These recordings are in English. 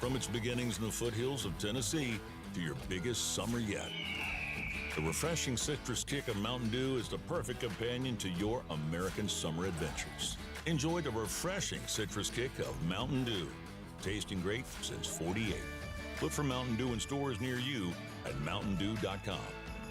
From its beginnings in the foothills of Tennessee to your biggest summer yet. The refreshing citrus kick of Mountain Dew is the perfect companion to your American summer adventures. Enjoy the refreshing citrus kick of Mountain Dew. Tasting great since 48. Look for Mountain Dew in stores near you at mountaindew.com.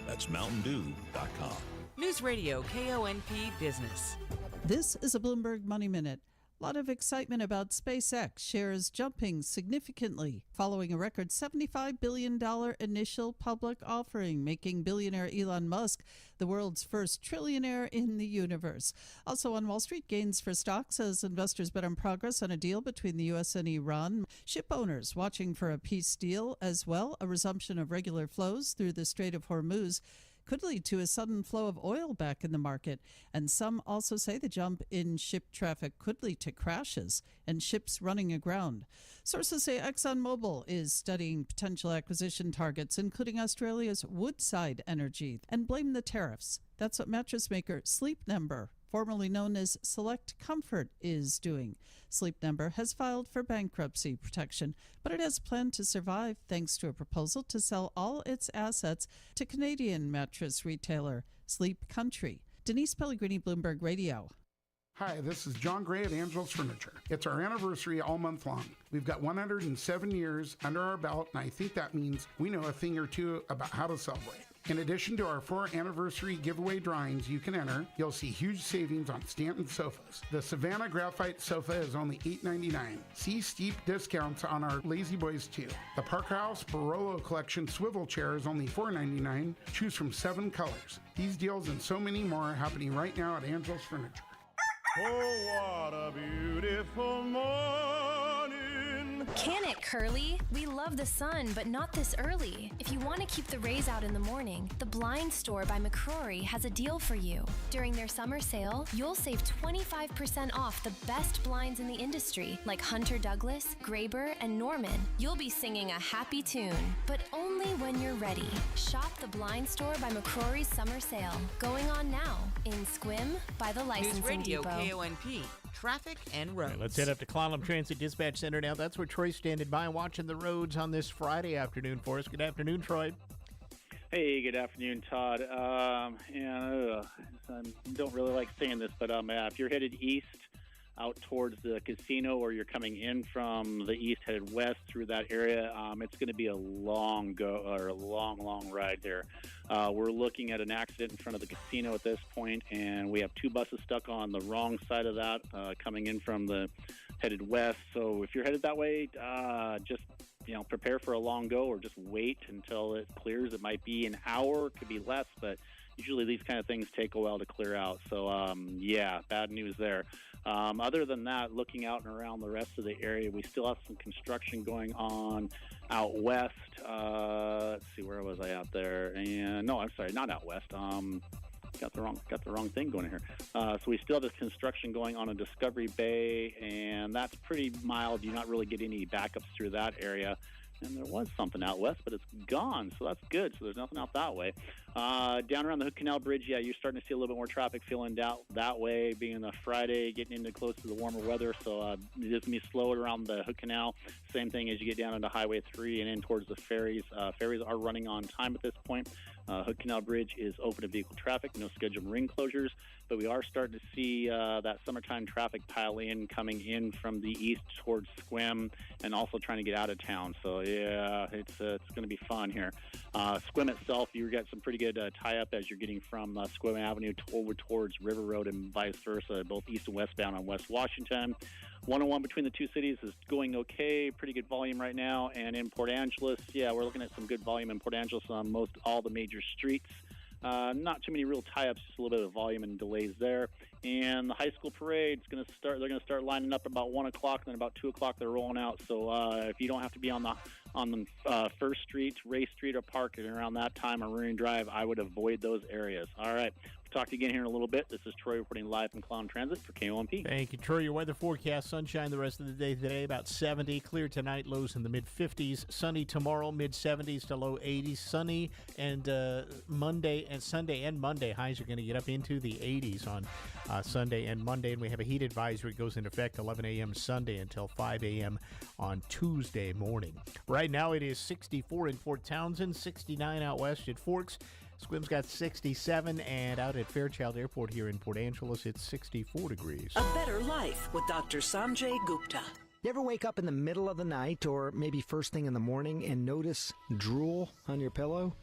That's mountaindew.com. News Radio KONP Business. This is a Bloomberg Money Minute. A lot of excitement about SpaceX shares jumping significantly following a record $75 billion initial public offering, making billionaire Elon Musk the world's first trillionaire in the universe. Also on Wall Street, gains for stocks as investors bet on progress on a deal between the U.S. and Iran. Ship owners watching for a peace deal as well. A resumption of regular flows through the Strait of Hormuz could lead to a sudden flow of oil back in the market. And some also say the jump in ship traffic could lead to crashes and ships running aground. Sources say ExxonMobil is studying potential acquisition targets, including Australia's Woodside Energy, and blame the tariffs. That's what mattress maker Sleep Number, formerly known as Select Comfort, is doing. Sleep Number has filed for bankruptcy protection, but it has planned to survive thanks to a proposal to sell all its assets to Canadian mattress retailer Sleep Country. Denise Pellegrini, Bloomberg Radio. Hi, this is John Gray at Angel's Furniture. It's our anniversary all month long. We've got 107 years under our belt, and I think that means we know a thing or two about how to celebrate. In addition to our 4 anniversary giveaway drawings you can enter, you'll see huge savings on Stanton sofas. The Savannah Graphite sofa is only $8.99. See steep discounts on our Lazy Boys too. The Parker House Barolo Collection swivel chair is only $4.99. Choose from 7 colors. These deals and so many more are happening right now at Angel's Furniture. Oh, what a beautiful morning. Can it, Curly? We love the sun, but not this early. If you want to keep the rays out in the morning, the Blind Store by McCrory has a deal for you. During their summer sale, you'll save 25% off the best blinds in the industry, like Hunter Douglas, Graber, and Norman. You'll be singing a happy tune, but only when you're ready. Shop the Blind Store by McCrory's summer sale, going on now in Squim by the Licensing News Radio Depot. KONP, traffic and roads. Let's head up to Clallam Transit Dispatch Center now. That's where Troy's standing by watching the roads on this Friday afternoon for us. Good afternoon, Troy. Hey, good afternoon, Todd. I don't really like saying this, but if you're headed east out towards the casino, or you're coming in from the east headed west through that area, it's going to be a long ride there. We're looking at an accident in front of the casino at this point, and we have 2 buses stuck on the wrong side of that coming in from the headed west. So if you're headed that way, just prepare for a long go, or just wait until it clears. It might be an hour, it could be less, but usually these kind of things take a while to clear out. So, bad news there. Other than that, looking out and around the rest of the area, we still have some construction going on out west. Let's see, where was I out there? And no, I'm sorry, not out west. Got the wrong thing going here. So we still have this construction going on in Discovery Bay, and that's pretty mild. You not really get any backups through that area. And there was something out west, but it's gone, so that's good. So there's nothing out that way. Down around the Hood Canal Bridge, you're starting to see a little bit more traffic filling out that way, being a Friday, getting into close to the warmer weather. So it's going to be slow around the Hood Canal. Same thing as you get down into Highway 3 and in towards the ferries. Ferries are running on time at this point. Hood Canal Bridge is open to vehicle traffic, no scheduled marine closures, but we are starting to see that summertime traffic pile in, coming in from the east towards Squim, and also trying to get out of town. So it's going to be fun here. Squim itself, you got some pretty good tie-up as you're getting from Squim Avenue over towards River Road and vice versa, both east and westbound on West Washington. 101 between the 2 cities is going okay, pretty good volume right now. And in Port Angeles, we're looking at some good volume in Port Angeles on most all the major streets. Not too many real tie-ups, just a little bit of volume and delays there. And the high school parade's going to start. They're going to start lining up about 1 o'clock, and then about 2 o'clock they're rolling out. So if you don't have to be on on the First Street, Ray Street, or Park, and around that time on Marine Drive, I would avoid those areas. All right. We'll talk to you again here in a little bit. This is Troy reporting live from Clown Transit for KOMP. Thank you, Troy. Your weather forecast: sunshine the rest of the day today, about 70. Clear tonight, lows in the mid-50s. Sunny tomorrow, mid-70s to low 80s. Sunny and Monday and Sunday and Monday. Highs are going to get up into the 80s on Sunday and Monday. And we have a heat advisory. It goes into effect 11 a.m. Sunday until 5 a.m. on Tuesday morning. Right now it is 64 in Fort Townsend, 69 out west at Forks. Squim's got 67, and out at Fairchild Airport here in Port Angeles, it's 64 degrees. A better life with Dr. Sanjay Gupta. You ever wake up in the middle of the night or maybe first thing in the morning and notice drool on your pillow?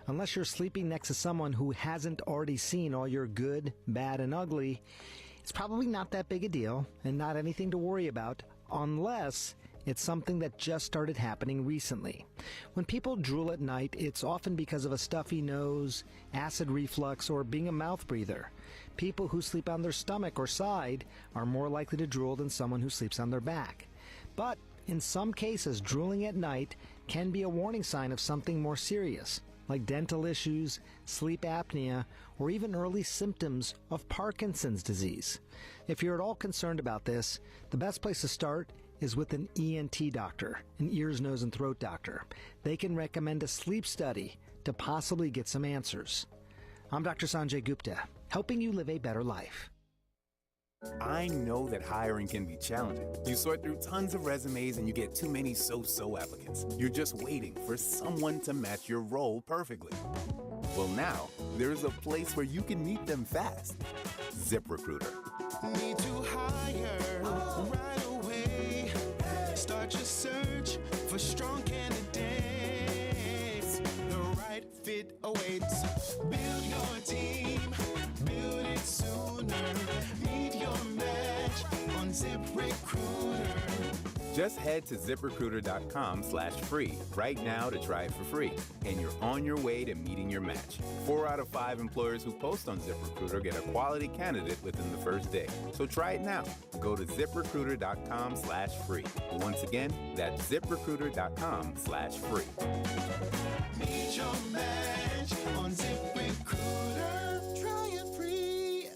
Unless you're sleeping next to someone who hasn't already seen all your good, bad, and ugly, it's probably not that big a deal and not anything to worry about unless it's something that just started happening recently. When people drool at night, it's often because of a stuffy nose, acid reflux, or being a mouth breather. People who sleep on their stomach or side are more likely to drool than someone who sleeps on their back. But in some cases, drooling at night can be a warning sign of something more serious, like dental issues, sleep apnea, or even early symptoms of Parkinson's disease. If you're at all concerned about this, the best place to start is with an ENT doctor, an ears, nose, and throat doctor. They can recommend a sleep study to possibly get some answers. I'm Dr. Sanjay Gupta, helping you live a better life. I know that hiring can be challenging. You sort through tons of resumes and you get too many so-so applicants. You're just waiting for someone to match your role perfectly. Well, now, there's a place where you can meet them fast. ZipRecruiter. Need to hire right away. Start your search for strong candidates. The right fit awaits. Build your team. Build it sooner. Meet your match on ZipRecruiter. Just head to ZipRecruiter.com/free right now to try it for free, and you're on your way to meeting your match. 4 out of 5 employers who post on ZipRecruiter get a quality candidate within the first day. So try it now. Go to ZipRecruiter.com/free. Once again, that's ZipRecruiter.com/free. Meet your match on ZipRecruiter. Try it free.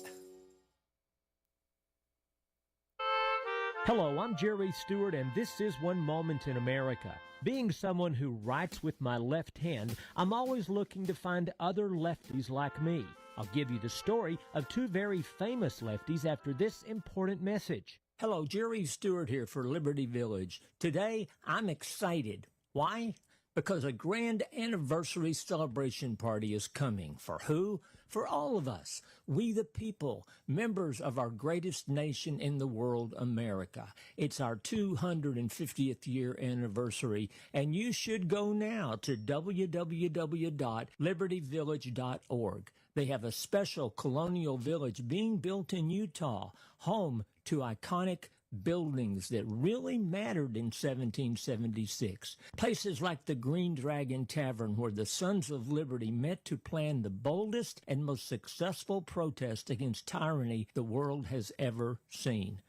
Hello, I'm Jerry Stewart, and this is One Moment in America. Being someone who writes with my left hand, I'm always looking to find other lefties like me. I'll give you the story of 2 very famous lefties after this important message. Hello, Jerry Stewart here for Liberty Village. Today, I'm excited. Why? Because a grand anniversary celebration party is coming. For who? For all of us. We the people, members of our greatest nation in the world, America. It's our 250th year anniversary, and you should go now to www.libertyvillage.org. They have a special colonial village being built in Utah, home to iconic buildings that really mattered in 1776. Places like the Green Dragon Tavern, where the Sons of Liberty met to plan the boldest and most successful protest against tyranny the world has ever seen.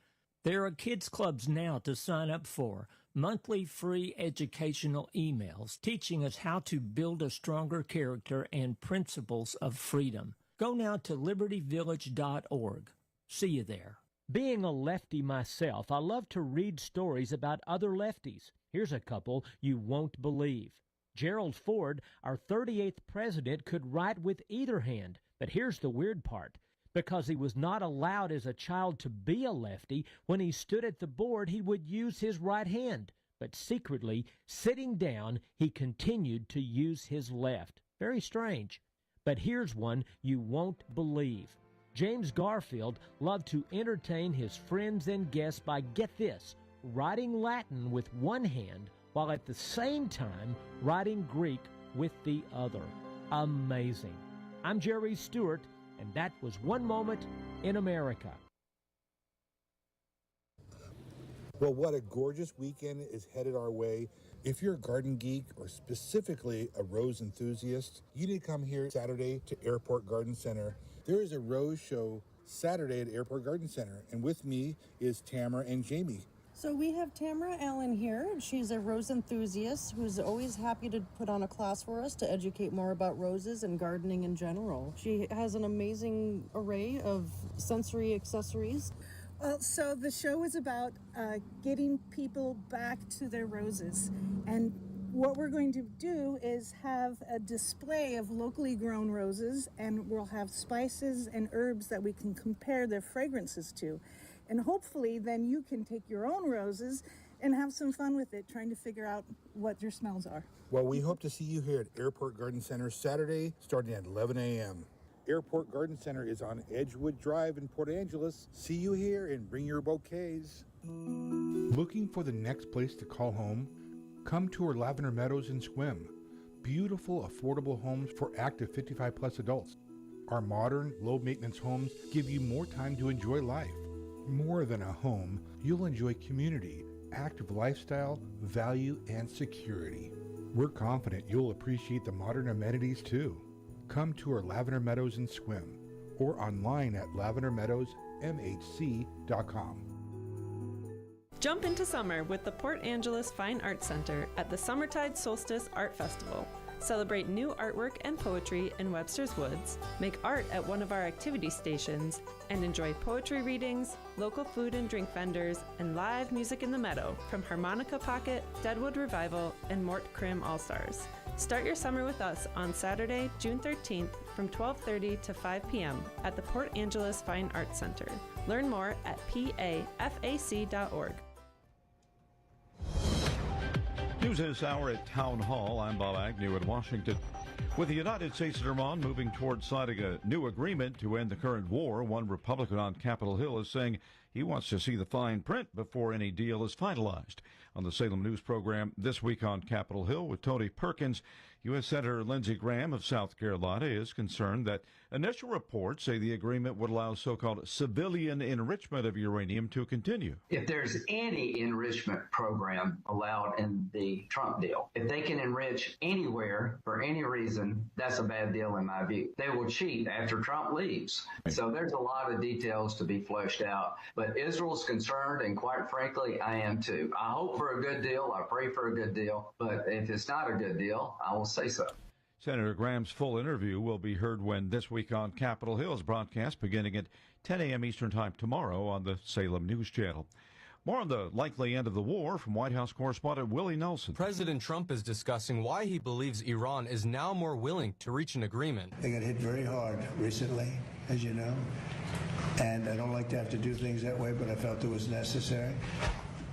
There are kids' clubs now to sign up for. Monthly free educational emails teaching us how to build a stronger character and principles of freedom. Go now to libertyvillage.org. See you there. Being a lefty myself, I love to read stories about other lefties. Here's a couple you won't believe. Gerald Ford, our 38th president, could write with either hand. But here's the weird part. Because he was not allowed as a child to be a lefty, when he stood at the board, he would use his right hand. But secretly, sitting down, he continued to use his left. Very strange. But here's one you won't believe. James Garfield loved to entertain his friends and guests by, get this, writing Latin with one hand while at the same time writing Greek with the other. Amazing. I'm Jerry Stewart, and that was One Moment in America. Well, what a gorgeous weekend is headed our way. If you're a garden geek or specifically a rose enthusiast, you need to come here Saturday to Airport Garden Center. There is a rose show Saturday at Airport Garden Center, and with me is Tamara and Jamie. So we have Tamara Allen here. She's a rose enthusiast who's always happy to put on a class for us to educate more about roses and gardening in general. She has an amazing array of sensory accessories. Well, so the show is about getting people back to their roses. And what we're going to do is have a display of locally grown roses, and we'll have spices and herbs that we can compare their fragrances to. And hopefully then you can take your own roses and have some fun with it, trying to figure out what your smells are. Well, we hope to see you here at Airport Garden Center Saturday, starting at 11 a.m. Airport Garden Center is on Edgewood Drive in Port Angeles. See you here and bring your bouquets. Looking for the next place to call home? Come to our Lavender Meadows and Swim. Beautiful, affordable homes for active 55-plus adults. Our modern, low-maintenance homes give you more time to enjoy life. More than a home, you'll enjoy community, active lifestyle, value, and security. We're confident you'll appreciate the modern amenities too. Come to our Lavender Meadows and Swim, or online at lavendermeadowsmhc.com. Jump into summer with the Port Angeles Fine Arts Center at the Summertide Solstice Art Festival. Celebrate new artwork and poetry in Webster's Woods, make art at one of our activity stations, and enjoy poetry readings, local food and drink vendors, and live music in the meadow from Harmonica Pocket, Deadwood Revival, and Mort Krim All-Stars. Start your summer with us on Saturday, June 13th from 12:30 to 5 p.m. at the Port Angeles Fine Arts Center. Learn more at pafac.org. News this hour at Town Hall. I'm Bob Agnew in Washington. With the United States and Iran moving towards signing a new agreement to end the current war, one Republican on Capitol Hill is saying he wants to see the fine print before any deal is finalized. On the Salem News program This Week on Capitol Hill with Tony Perkins, U.S. Senator Lindsey Graham of South Carolina is concerned that initial reports say the agreement would allow so-called civilian enrichment of uranium to continue. If there's any enrichment program allowed in the Trump deal, if they can enrich anywhere for any reason, that's a bad deal in my view. They will cheat after Trump leaves. So there's a lot of details to be fleshed out. But Israel's concerned, and quite frankly, I am too. I hope for a good deal. I pray for a good deal. But if it's not a good deal, I will say so. Senator Graham's full interview will be heard when This Week on Capitol Hill is broadcast beginning at 10 a.m. Eastern Time tomorrow on the Salem News Channel. More on the likely end of the war from White House correspondent Willie Nelson. President Trump is discussing why he believes Iran is now more willing to reach an agreement. They got hit very hard recently, as you know, and I don't like to have to do things that way, but I felt it was necessary.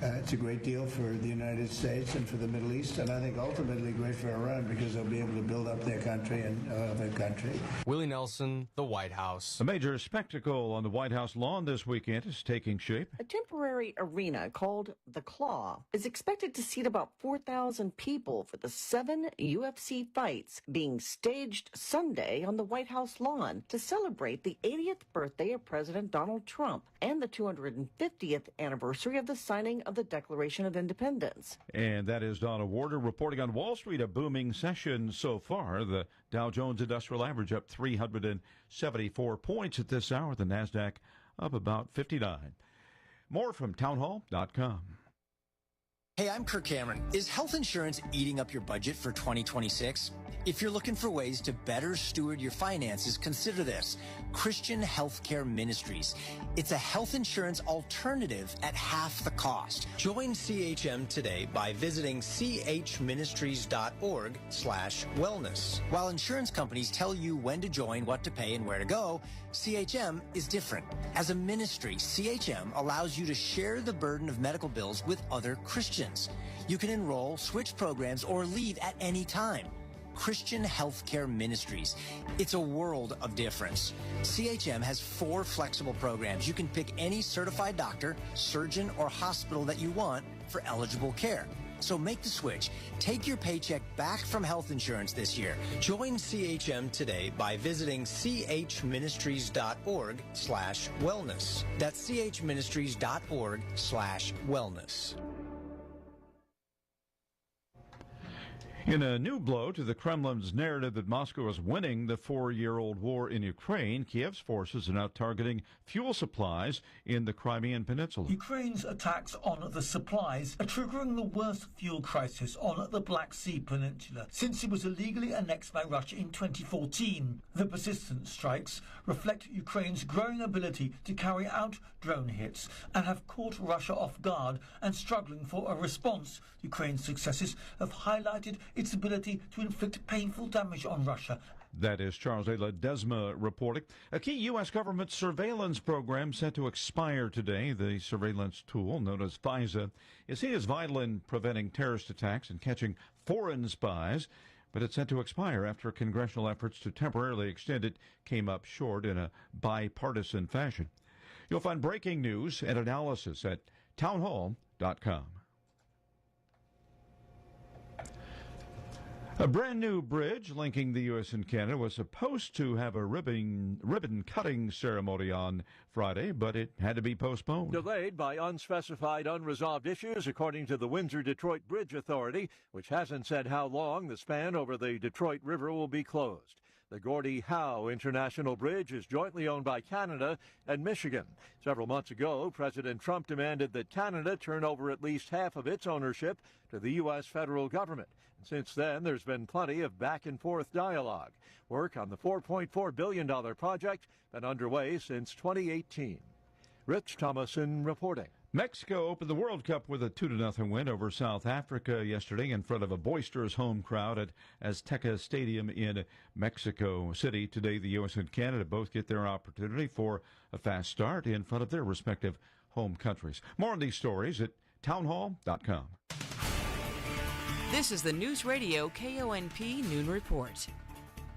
It's a great deal for the United States and for the Middle East, and I think ultimately great for Iran because they'll be able to build up their country and their country. Willie Nelson, the White House. A major spectacle on the White House lawn this weekend is taking shape. A temporary arena called The Claw is expected to seat about 4,000 people for the 7 UFC fights being staged Sunday on the White House lawn to celebrate the 80th birthday of President Donald Trump and the 250th anniversary of the signing of the Declaration of Independence. And that is Donna Warder reporting on Wall Street, a booming session so far. The Dow Jones Industrial Average up 374 points at this hour. The NASDAQ up about 59. More from townhall.com. Hey, I'm Kirk Cameron. Is health insurance eating up your budget for 2026? If you're looking for ways to better steward your finances, consider this. Christian Healthcare Ministries. It's a health insurance alternative at half the cost. Join CHM today by visiting chministries.org/wellness. While insurance companies tell you when to join, what to pay, and where to go, CHM is different. As a ministry, CHM allows you to share the burden of medical bills with other Christians. You can enroll, switch programs, or leave at any time. Christian Healthcare Ministries. It's a world of difference. CHM has 4 flexible programs. You can pick any certified doctor, surgeon, or hospital that you want for eligible care. So make the switch. Take your paycheck back from health insurance this year. Join CHM today by visiting chministries.org/wellness. That's chministries.org/wellness. In a new blow to the Kremlin's narrative that Moscow is winning the 4-year-old war in Ukraine, Kiev's forces are now targeting fuel supplies in the Crimean Peninsula. Ukraine's attacks on the supplies are triggering the worst fuel crisis on the Black Sea Peninsula since it was illegally annexed by Russia in 2014. The persistent strikes reflect Ukraine's growing ability to carry out drone hits and have caught Russia off guard and struggling for a response. Ukraine's successes have highlighted its ability to inflict painful damage on Russia. That is Charles A. Ledesma reporting. A key U.S. government surveillance program set to expire today. The surveillance tool, known as FISA, is seen as vital in preventing terrorist attacks and catching foreign spies, but it's set to expire after congressional efforts to temporarily extend it came up short in a bipartisan fashion. You'll find breaking news and analysis at townhall.com. A brand new bridge linking the U.S. and Canada was supposed to have a ribbon cutting ceremony on Friday, but it had to be postponed. Delayed by unspecified unresolved issues, according to the Windsor-Detroit Bridge Authority, which hasn't said how long the span over the Detroit River will be closed. The Gordie Howe International Bridge is jointly owned by Canada and Michigan. Several months ago, President Trump demanded that Canada turn over at least half of its ownership to the U.S. federal government. And since then, there's been plenty of back-and-forth dialogue. Work on the $4.4 billion project been underway since 2018. Rich Thomason reporting. Mexico opened the World Cup with a 2-0 win over South Africa yesterday in front of a boisterous home crowd at Azteca Stadium in Mexico City. Today, the U.S. and Canada both get their opportunity for a fast start in front of their respective home countries. More on these stories at townhall.com. This is the News Radio KONP Noon Report.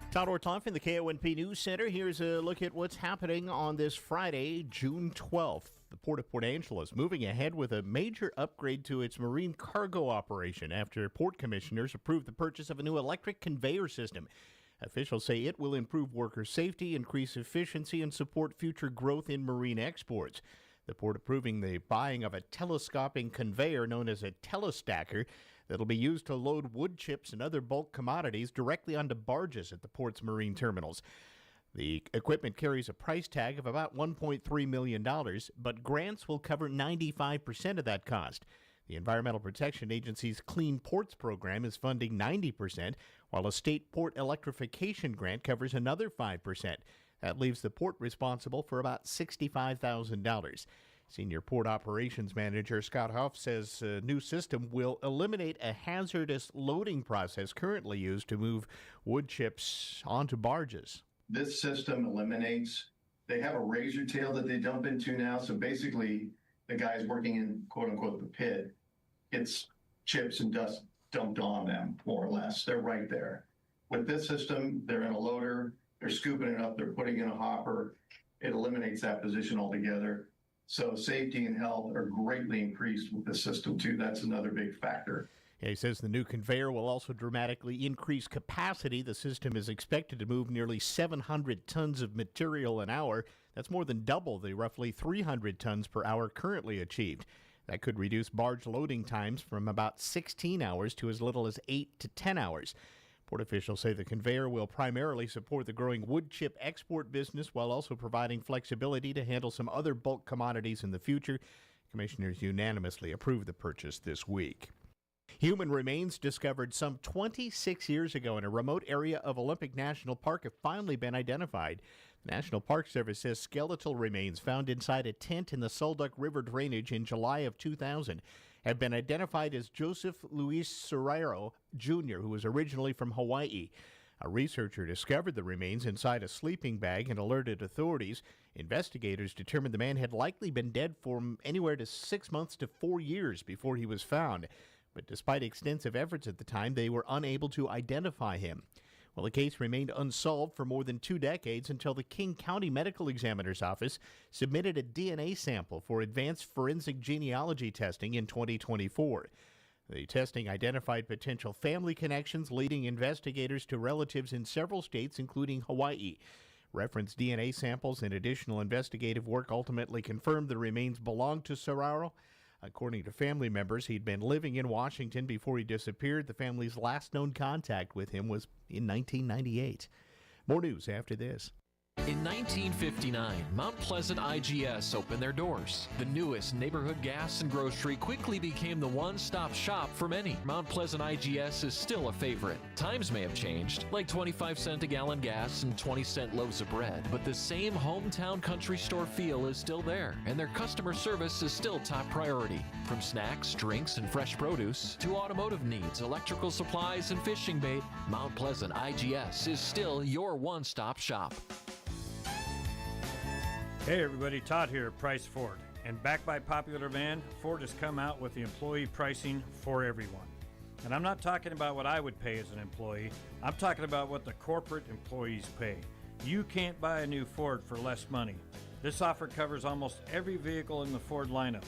Todd Orthoff in the KONP News Center. Here's a look at what's happening on this Friday, June 12th. The Port of Port Angeles moving ahead with a major upgrade to its marine cargo operation after port commissioners approved the purchase of a new electric conveyor system. Officials say it will improve worker safety, increase efficiency, and support future growth in marine exports. The port approving the buying of a telescoping conveyor known as a telestacker that'll be used to load wood chips and other bulk commodities directly onto barges at the port's marine terminals. The equipment carries a price tag of about $1.3 million, but grants will cover 95% of that cost. The Environmental Protection Agency's Clean Ports program is funding 90%, while a state port electrification grant covers another 5%. That leaves the port responsible for about $65,000. Senior Port Operations Manager Scott Huff says a new system will eliminate a hazardous loading process currently used to move wood chips onto barges. This system eliminates, they have a razor tail that they dump into now. So basically, the guys working in, quote unquote, the pit, gets chips and dust dumped on them, more or less. They're right there. With this system, they're in a loader, they're scooping it up, they're putting in a hopper. It eliminates that position altogether. So safety and health are greatly increased with this system, too. That's another big factor. He says the new conveyor will also dramatically increase capacity. The system is expected to move nearly 700 tons of material an hour. That's more than double the roughly 300 tons per hour currently achieved. That could reduce barge loading times from about 16 hours to as little as 8 to 10 hours. Port officials say the conveyor will primarily support the growing wood chip export business while also providing flexibility to handle some other bulk commodities in the future. Commissioners unanimously approved the purchase this week. Human remains discovered some 26 years ago in a remote area of Olympic National Park have finally been identified. The National Park Service says skeletal remains found inside a tent in the Sulduck River drainage in July of 2000 have been identified as Joseph Luis Serrero Jr., who was originally from Hawaii. A researcher discovered the remains inside a sleeping bag and alerted authorities. Investigators determined the man had likely been dead for anywhere to 6 months to 4 years before he was found. But despite extensive efforts at the time, they were unable to identify him. Well, the case remained unsolved for more than 2 decades until the King County Medical Examiner's Office submitted a DNA sample for advanced forensic genealogy testing in 2024. The testing identified potential family connections, leading investigators to relatives in several states, including Hawaii. Reference DNA samples and additional investigative work ultimately confirmed the remains belonged to Serraro. According to family members, he'd been living in Washington before he disappeared. The family's last known contact with him was in 1998. More news after this. In 1959, Mount Pleasant IGS opened their doors. The newest neighborhood gas and grocery quickly became the one-stop shop for many. Mount Pleasant IGS is still a favorite. Times may have changed, like 25-cent a gallon gas and 20-cent loaves of bread, but the same hometown country store feel is still there, and their customer service is still top priority. From snacks, drinks, and fresh produce to automotive needs, electrical supplies, and fishing bait, Mount Pleasant IGS is still your one-stop shop. Hey everybody, Todd here at Price Ford. And backed by popular demand, Ford has come out with the employee pricing for everyone. And I'm not talking about what I would pay as an employee, I'm talking about what the corporate employees pay. You can't buy a new Ford for less money. This offer covers almost every vehicle in the Ford lineup.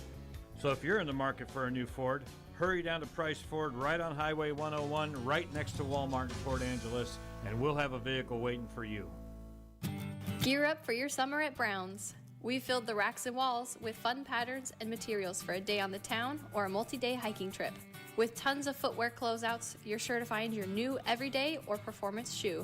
So if you're in the market for a new Ford, hurry down to Price Ford right on Highway 101, right next to Walmart in Port Angeles, and we'll have a vehicle waiting for you. Gear up for your summer at Brown's. We filled the racks and walls with fun patterns and materials for a day on the town or a multi-day hiking trip. With tons of footwear closeouts, you're sure to find your new everyday or performance shoe.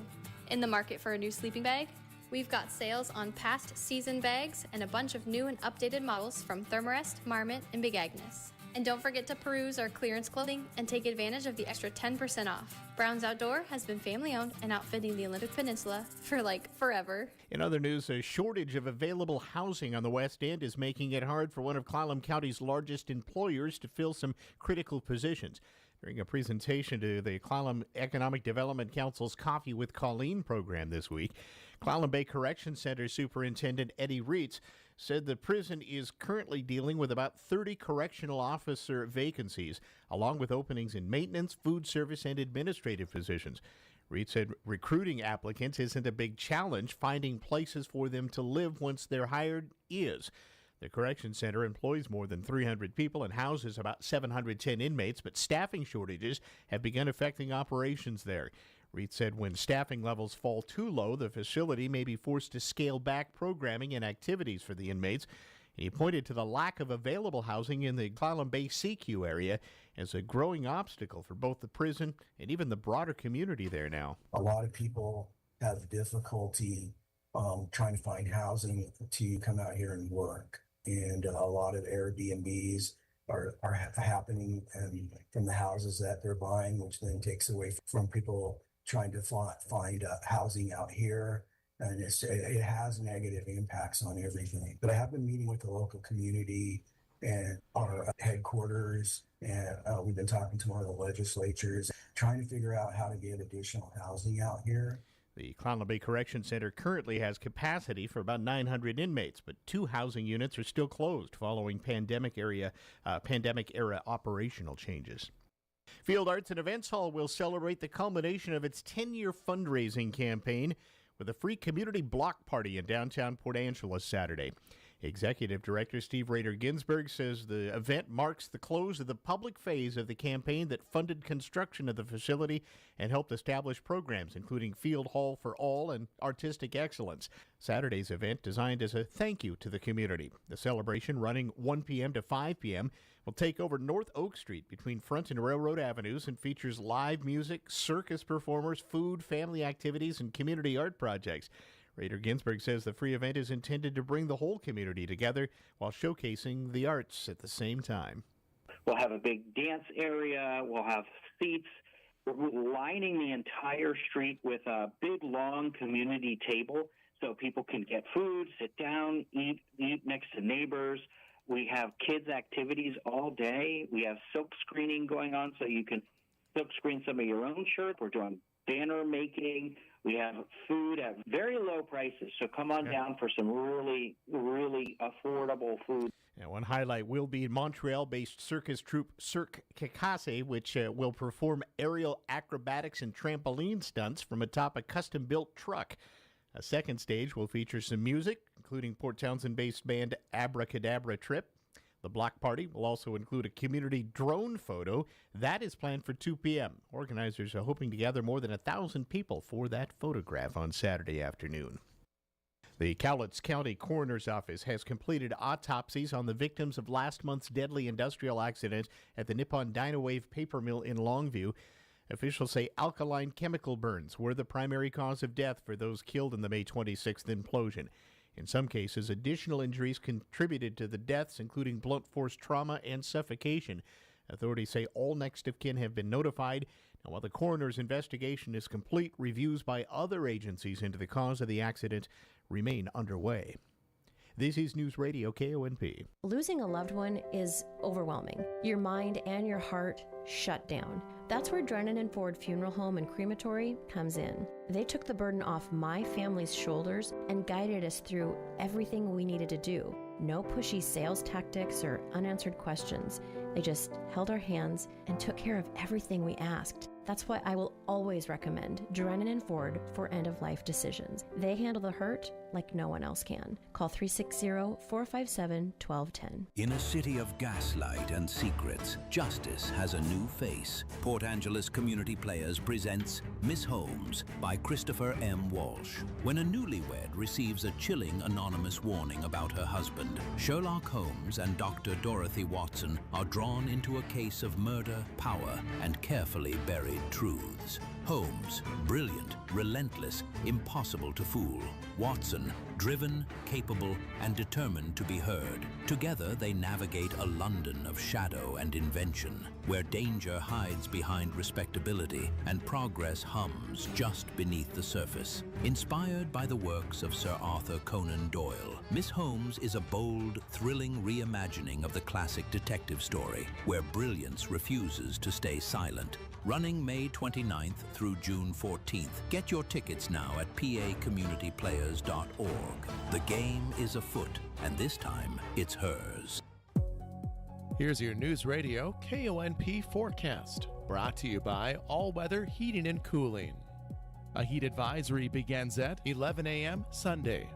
In the market for a new sleeping bag? We've got sales on past season bags and a bunch of new and updated models from Thermarest, Marmot, and Big Agnes. And don't forget to peruse our clearance clothing and take advantage of the extra 10% off. Brown's Outdoor has been family-owned and outfitting the Olympic Peninsula for, forever. In other news, a shortage of available housing on the West End is making it hard for one of Clallam County's largest employers to fill some critical positions. During a presentation to the Clallam Economic Development Council's Coffee with Colleen program this week, Clallam Bay Correction Center Superintendent Eddie Reitz said the prison is currently dealing with about 30 correctional officer vacancies, along with openings in maintenance, food service, and administrative positions. Reed said recruiting applicants isn't a big challenge. Finding places for them to live once they're hired is. The Correction Center employs more than 300 people and houses about 710 inmates, but staffing shortages have begun affecting operations there. Reed said when staffing levels fall too low, the facility may be forced to scale back programming and activities for the inmates. He pointed to the lack of available housing in the Clallam Bay CQ area as a growing obstacle for both the prison and even the broader community there now. A lot of people have difficulty trying to find housing to come out here and work. And a lot of Airbnbs are happening from the houses that they're buying, which then takes away from people trying to find housing out here. And it has negative impacts on everything. But I have been meeting with the local community and our headquarters, and we've been talking to one of the legislatures, trying to figure out how to get additional housing out here. The Clallam Bay Correction Center currently has capacity for about 900 inmates, but 2 housing units are still closed following pandemic-era operational changes. Field Arts and Events Hall will celebrate the culmination of its 10-year fundraising campaign with a free community block party in downtown Port Angeles Saturday. Executive Director Steve Rader Ginsburg says the event marks the close of the public phase of the campaign that funded construction of the facility and helped establish programs including Field Hall for All and Artistic Excellence. Saturday's event, designed as a thank you to the community. The celebration, running 1 p.m. to 5 p.m., will take over North Oak Street between Front and Railroad Avenues and features live music, circus performers, food, family activities, and community art projects. Rader Ginsburg says the free event is intended to bring the whole community together while showcasing the arts at the same time. We'll have a big dance area. We'll have seats lining the entire street with a big, long community table so people can get food, sit down, eat next to neighbors. We have kids' activities all day. We have silk screening going on so you can silk screen some of your own shirts. We're doing banner making. We have food at very low prices, so come on down for some really, really affordable food. And one highlight will be Montreal-based circus troupe Cirque Cacasse, which will perform aerial acrobatics and trampoline stunts from atop a custom-built truck. A second stage will feature some music, including Port Townsend-based band Abracadabra Trip. The block party will also include a community drone photo. That is planned for 2 p.m. Organizers are hoping to gather more than 1,000 people for that photograph on Saturday afternoon. The Cowlitz County Coroner's Office has completed autopsies on the victims of last month's deadly industrial accident at the Nippon Dynawave paper mill in Longview. Officials say alkaline chemical burns were the primary cause of death for those killed in the May 26th implosion. In some cases, additional injuries contributed to the deaths, including blunt force trauma and suffocation. Authorities say all next of kin have been notified. Now, while the coroner's investigation is complete, reviews by other agencies into the cause of the accident remain underway. This is News Radio KONP. Losing a loved one is overwhelming. Your mind and your heart shut down. That's where Drennan and Ford Funeral Home and Crematory comes in. They took the burden off my family's shoulders and guided us through everything we needed to do. No pushy sales tactics or unanswered questions. They just held our hands and took care of everything we asked. That's why I will always recommend Drennan and Ford for end-of-life decisions. They handle the hurt like no one else can. Call 360-457-1210. In a city of gaslight and secrets, justice has a new face. Port Angeles Community Players presents Miss Holmes by Christopher M. Walsh. When a newlywed receives a chilling anonymous warning about her husband, Sherlock Holmes and Dr. Dorothy Watson are drawn into a case of murder, power, and carefully buried truths. Holmes, brilliant, relentless, impossible to fool. Watson, driven, capable, and determined to be heard. Together they navigate a London of shadow and invention, where danger hides behind respectability and progress hums just beneath the surface. Inspired by the works of Sir Arthur Conan Doyle, Miss Holmes is a bold, thrilling reimagining of the classic detective story, where brilliance refuses to stay silent. Running May 29th through June 14th. Get your tickets now at pacommunityplayers.org. The game is afoot, and this time it's hers. Here's your News Radio KONP forecast, brought to you by All Weather Heating and Cooling. A heat advisory begins at 11 a.m. Sunday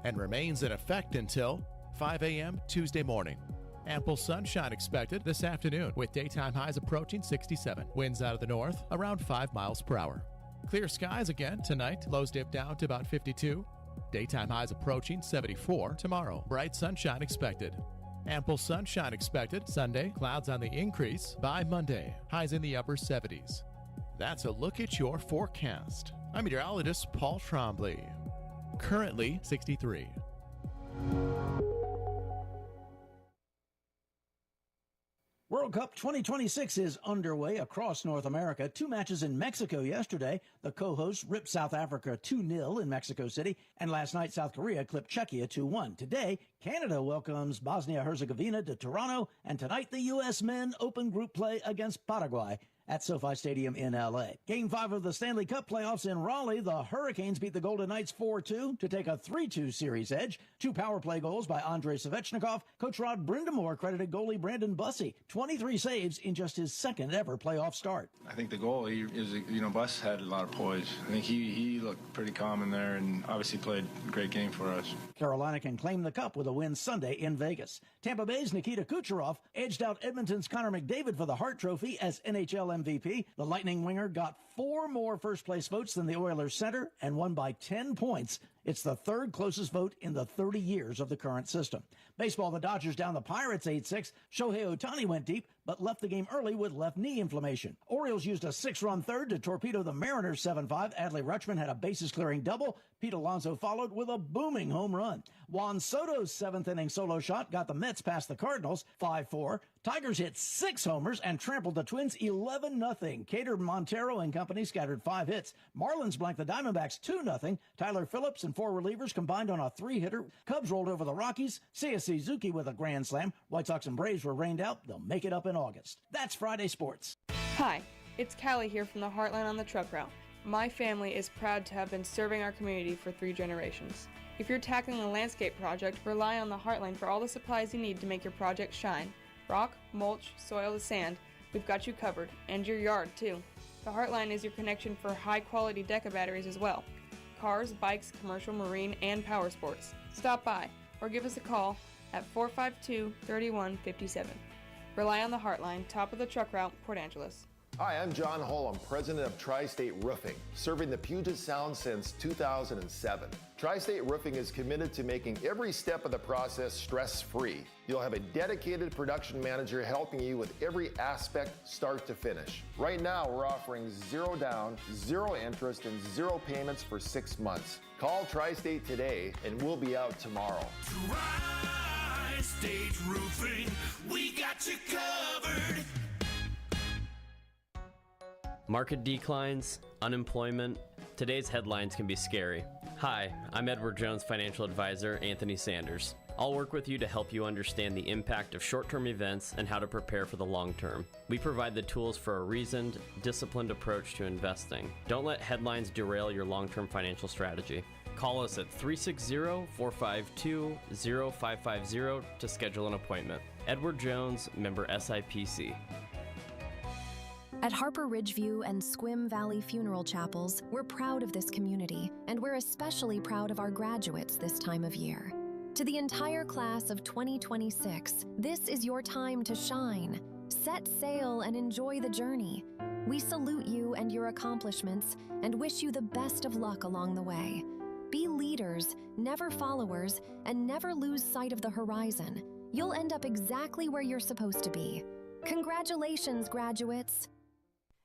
and remains in effect until 5 a.m. Tuesday morning. Ample sunshine expected this afternoon with daytime highs approaching 67. Winds out of the north around 5 miles per hour. Clear skies again tonight. Lows dip down to about 52. Daytime highs approaching 74 tomorrow. Bright sunshine expected. Ample sunshine expected Sunday. Clouds on the increase by Monday. Highs in the upper 70s. That's a look at your forecast. I'm meteorologist Paul Trombley. Currently 63. World Cup 2026 is underway across North America. 2 matches in Mexico yesterday. The co-hosts ripped South Africa 2-0 in Mexico City, and last night South Korea clipped Czechia 2-1. Today, Canada welcomes Bosnia-Herzegovina to Toronto, and tonight the U.S. men open group play against Paraguay at SoFi Stadium in L.A. Game 5 of the Stanley Cup playoffs in Raleigh, the Hurricanes beat the Golden Knights 4-2 to take a 3-2 series edge. 2 power play goals by Andrei Svechnikov. Coach Rod Brindamore credited goalie Brandon Bussey. 23 saves in just his second ever playoff start. I think the goalie is, Buss had a lot of poise. I think he looked pretty calm in there and obviously played a great game for us. Carolina can claim the cup with a win Sunday in Vegas. Tampa Bay's Nikita Kucherov edged out Edmonton's Connor McDavid for the Hart Trophy as NHL MVP. The Lightning winger got 4 more first-place votes than the Oilers center and won by 10 points. It's the third closest vote in the 30 years of the current system. Baseball, the Dodgers down the Pirates 8-6. Shohei Ohtani went deep, but left the game early with left knee inflammation. Orioles used a 6-run third to torpedo the Mariners 7-5. Adley Rutschman had a bases-clearing double. Pete Alonso followed with a booming home run. Juan Soto's 7th-inning solo shot got the Mets past the Cardinals 5-4. Tigers hit 6 homers and trampled the Twins 11-0. Cater Montero and company scattered 5 hits. Marlins blanked the Diamondbacks 2-0. Tyler Phillips and 4 relievers combined on a 3-hitter. Cubs rolled over the Rockies. Seiya Suzuki with a grand slam. White Sox and Braves were rained out. They'll make it up in August. That's Friday Sports. Hi, it's Callie here from the Heartline on the Truck Route. My family is proud to have been serving our community for 3 generations. If you're tackling a landscape project, rely on the Heartline for all the supplies you need to make your project shine. Rock, mulch, soil to sand, we've got you covered, and your yard too. The Heartline is your connection for high-quality Deca batteries as well. Cars, bikes, commercial, marine, and power sports. Stop by or give us a call at 452-3157. Rely on the Heartline, top of the truck route, Port Angeles. Hi, I'm John Hull. I'm president of Tri-State Roofing, serving the Puget Sound since 2007. Tri-State Roofing is committed to making every step of the process stress-free. You'll have a dedicated production manager helping you with every aspect, start to finish. Right now, we're offering 0 down, 0 interest, and 0 payments for 6 months. Call Tri-State today, and we'll be out tomorrow. Tri-State Roofing, we got you covered. Market declines, unemployment. Today's headlines can be scary. Hi, I'm Edward Jones financial advisor Anthony Sanders. I'll work with you to help you understand the impact of short-term events and how to prepare for the long term. We provide the tools for a reasoned, disciplined approach to investing. Don't let headlines derail your long-term financial strategy. Call us at 360-452-0550 to schedule an appointment. Edward Jones, member SIPC. At Harper Ridgeview and Squim Valley Funeral Chapels, we're proud of this community, and we're especially proud of our graduates this time of year. To the entire class of 2026, this is your time to shine. Set sail and enjoy the journey. We salute you and your accomplishments and wish you the best of luck along the way. Be leaders, never followers, and never lose sight of the horizon. You'll end up exactly where you're supposed to be. Congratulations, graduates.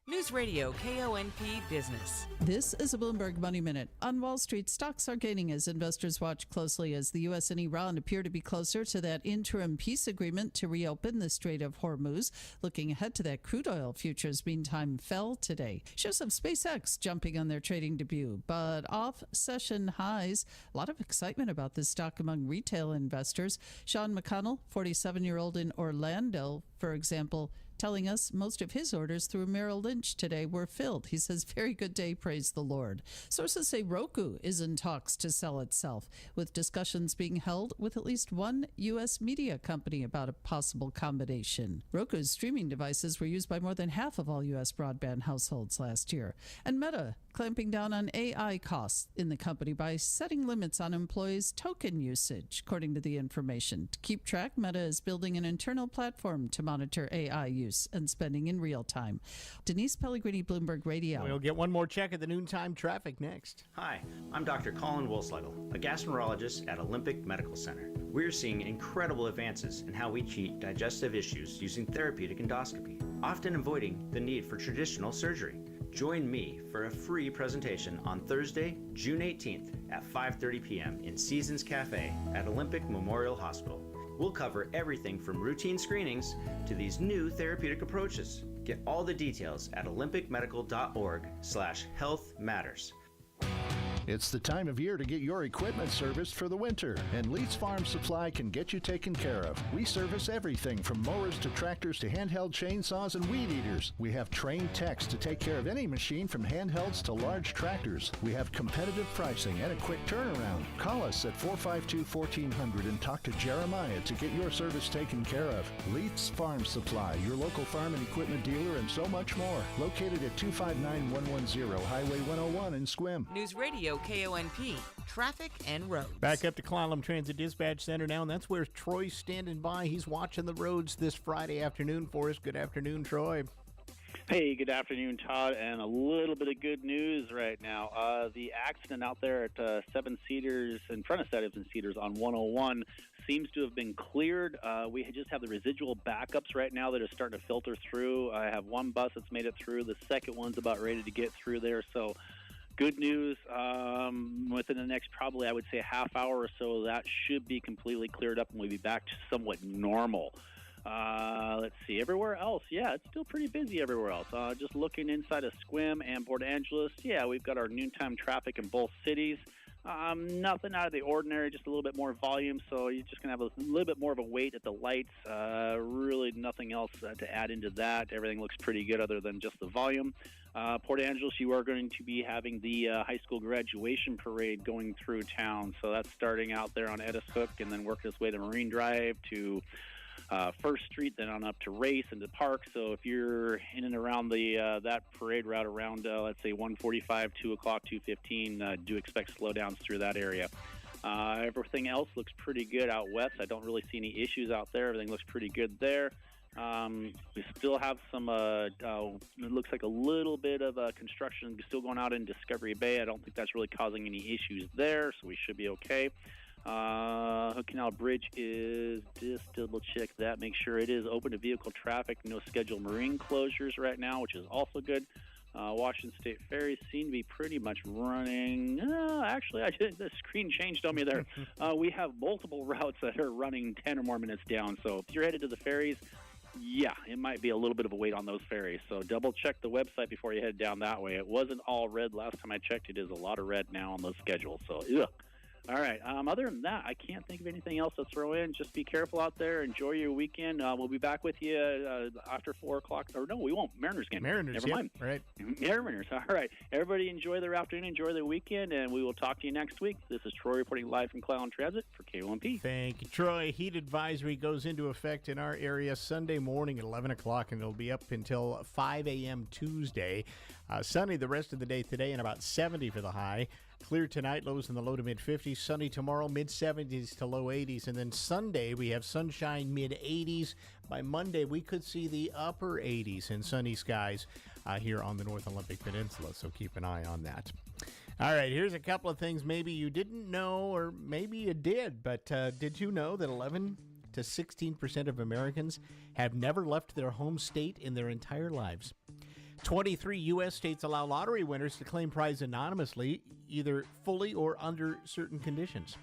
News Radio KONP Business. This is a Bloomberg Money Minute. On Wall Street, stocks are gaining as investors watch closely as the U.S. and Iran appear to be closer to that interim peace agreement to reopen the Strait of Hormuz. Looking ahead to that, crude oil futures, meantime, fell today. Shares of SpaceX jumping on their trading debut, but off session highs. A lot of excitement about this stock among retail investors. Sean McConnell, 47-year-old in Orlando, for example, telling us most of his orders through Merrill Lynch today were filled. He says, very good day, praise the Lord. Sources say Roku is in talks to sell itself, with discussions being held with at least one U.S. media company about a possible combination. Roku's streaming devices were used by more than half of all U.S. broadband households last year. And Meta clamping down on AI costs in the company by setting limits on employees' token usage, according to the information. To keep track, Meta is building an internal platform to monitor AI use and spending in real time. Denise Pellegrini, Bloomberg Radio. We'll get one more check at the noontime traffic next. Hi, I'm Dr. Colin Wolslegel, a gastroenterologist at Olympic Medical Center. We're seeing incredible advances in how we treat digestive issues using therapeutic endoscopy, often avoiding the need for traditional surgery. Join me for a free presentation on Thursday, June 18th at 5:30 p.m. in Seasons Cafe at Olympic Memorial Hospital. We'll cover everything from routine screenings to these new therapeutic approaches. Get all the details at olympicmedical.org/health matters. It's the time of year to get your equipment serviced for the winter, and Leeds Farm Supply can get you taken care of. We service everything from mowers to tractors to handheld chainsaws and weed eaters. We have trained techs to take care of any machine from handhelds to large tractors. We have competitive pricing and a quick turnaround. Call us at 452-1400 and talk to Jeremiah to get your service taken care of. Leeds Farm Supply, your local farm and equipment dealer, and so much more. Located at 259110 Highway 101 in Squim. News Radio KONP, traffic and roads. Back up to Clallam Transit Dispatch Center now, and that's where Troy's standing by. He's watching the roads this Friday afternoon for us. Good afternoon, Troy. Hey, good afternoon, Todd, and a little bit of good news right now. The accident out there at 7 Cedars, in front of 7 Cedars on 101, seems to have been cleared. We just have the residual backups right now that are starting to filter through. I have one bus that's made it through. The second one's about ready to get through there, so good news. Within the next, probably, I would say, half hour or so, that should be completely cleared up and we'll be back to somewhat normal. Let's see. Everywhere else, yeah, it's still pretty busy everywhere else. Just looking inside of Squim and Port Angeles, yeah, we've got our noontime traffic in both cities. Nothing out of the ordinary, just a little bit more volume, so you're just going to have a little bit more of a wait at the lights. Really nothing else to add into that. Everything looks pretty good other than just the volume. Port Angeles, you are going to be having the high school graduation parade going through town, so that's starting out there on Edis Hook and then working its way to Marine Drive to First Street, then on up to Race and to Park. So if you're in and around the that parade route around, let's say 1:45, 2 o'clock, 2:15, do expect slowdowns through that area. Everything else looks pretty good out west. I don't really see any issues out there. Everything looks pretty good there. We still have some, it looks like a little bit of construction still going out in Discovery Bay. I don't think that's really causing any issues there, so we should be okay. Hood Canal Bridge is, just double check that, make sure it is open to vehicle traffic, no scheduled marine closures right now, which is also good. Washington State ferries seem to be pretty much running. Actually, the screen changed on me there. We have multiple routes that are running 10 or more minutes down, so if you're headed to the ferries, yeah, it might be a little bit of a wait on those ferries. So double check the website before you head down that way. It wasn't all red last time I checked. It is a lot of red now on those schedules, so ugh. All right. Other than that, I can't think of anything else to throw in. Just be careful out there. Enjoy your weekend. We'll be back with you after 4 o'clock. Or no, we won't. Mariners game. Never mind. Right. Mariners. All right. Everybody enjoy their afternoon. Enjoy their weekend. And we will talk to you next week. This is Troy reporting live from Clown Transit for KOMP. Thank you, Troy. Heat advisory goes into effect in our area Sunday morning at 11 o'clock, and it'll be up until 5 a.m. Tuesday. Sunny the rest of the day today and about 70 for the high. Clear tonight, lows in the low to mid-50s. Sunny tomorrow, mid-70s to low 80s. And then Sunday, we have sunshine, mid-80s. By Monday, we could see the upper 80s in sunny skies here on the North Olympic Peninsula, so keep an eye on that. All right, here's a couple of things maybe you didn't know, or maybe you did, but did you know that 11 to 16% of Americans have never left their home state in their entire lives? 23 U.S. states allow lottery winners to claim prize anonymously, either fully or under certain conditions.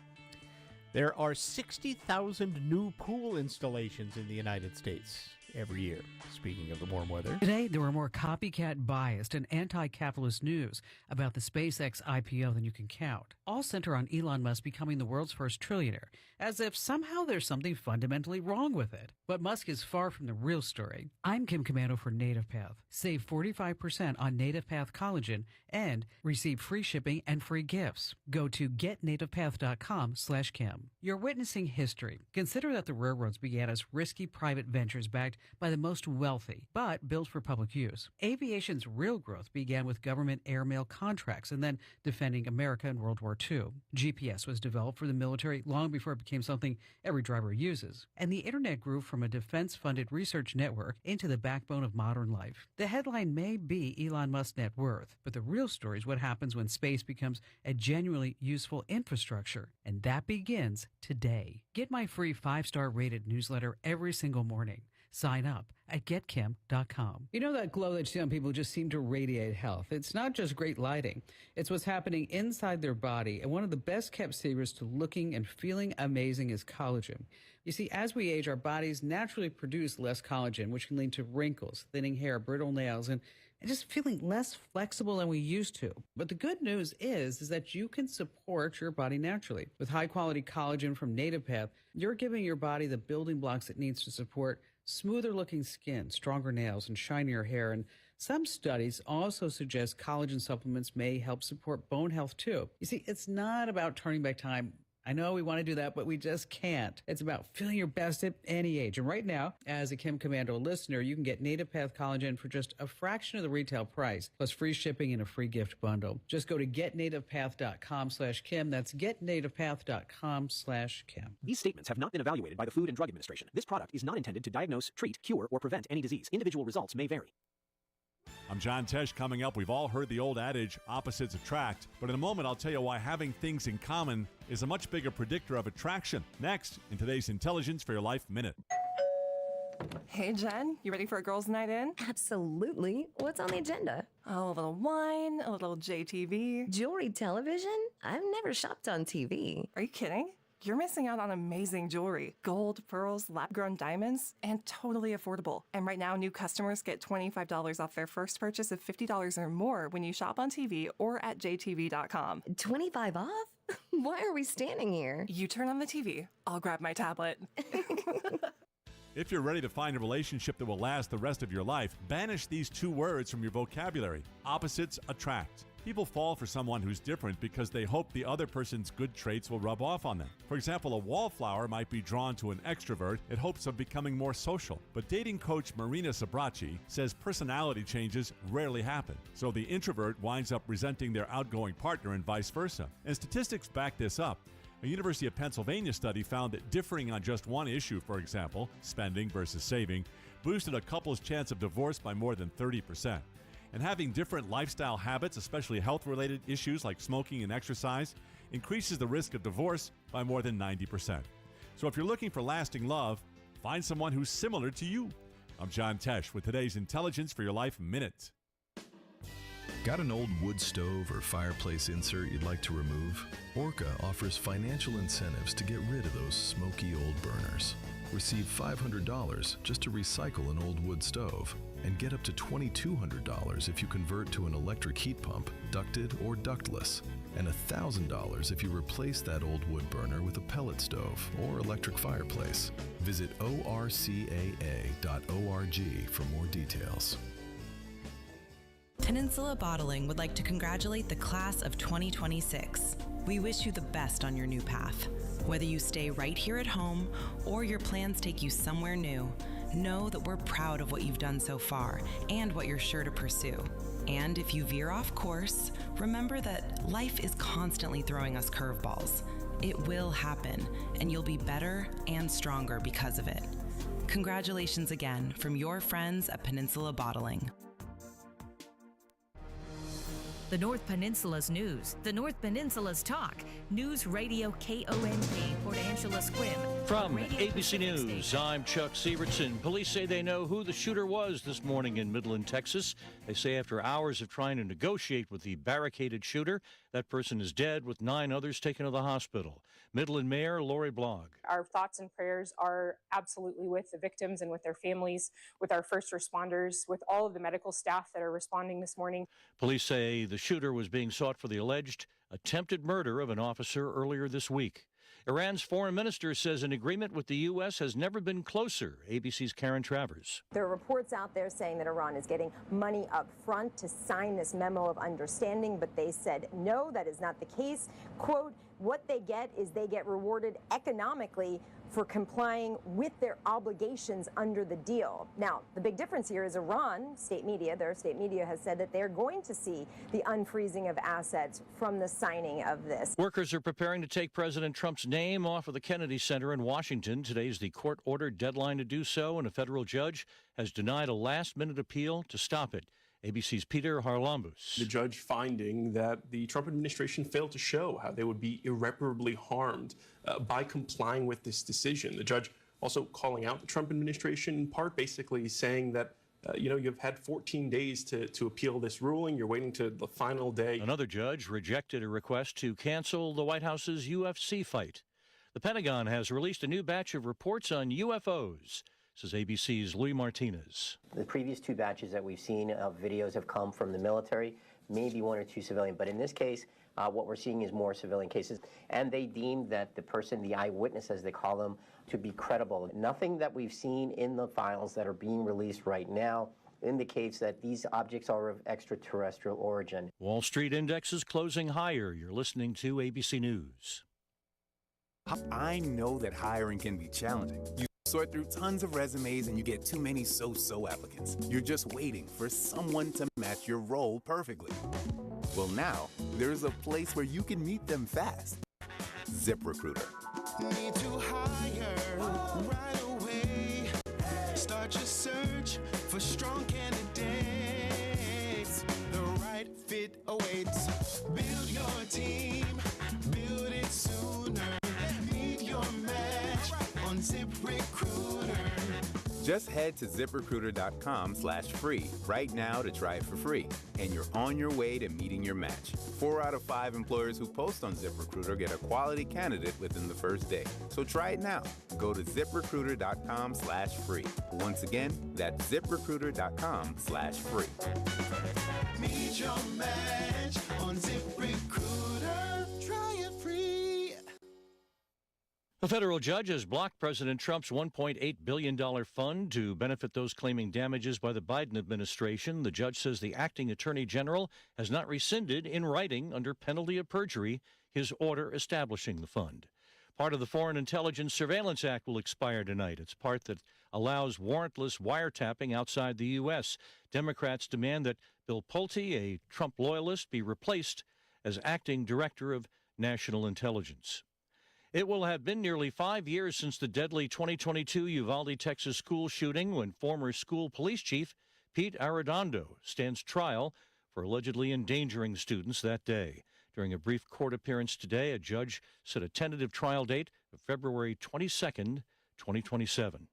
There are 60,000 new pool installations in the United States every year, speaking of the warm weather. Today, there were more copycat-biased and anti-capitalist news about the SpaceX IPO than you can count. All center on Elon Musk becoming the world's first trillionaire, as if somehow there's something fundamentally wrong with it. But Musk is far from the real story. I'm Kim Commando for NativePath. Save 45% on NativePath collagen and receive free shipping and free gifts. Go to getnativepath.com/Kim. You're witnessing history. Consider that the railroads began as risky private ventures backed by the most wealthy, but built for public use. Aviation's real growth began with government airmail contracts and then defending America in World War II. GPS was developed for the military long before it became something every driver uses. And the internet grew from a defense-funded research network into the backbone of modern life. The headline may be Elon Musk's net worth, but the real story is what happens when space becomes a genuinely useful infrastructure. And that begins today. Get my free 5-star rated newsletter every single morning. Sign up at getkim.com. You know that glow that you see on people just seem to radiate health. It's not just great lighting. It's what's happening inside their body. And one of the best kept secrets to looking and feeling amazing is collagen. You see, as we age, our bodies naturally produce less collagen, which can lead to wrinkles, thinning hair, brittle nails, and just feeling less flexible than we used to. But the good news is that you can support your body naturally. With high-quality collagen from NativePath, you're giving your body the building blocks it needs to support smoother-looking skin, stronger nails, and shinier hair. And some studies also suggest collagen supplements may help support bone health, too. You see, it's not about turning back time. I know we want to do that, but we just can't. It's about feeling your best at any age. And right now, as a Kim Commando listener, you can get NativePath collagen for just a fraction of the retail price, plus free shipping and a free gift bundle. Just go to getnativepath.com/Kim. That's getnativepath.com/Kim. These statements have not been evaluated by the Food and Drug Administration. This product is not intended to diagnose, treat, cure, or prevent any disease. Individual results may vary. I'm John Tesh. Coming up, we've all heard the old adage, opposites attract. But in a moment, I'll tell you why having things in common is a much bigger predictor of attraction. Next, in today's Intelligence for Your Life Minute. Hey, Jen, you ready for a girls' night in? Absolutely. What's on the agenda? Oh, a little wine, a little JTV. Jewelry television? I've never shopped on TV. Are you kidding? You're missing out on amazing jewelry. Gold, pearls, lab-grown diamonds, and totally affordable. And right now, new customers get $25 off their first purchase of $50 or more when you shop on TV or at jtv.com. 25 off? Why are we standing here? You turn on the TV. I'll grab my tablet. If you're ready to find a relationship that will last the rest of your life, banish these 2 words from your vocabulary. Opposites attract. People fall for someone who's different because they hope the other person's good traits will rub off on them. For example, a wallflower might be drawn to an extrovert in hopes of becoming more social. But dating coach Marina Sabrachi says personality changes rarely happen. So the introvert winds up resenting their outgoing partner and vice versa. And statistics back this up. A University of Pennsylvania study found that differing on just one issue, for example, spending versus saving, boosted a couple's chance of divorce by more than 30%. And having different lifestyle habits, especially health-related issues like smoking and exercise, increases the risk of divorce by more than 90%. So if you're looking for lasting love, find someone who's similar to you. I'm John Tesh with today's Intelligence for Your Life Minute. Got an old wood stove or fireplace insert you'd like to remove? Orca offers financial incentives to get rid of those smoky old burners. Receive $500 just to recycle an old wood stove, and get up to $2,200 if you convert to an electric heat pump, ducted or ductless, and $1,000 if you replace that old wood burner with a pellet stove or electric fireplace. Visit orcaa.org for more details. Peninsula Bottling would like to congratulate the class of 2026. We wish you the best on your new path. Whether you stay right here at home or your plans take you somewhere new, know that we're proud of what you've done so far and what you're sure to pursue. And if you veer off course, remember that life is constantly throwing us curveballs. It will happen, and you'll be better and stronger because of it. Congratulations again from your friends at Peninsula Bottling. The North Peninsula's news, the North Peninsula's talk. News Radio KONP, Port Angela Squim. From ABC News, I'm Chuck Sievertson. Police say they know who the shooter was this morning in Midland, Texas. They say after hours of trying to negotiate with the barricaded shooter, that person is dead with 9 others taken to the hospital. Midland Mayor Lori Blogg. Our thoughts and prayers are absolutely with the victims and with their families, with our first responders, with all of the medical staff that are responding this morning. Police say the shooter was being sought for the alleged attempted murder of an officer earlier this week. Iran's foreign minister says an agreement with the U.S. has never been closer. ABC's Karen Travers. There are reports out there saying that Iran is getting money up front to sign this memo of understanding, but they said no, that is not the case. Quote, what they get is they get rewarded economically for complying with their obligations under the deal. Now, the big difference here is Iran, their state media has said that they're going to see the unfreezing of assets from the signing of this. Workers are preparing to take President Trump's name off of the Kennedy Center in Washington. Today's the court-ordered deadline to do so, and a federal judge has denied a last-minute appeal to stop it. ABC's Peter Harlambous. The judge finding that the Trump administration failed to show how they would be irreparably harmed by complying with this decision. The judge also calling out the Trump administration, in part basically saying that you've had 14 days to appeal this ruling. You're waiting to the final day. Another judge rejected a request to cancel the White House's UFC fight. The Pentagon has released a new batch of reports on UFOs, says ABC's Louis Martinez. The previous 2 batches that we've seen of videos have come from the military, maybe 1 or 2 civilian, but in this case, what we're seeing is more civilian cases. And they deemed that the person, the eyewitness as they call them, to be credible. Nothing that we've seen in the files that are being released right now indicates that these objects are of extraterrestrial origin. Wall Street Index is closing higher. You're listening to ABC News. I know that hiring can be challenging. You sort through tons of resumes and you get too many so-so applicants. You're just waiting for someone to match your role perfectly. Well, now there's a place where you can meet them fast. ZipRecruiter. Need to hire right away. Start your search for strong candidates. The right fit awaits. Build your team. Build it sooner. Meet your match on ZipRecruiter. Just head to ZipRecruiter.com/free right now to try it for free. And you're on your way to meeting your match. 4 out of 5 employers who post on ZipRecruiter get a quality candidate within the first day. So try it now. Go to ZipRecruiter.com/free. Once again, that's ZipRecruiter.com/free. Meet your match on ZipRecruiter. Try it free. A federal judge has blocked President Trump's $1.8 billion fund to benefit those claiming damages by the Biden administration. The judge says the acting attorney general has not rescinded in writing under penalty of perjury his order establishing the fund. Part of the Foreign Intelligence Surveillance Act will expire tonight. It's part that allows warrantless wiretapping outside the U.S. Democrats demand that Bill Pulte, a Trump loyalist, be replaced as acting director of national intelligence. It will have been nearly 5 years since the deadly 2022 Uvalde, Texas school shooting when former school police chief Pete Arredondo stands trial for allegedly endangering students that day. During a brief court appearance today, a judge set a tentative trial date of February 22nd, 2027.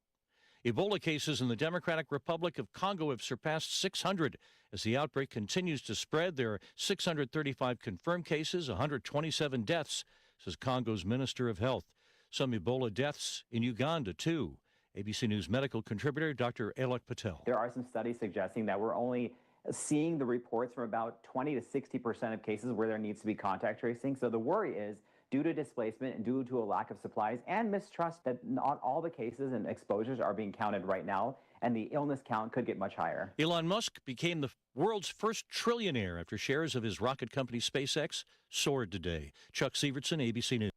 Ebola cases in the Democratic Republic of Congo have surpassed 600. As the outbreak continues to spread, there are 635 confirmed cases, 127 deaths, says Congo's Minister of Health. Some Ebola deaths in Uganda, too. ABC News medical contributor Dr. Alok Patel. There are some studies suggesting that we're only seeing the reports from about 20 to 60% of cases where there needs to be contact tracing. So the worry is, due to displacement and due to a lack of supplies and mistrust, that not all the cases and exposures are being counted right now, and the illness count could get much higher. Elon Musk became the world's first trillionaire after shares of his rocket company SpaceX soared today. Chuck Sievertson, ABC News.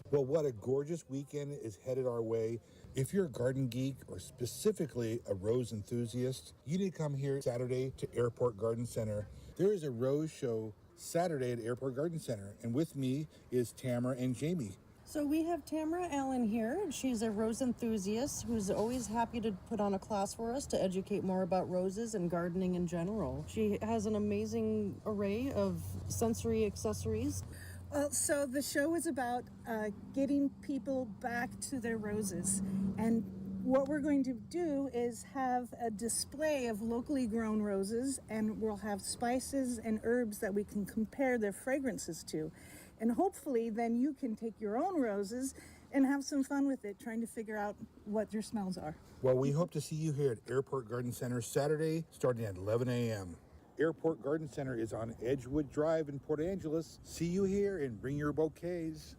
Well, what a gorgeous weekend is headed our way. If you're a garden geek or specifically a rose enthusiast, you need to come here Saturday to Airport Garden Center. There is a rose show Saturday at Airport Garden Center, and with me is Tamara and Jamie. So we have Tamara Allen here. She's a rose enthusiast who's always happy to put on a class for us to educate more about roses and gardening in general. She has an amazing array of sensory accessories. Well, so the show is about getting people back to their roses. And what we're going to do is have a display of locally grown roses, and we'll have spices and herbs that we can compare their fragrances to. And hopefully then you can take your own roses and have some fun with it, trying to figure out what your smells are. Well, we hope to see you here at Airport Garden Center Saturday starting at 11 a.m. Airport Garden Center is on Edgewood Drive in Port Angeles. See you here and bring your bouquets.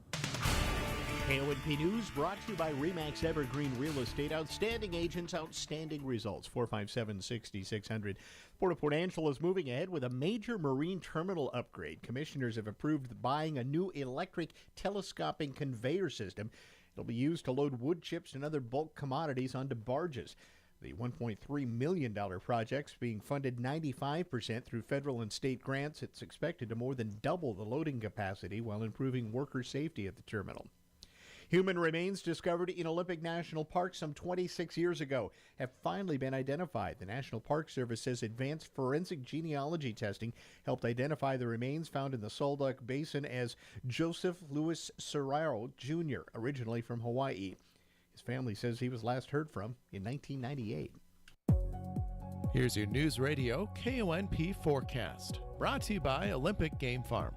KONP News brought to you by RE/MAX Evergreen Real Estate. Outstanding agents, outstanding results. 457-6600. Port of Port Angela is moving ahead with a major marine terminal upgrade. Commissioners have approved buying a new electric telescoping conveyor system. It'll be used to load wood chips and other bulk commodities onto barges. The $1.3 million project's being funded 95% through federal and state grants. It's expected to more than double the loading capacity while improving worker safety at the terminal. Human remains discovered in Olympic National Park some 26 years ago have finally been identified. The National Park Service says advanced forensic genealogy testing helped identify the remains found in the Saldock Basin as Joseph Louis Serraro Jr., originally from Hawaii. His family says he was last heard from in 1998. Here's your News Radio KONP forecast, brought to you by Olympic Game Farm.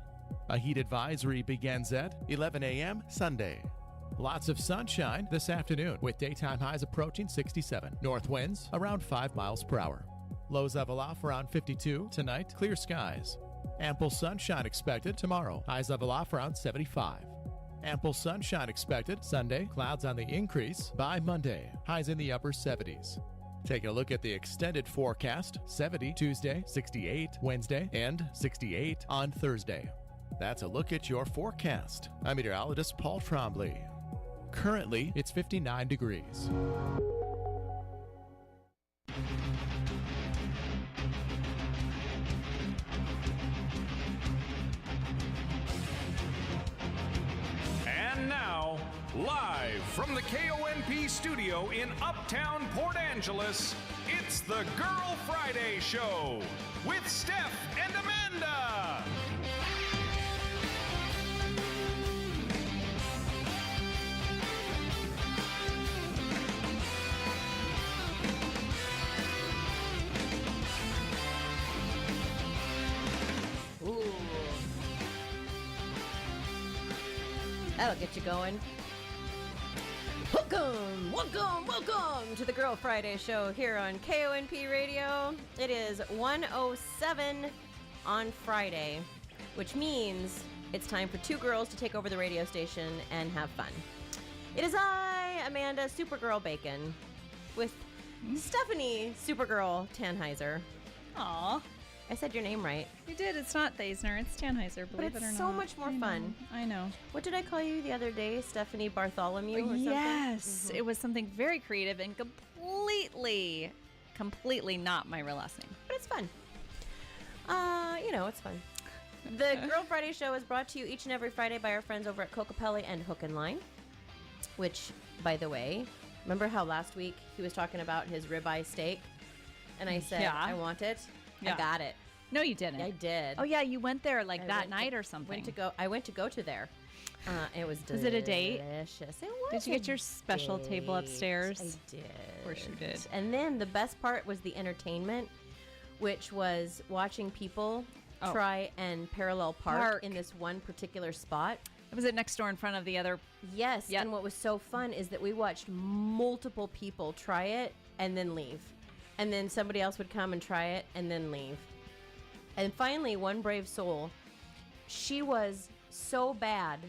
A heat advisory begins at 11 a.m. Sunday. Lots of sunshine this afternoon with daytime highs approaching 67. North winds around 5 miles per hour. Lows level off around 52. Tonight, clear skies. Ample sunshine expected tomorrow. Highs level off around 75. Ample sunshine expected Sunday. Clouds on the increase by Monday. Highs in the upper 70s. Taking a look at the extended forecast. 70 Tuesday, 68 Wednesday, and 68 on Thursday. That's a look at your forecast. I'm meteorologist Paul Trombley. Currently, it's 59 degrees. And now, live from the KONP studio in Uptown Port Angeles, it's the Girl Friday Show with Steph and Amanda. That'll get you going. Welcome to the Girl Friday Show here on KONP Radio. It is 1:07 on Friday, which means it's time for two girls to take over the radio station and have fun. It is I, Amanda Supergirl Bacon, with Stephanie Supergirl Tannheiser. Aw. I said your name right. You did. It's not Thaisner. It's Tannheiser, But believe it or not. it's so much more fun. I know. What did I call you the other day? Stephanie Bartholomew or something? Yes. It was something very creative and completely not my real last name. But it's fun. It's fun. The Girl Friday show is brought to you each and every Friday by our friends over at Cocapelli and Hook and Line, which, by the way, remember how last week he was talking about his ribeye steak? And I said, I want it. Yeah. I got it. No, you didn't. I did. Oh, yeah, you went there like that night or something. I went to go to there. It was delicious. Was it a date? It was. Did you get your special table upstairs? I did. Of course you did. And then the best part was the entertainment, which was watching people try and parallel park in this one particular spot. Was it next door in front of the other? Yes. Yep. And what was so fun is that we watched multiple people try it and then leave. And then somebody else would come and try it and then leave. And finally, one brave soul, she was so bad.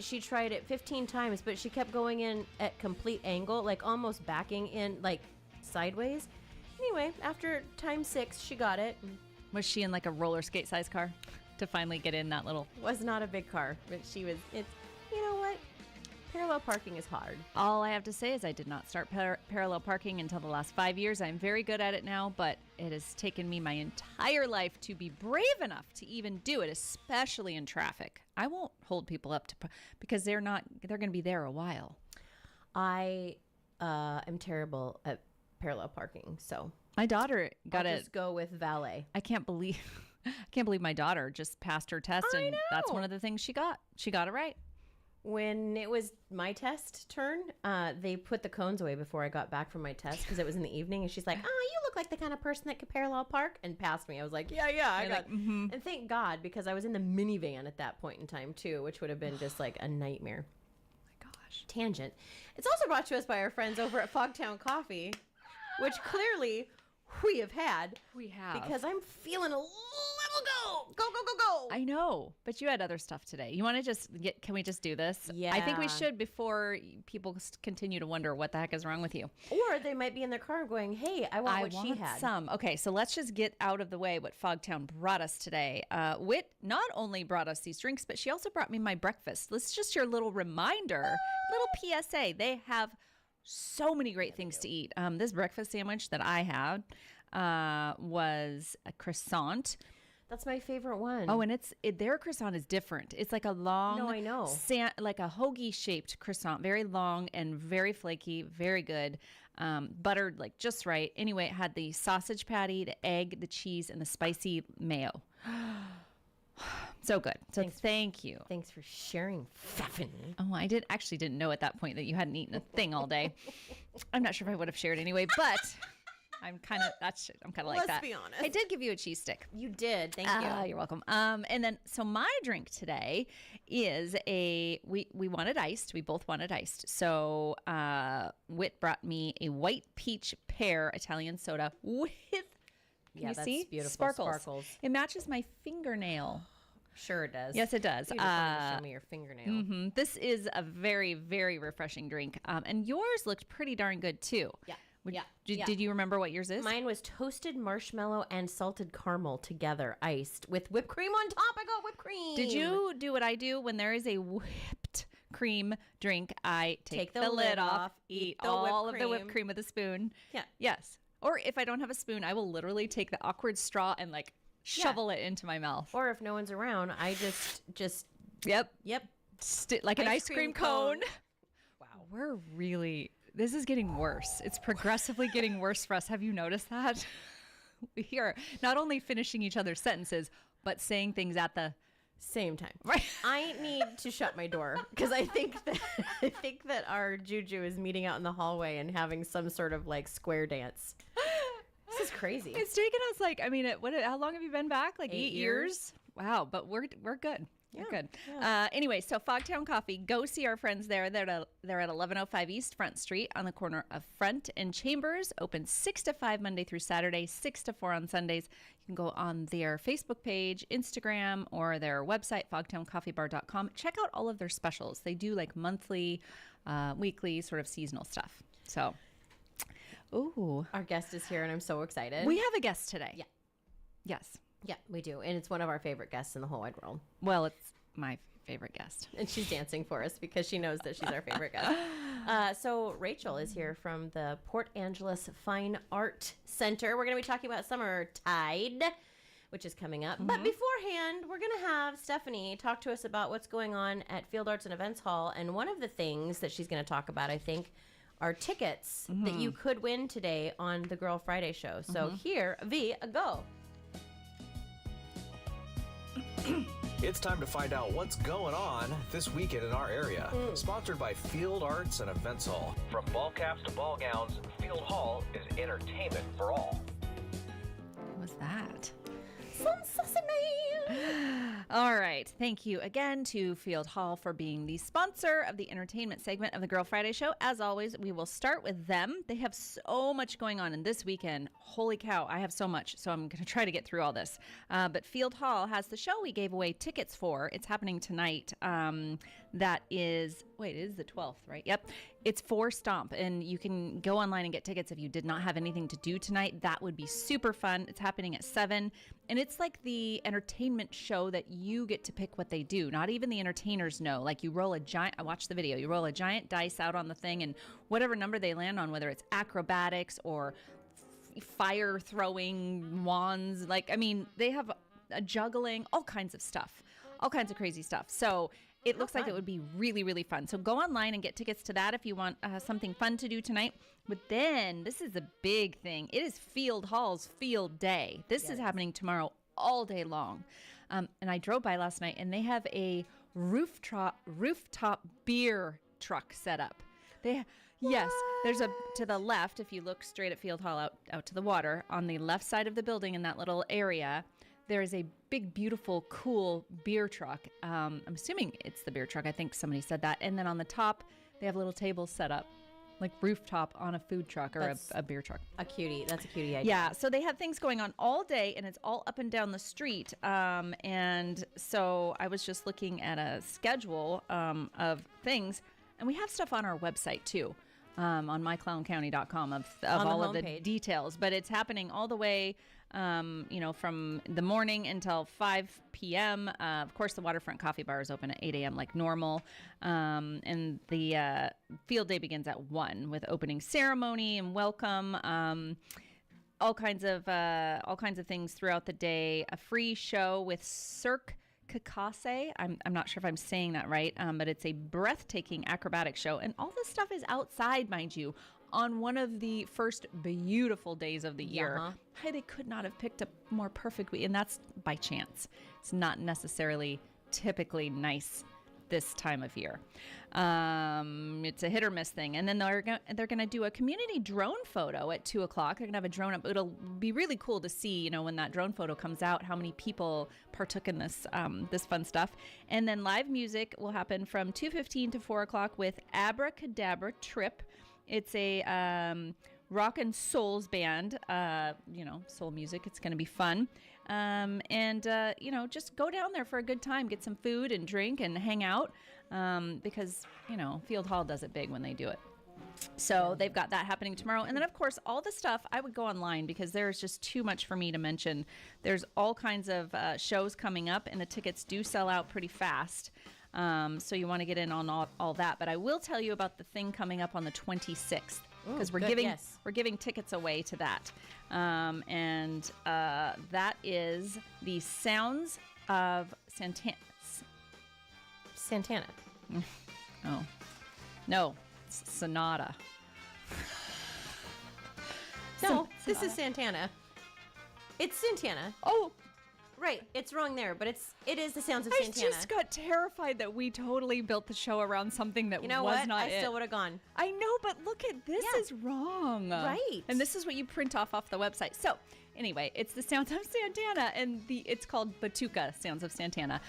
She tried it 15 times, but she kept going in at complete angle, like almost backing in, like sideways. Anyway, after time 6, she got it. Was she in like a roller skate size car to finally get in that little? Was not a big car, but she was. It's, you know what? Parallel parking is hard. All I have to say is I did not start parallel parking until the last 5 years. I'm very good at it now, but it has taken me my entire life to be brave enough to even do it, especially in traffic. I won't hold people up to because they're going to be there a while. I am terrible at parallel parking, so my daughter got I'll just go with valet. I can't believe my daughter just passed her test, and that's one of the things she got. She got it right. When it was my test turn, they put the cones away before I got back from my test because it was in the evening, and she's like, "Oh, you look like the kind of person that could parallel park," and passed me. I was like, "Yeah, I got." And thank God, because I was in the minivan at that point in time too, which would have been just like a nightmare. Oh my gosh! Tangent. It's also brought to us by our friends over at Fogtown Coffee, which clearly we have had. We have. Because I'm feeling a little go. I know, but you had other stuff today. You want to just can we just do this? Yeah. I think we should before people continue to wonder what the heck is wrong with you. Or they might be in their car going, hey, I want what she had. Some. Okay, so let's just get out of the way what Fogtown brought us today. Whit not only brought us these drinks, but she also brought me my breakfast. This is just your little reminder, little PSA. They have so many great things to eat. This breakfast sandwich that I had was a croissant. That's my favorite one. Oh, and their croissant is different. It's like a long, no, I know, like a hoagie shaped croissant, very long and very flaky, very good, buttered like just right. Anyway, it had the sausage patty, the egg, the cheese, and the spicy mayo. So good. So thank you. Thanks for sharing, Stephanie. Oh, I didn't know at that point that you hadn't eaten a thing all day. I'm not sure if I would have shared anyway, but I'm kind of like that. Let's be honest. I did give you a cheese stick. You did. Thank you. You're welcome. And then, so my drink today is we wanted iced. We both wanted iced. So Whit brought me a white peach pear Italian soda with, can you see? Beautiful. Sparkles. It matches my fingernail. Sure it does. Yes, it does. Show me your fingernail. Mm-hmm. This is a very, very refreshing drink. And yours looked pretty darn good too. Yeah. Did you remember what yours is? Mine was toasted marshmallow and salted caramel together, iced with whipped cream on top. I got whipped cream. Did you do what I do when there is a whipped cream drink? I take the lid off, eat all of the whipped cream with a spoon. Yeah. Yes. Or if I don't have a spoon, I will literally take the awkward straw and like shovel it into my mouth. Or if no one's around, I just Yep. Like an ice cream cone. Wow. This is getting worse. It's progressively getting worse for us. Have you noticed that? We are not only finishing each other's sentences, but saying things at the same time. Right. I need to shut my door because I think that our Juju is meeting out in the hallway and having some sort of like square dance. This is crazy. It's taken us how long have you been back? Like 8 years? Wow, but we're good. Yeah, we're good. Yeah. Anyway, so Fogtown Coffee, go see our friends there. They're at 1105 East Front Street on the corner of Front and Chambers. Open 6 to 5 Monday through Saturday, 6 to 4 on Sundays. You can go on their Facebook page, Instagram, or their website, fogtowncoffeebar.com. Check out all of their specials. They do like monthly, weekly, sort of seasonal stuff. So, ooh. Our guest is here, and I'm so excited. We have a guest today. Yeah. Yes. Yeah, we do. And it's one of our favorite guests in the whole wide world. Well, it's my favorite guest. And she's dancing for us because she knows that she's our favorite guest. So Rachel is here from the Port Angeles Fine Art Center. We're going to be talking about Summer Tide. which is coming up. But beforehand, we're going to have Stephanie talk to us about what's going on at Field Arts and Events Hall. And one of the things that she's going to talk about, I think, are tickets that you could win today on the Girl Friday show. So here, V, go. It's time to find out what's going on this weekend in our area. Sponsored by Field Arts and Events Hall. From ball caps to ball gowns, Field Hall is entertainment for all. What was that? Some sesame. All right. Thank you again to Field Hall for being the sponsor of the entertainment segment of the Girl Friday show. As always, we will start with them. They have so much going on, and this weekend, holy cow, I have so much, so I'm going to try to get through all this. But Field Hall has the show we gave away tickets for. It's happening tonight. That is, it is the 12th, right? Yep. It's for Stomp, and you can go online and get tickets if you did not have anything to do tonight. That would be super fun. It's happening at 7, and it's like the entertainment show that you get to pick what they do. Not even the entertainers know. Like you roll a giant, I watched the video, you roll a giant dice out on the thing, and whatever number they land on, whether it's acrobatics or fire throwing wands, they have a juggling, all kinds of stuff, all kinds of crazy stuff. So it looks like it would be really, really fun. So go online and get tickets to that if you want something fun to do tonight. But then this is a big thing. It is Field Hall's Field Day. This is happening tomorrow all day long. And I drove by last night, and they have a rooftop beer truck set up. Yes, there's to the left, if you look straight at Field Hall out to the water, on the left side of the building in that little area, there is a big, beautiful, cool beer truck. I'm assuming it's the beer truck. I think somebody said that. And then on the top, they have little tables set up, like rooftop on a food truck or a beer truck. That's a cutie idea. Yeah, so they have things going on all day, and it's all up and down the street. And so I was just looking at a schedule of things, and we have stuff on our website too. On myclowncounty.com of all of the details, but it's happening all the way, from the morning until 5 p.m. Of course, the Waterfront Coffee Bar is open at 8 a.m. like normal, and the field day begins at 1 with opening ceremony and welcome. All kinds of things throughout the day. A free show with Cirque Kakase. I'm not sure if I'm saying that right, but it's a breathtaking acrobatic show. And all this stuff is outside, mind you, on one of the first beautiful days of the year. Hey, they could not have picked a more perfect week, and that's by chance. It's not necessarily typically nice this time of year. It's a hit or miss thing. And then they're going to do a community drone photo at 2 o'clock. They're going to have a drone up. It'll be really cool to see, when that drone photo comes out, how many people partook in this fun stuff. And then live music will happen from 2:15 to 4 o'clock with Abracadabra Trip. It's a rock and souls band, soul music. It's going to be fun. Just go down there for a good time, get some food and drink and hang out, because, Field Hall does it big when they do it. So they've got that happening tomorrow. And then, of course, all the stuff, I would go online because there's just too much for me to mention. There's all kinds of shows coming up, and the tickets do sell out pretty fast. So you want to get in on all that. But I will tell you about the thing coming up on the 26th. Because we're giving tickets away to that, and that is the Sounds of Santana. Oh, no, Sonata. No, this is Santana. It's Santana. Oh. Right, it's wrong there, but it is the Sounds of I Santana. I just got terrified that we totally built the show around something that was not I it. still would have gone. I know, but look at this is wrong. Right. And this is what you print off the website. So anyway, it's the Sounds of Santana, and it's called Batuka Sounds of Santana.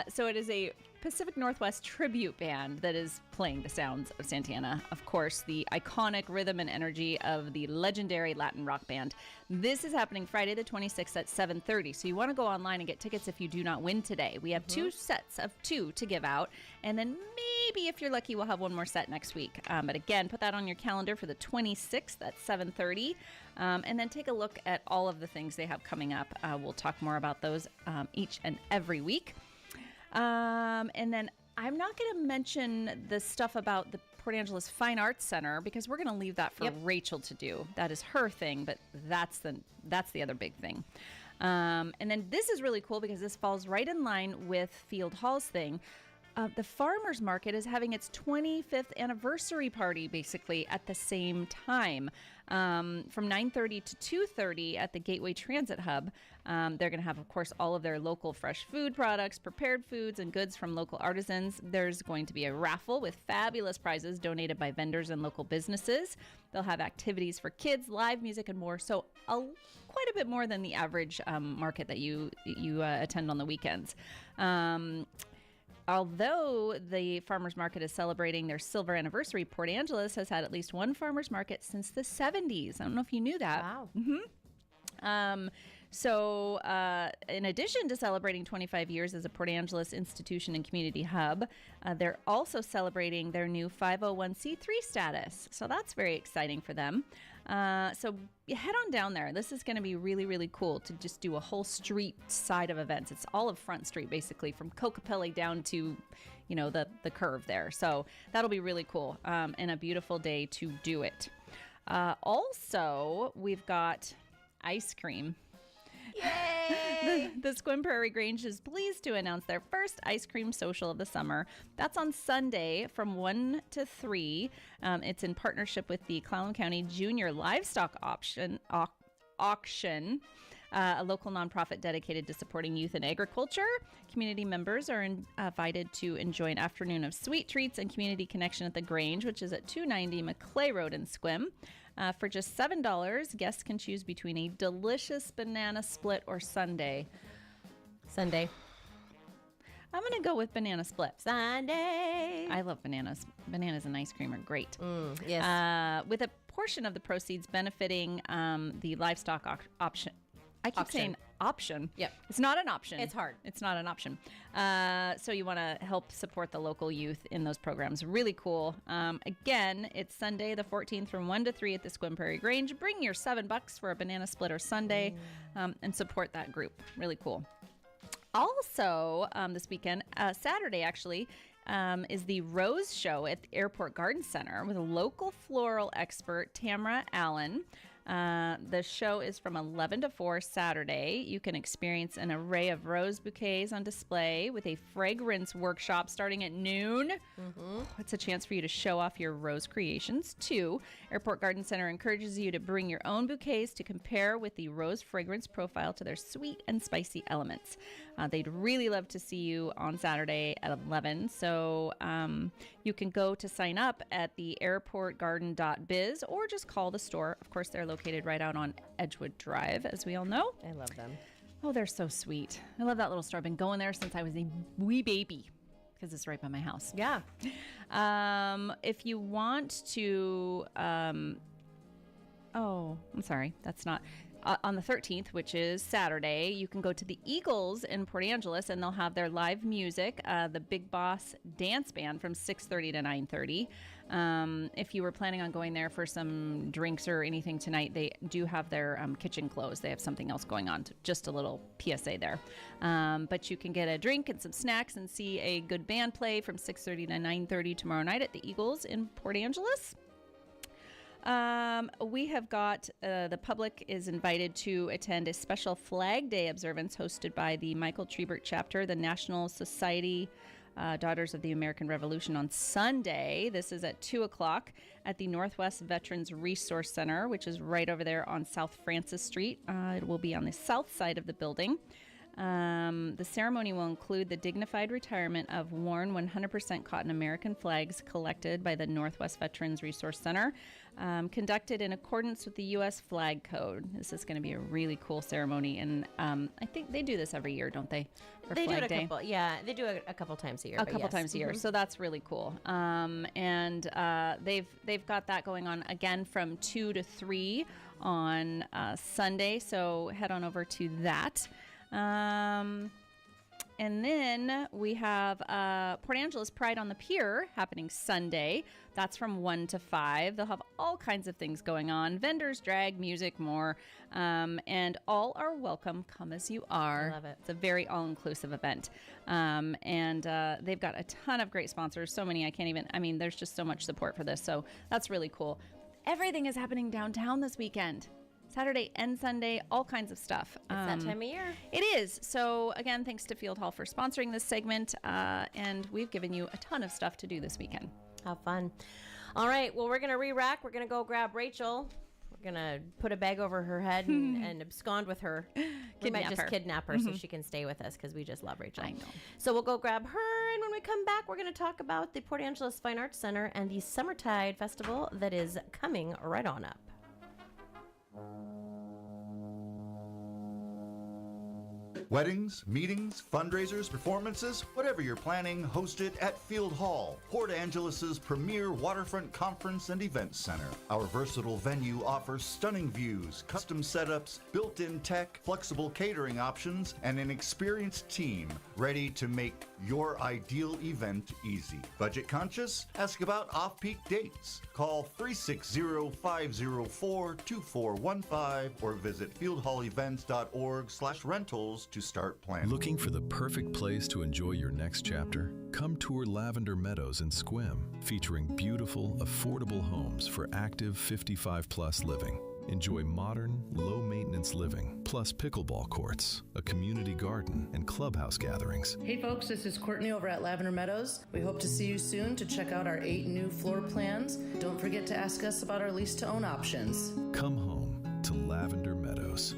So it is a Pacific Northwest tribute band that is playing the Sounds of Santana. Of course, the iconic rhythm and energy of the legendary Latin rock band. This is happening Friday the 26th at 7:30. So you want to go online and get tickets if you do not win today. We have 2 sets of 2 to give out. And then maybe if you're lucky, we'll have one more set next week. But again, put that on your calendar for the 26th at 7:30. And then take a look at all of the things they have coming up. We'll talk more about those each and every week. And then I'm not going to mention the stuff about the Port Angeles Fine Arts Center because we're going to leave that for Rachel to do. That is her thing, but that's the other big thing. And then this is really cool because this falls right in line with Field Hall's thing. The farmers market is having its 25th anniversary party basically at the same time, from 9:30 to 2:30 at the Gateway Transit Hub. They're going to have, of course, all of their local fresh food products, prepared foods, and goods from local artisans. There's going to be a raffle with fabulous prizes donated by vendors and local businesses. They'll have activities for kids, live music, and more. So quite a bit more than the average market that you attend on the weekends. Although the farmers market is celebrating their silver anniversary, Port Angeles has had at least one farmers market since the 70s. I don't know if you knew that. Wow. So in addition to celebrating 25 years as a Port Angeles institution and community hub, they're also celebrating their new 501c3 status. So that's very exciting for them. So you head on down there. This is going to be really, really cool to just do a whole street side of events. It's all of Front Street, basically, from Kokopelli down to, the curve there. So that'll be really cool and a beautiful day to do it. Also, we've got ice cream. Yay! The Squim Prairie Grange is pleased to announce their first ice cream social of the summer. That's on Sunday from 1 to 3. It's in partnership with the Clallam County Junior Livestock Auction, a local nonprofit dedicated to supporting youth in agriculture. Community members are invited to enjoy an afternoon of sweet treats and community connection at the Grange, which is at 290 Maclay Road in Squim. For just $7, guests can choose between a delicious banana split or sundae. Sundae. I'm going to go with banana split. Sundae. I love bananas. Bananas and ice cream are great. Yes. With a portion of the proceeds benefiting the livestock option. I keep saying option. Yep. It's not an option. It's hard. It's not an option. So you want to help support the local youth in those programs. Really cool. Again, it's Sunday the 14th from 1 to 3 at the Squim Prairie Grange. Bring your $7 for a banana split or sundae and support that group. Really cool. Also, this weekend, Saturday actually, is the Rose Show at the Airport Garden Center with a local floral expert, Tamara Allen. The show is from 11 to 4 Saturday. You can experience an array of rose bouquets on display with a fragrance workshop starting at noon. It's a chance for you to show off your rose creations, too. Airport Garden Center encourages you to bring your own bouquets to compare with the rose fragrance profile to their sweet and spicy elements. They'd really love to see you on Saturday at 11. So you can go to sign up at the airportgarden.biz or just call the store. Of course, they're located right out on Edgewood Drive, as we all know. I love them. Oh, they're so sweet. I love that little store. I've been going there since I was a wee baby because it's right by my house. Yeah. If you want to... I'm sorry. That's not... on the 13th, which is Saturday, you can go to the Eagles in Port Angeles, and they'll have their live music, the Big Boss Dance Band, from 6:30 to 9:30. If you were planning on going there for some drinks or anything tonight, they do have their kitchen closed. They have something else going on. Just a little PSA there. But you can get a drink and some snacks and see a good band play from 6:30 to 9:30 tomorrow night at the Eagles in Port Angeles. We have got the public is invited to attend a special Flag Day observance hosted by the Michael Trebert chapter, the National Society Daughters of the American Revolution, on Sunday. This is at 2 o'clock at the Northwest Veterans Resource Center, which is right over there on South Francis Street. It will be on the south side of the building. The ceremony will include the dignified retirement of worn 100% cotton American flags collected by the Northwest Veterans Resource Center, conducted in accordance with the U.S. Flag Code. This is going to be a really cool ceremony, and I think they do this every year, don't they? For They Flag do it a Day? couple. Yeah, they do it a couple times a year. A but couple yes. times a year, Mhm. so that's really cool. And they've got that going on again from 2 to 3 on Sunday. So head on over to that. And then we have Port Angeles Pride on the Pier happening Sunday. That's from 1 to 5. They'll have all kinds of things going on. Vendors, drag, music, more. And all are welcome. Come as you are. I love it. It's a very all-inclusive event. And they've got a ton of great sponsors. So many there's just so much support for this. So that's really cool. Everything is happening downtown this weekend. Saturday and Sunday, all kinds of stuff. It's that time of year. It is. So again, thanks to Field Hall for sponsoring this segment. And we've given you a ton of stuff to do this weekend. How fun. All right. Well, we're going to re-rack. We're going to go grab Rachel. We're going to put a bag over her head and abscond with her. We might just kidnap her so she can stay with us because we just love Rachel. I know. So we'll go grab her. And when we come back, we're going to talk about the Port Angeles Fine Arts Center and the Summertide Festival that is coming right on up. Weddings, meetings, fundraisers, performances, whatever you're planning, host it at Field Hall, Port Angeles' premier waterfront conference and event center. Our versatile venue offers stunning views, custom setups, built-in tech, flexible catering options, and an experienced team ready to make your ideal event easy. Budget conscious? Ask about off-peak dates. Call 360-504-2415 or visit fieldhallevents.org/rentals to start planning. Looking for the perfect place to enjoy your next chapter? Come tour Lavender Meadows in Sequim, featuring beautiful, affordable homes for active 55-plus living. Enjoy modern, low-maintenance living, plus pickleball courts, a community garden, and clubhouse gatherings. Hey folks, this is Courtney over at Lavender Meadows. We hope to see you soon to check out our 8 new floor plans. Don't forget to ask us about our lease-to-own options. Come home to Lavender Meadows.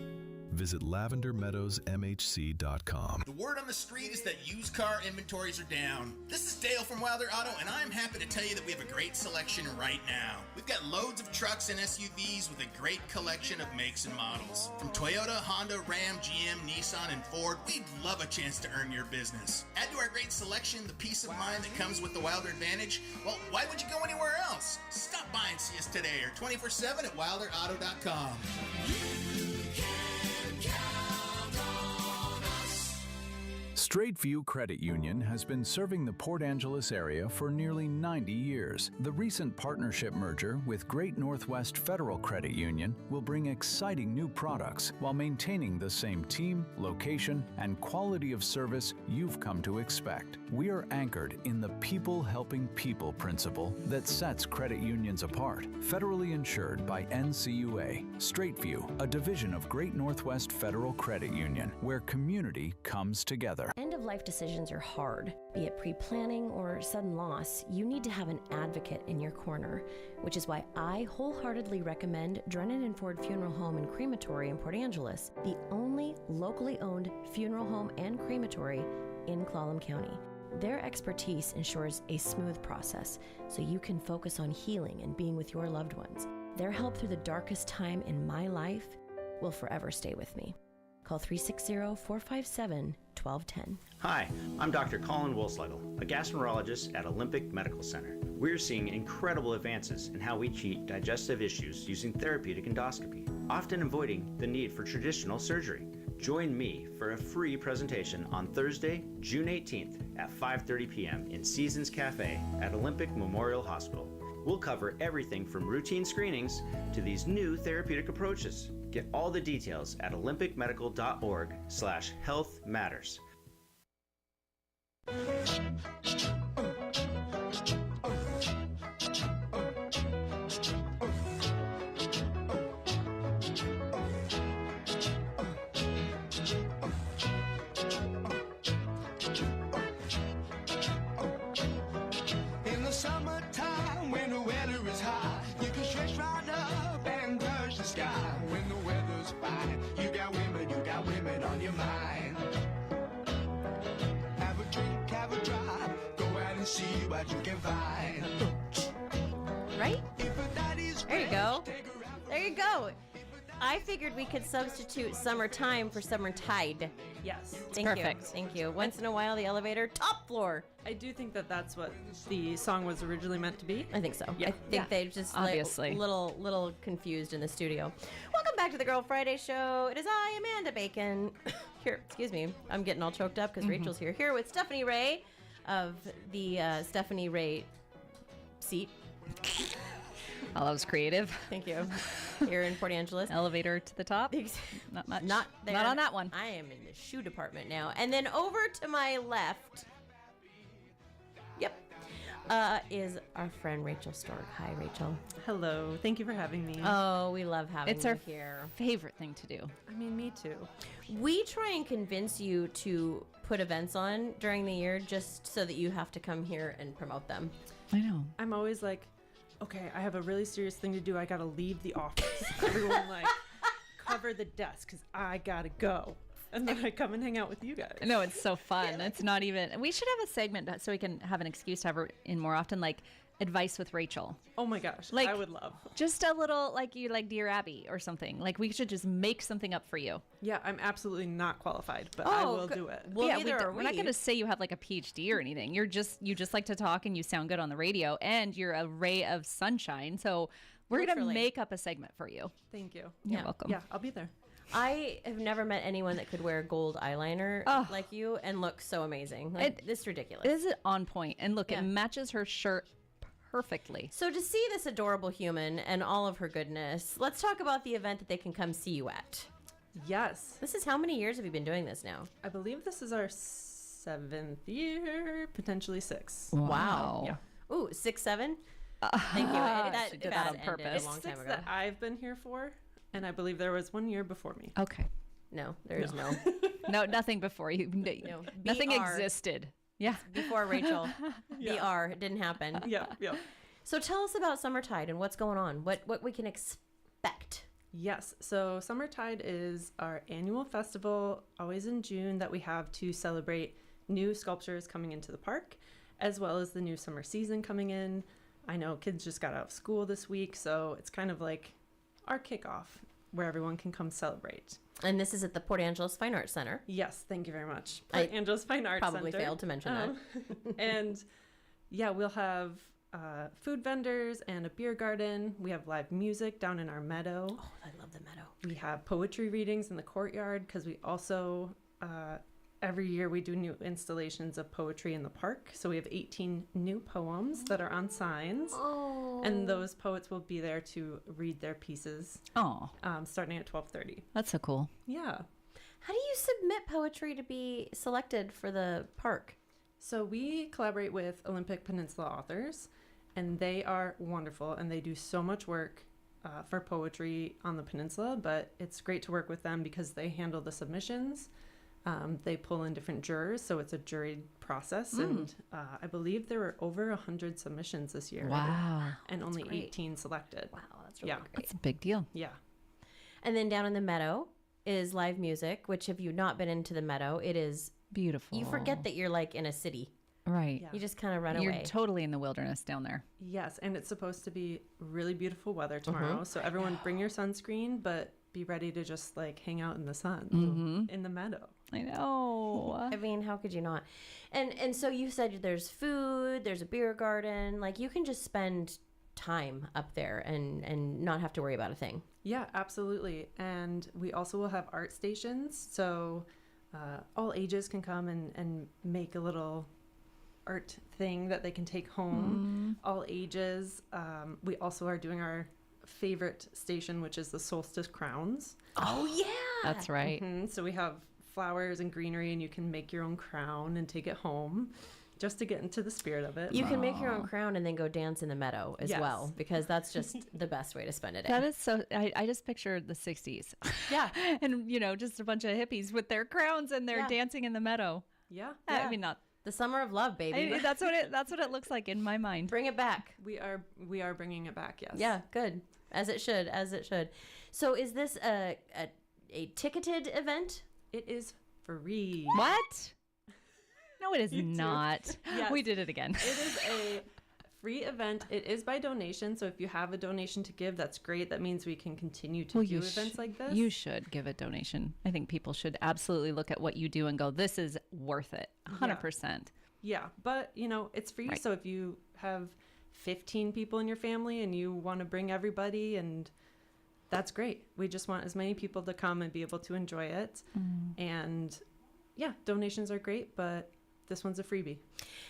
Visit lavendermeadowsmhc.com. The word on the street is that used car inventories are down. This is Dale from Wilder Auto, and I'm happy to tell you that we have a great selection right now. We've got loads of trucks and SUVs with a great collection of makes and models. From Toyota, Honda, Ram, GM, Nissan, and Ford, we'd love a chance to earn your business. Add to our great selection the peace of mind that comes with the Wilder Advantage. Well, why would you go anywhere else? Stop by and see us today or 24/7 at wilderauto.com. Straight View Credit Union has been serving the Port Angeles area for nearly 90 years. The recent partnership merger with Great Northwest Federal Credit Union will bring exciting new products while maintaining the same team, location, and quality of service you've come to expect. We are anchored in the people helping people principle that sets credit unions apart. Federally insured by NCUA. Straight View, a division of Great Northwest Federal Credit Union, where community comes together. End-of-life decisions are hard. Be it pre-planning or sudden loss, you need to have an advocate in your corner, which is why I wholeheartedly recommend Drennan & Ford Funeral Home and Crematory in Port Angeles, the only locally owned funeral home and crematory in Clallam County. Their expertise ensures a smooth process so you can focus on healing and being with your loved ones. Their help through the darkest time in my life will forever stay with me. Call 360-457-1210. Hi, I'm Dr. Colin Woolslegel, a gastroenterologist at Olympic Medical Center. We're seeing incredible advances in how we treat digestive issues using therapeutic endoscopy, often avoiding the need for traditional surgery. Join me for a free presentation on Thursday, June 18th at 5:30 p.m. in Seasons Cafe at Olympic Memorial Hospital. We'll cover everything from routine screenings to these new therapeutic approaches. Get all the details at olympicmedical.org/health matters. In the summertime, when the weather is hot, you can stretch right up and touch the sky. When the weather's fine, you got women on your mind. Have a drink, have a drive, go out and see what you can find. Right? There you go. There you go. I figured we could substitute summertime for summertide. Yes. Thank Perfect. you. Thank you. Once in a while, the elevator, top floor. I do think that that's what the song was originally meant to be. I think so. Yeah. I think they just Obviously. little confused in the studio. Welcome back to the Girl Friday Show. It is I, Amanda Bacon. Here, excuse me. I'm getting all choked up because Rachel's here. Here with Stephanie Ray of the Stephanie Ray seat. Well, that was creative. Thank you. Here in Port Angeles. Elevator to the top. Not much. Not there. Not on that one. I am in the shoe department now. And then over to my left. Yep. is our friend Rachel Stork. Hi, Rachel. Hello. Thank you for having me. Oh, we love having It's you our here. favorite thing to do. I mean, me too. We try and convince you to put events on during the year just so that you have to come here and promote them. I know. I'm always like, okay, I have a really serious thing to do. I gotta leave the office. Everyone like, cover the desk because I gotta go. And then I come and hang out with you guys. No, it's so fun. It's not even. We should have a segment so we can have an excuse to have her in more often, like advice with Rachel. Oh my gosh, like, I would love. Just a little, like you like Dear Abby or something. Like we should just make something up for you. Yeah, I'm absolutely not qualified, but I will do it. Well, yeah, neither are we're not going to say you have like a PhD or anything. You just like to talk and you sound good on the radio and you're a ray of sunshine. So we're going to Literally. make up a segment for you. Thank you. You're welcome. Yeah, I'll be there. I have never met anyone that could wear gold eyeliner like you and look so amazing. Like, this is ridiculous. Is it on point? And look, Yeah. it matches her shirt perfectly. So to see this adorable human and all of her goodness, let's talk about the event that they can come see you at. Yes. This is how many years have you been doing this now? I believe this is our 7th year, potentially 6. Wow. Yeah. Ooh, 6, 7? Thank you. That She did that on ended purpose. a long time 6 ago. that I've been here for, and I believe there was 1 year before me. Okay. No, there is no. No, nothing before you. No. Nothing BR. existed. Yeah. Before Rachel. Yeah. BR. It didn't happen. Yeah, yeah. So tell us about Summertide and what's going on. What we can expect. Yes, so Summertide is our annual festival, always in June, that we have to celebrate new sculptures coming into the park, as well as the new summer season coming in. I know kids just got out of school this week, so it's kind of like our kickoff where everyone can come celebrate. And this is at the Port Angeles Fine Arts Center. Yes, thank you very much. I Port Angeles Fine Arts probably Center. failed to mention that. And yeah, we'll have food vendors and a beer garden. We have live music down in our meadow. Oh, I love the meadow. We have poetry readings in the courtyard because we also, every year we do new installations of poetry in the park. So we have 18 new poems that are on signs. Oh. And those poets will be there to read their pieces. Oh. Starting at 12:30. That's so cool. Yeah. How do you submit poetry to be selected for the park? So we collaborate with Olympic Peninsula authors, and they are wonderful, and they do so much work for poetry on the peninsula, but it's great to work with them because they handle the submissions. They pull in different jurors, so it's a juried process, and I believe there were over 100 submissions this year. Wow. And only great. 18 selected. Wow, that's really great. That's a big deal. Yeah. And then down in the meadow is live music, which if you've not been into the meadow, it is beautiful. You forget that you're like in a city. Right. Yeah. You just kind of run You're away. totally in the wilderness down there. Yes, and it's supposed to be really beautiful weather tomorrow, so everyone bring your sunscreen, but be ready to just like hang out in the sun in the meadow. I know. I mean, how could you not? And so you said there's food, there's a beer garden. Like you can just spend time up there and not have to worry about a thing. Yeah, absolutely. And we also will have art stations, so all ages can come and make a little art thing that they can take home. All ages. We also are doing our favorite station, which is the solstice crowns. Oh yeah, That's right. So we have flowers and greenery, and you can make your own crown and take it home just to get into the spirit of it. You can make your own crown and then go dance in the meadow as Yes. well, because that's just the best way to spend a day. That is so. I just pictured the 60s. Yeah. And, just a bunch of hippies with their crowns and they're dancing in the meadow. Yeah. I mean, not. The summer of love, baby. That's what it looks like in my mind. Bring it back. We are bringing it back, yes. Yeah, good. As it should, as it should. So is this a ticketed event? It is free. What? No, it is not. Yes. We did it again. It is a free event. It is by donation, so if you have a donation to give, that's great. That means we can continue to do events like this. You should give a donation. I think people should absolutely look at what you do and go, this is worth it. 100%. Yeah, but it's free. Right. So if you have 15 people in your family and you want to bring everybody, and that's great. We just want as many people to come and be able to enjoy it. And yeah, donations are great, but this one's a freebie.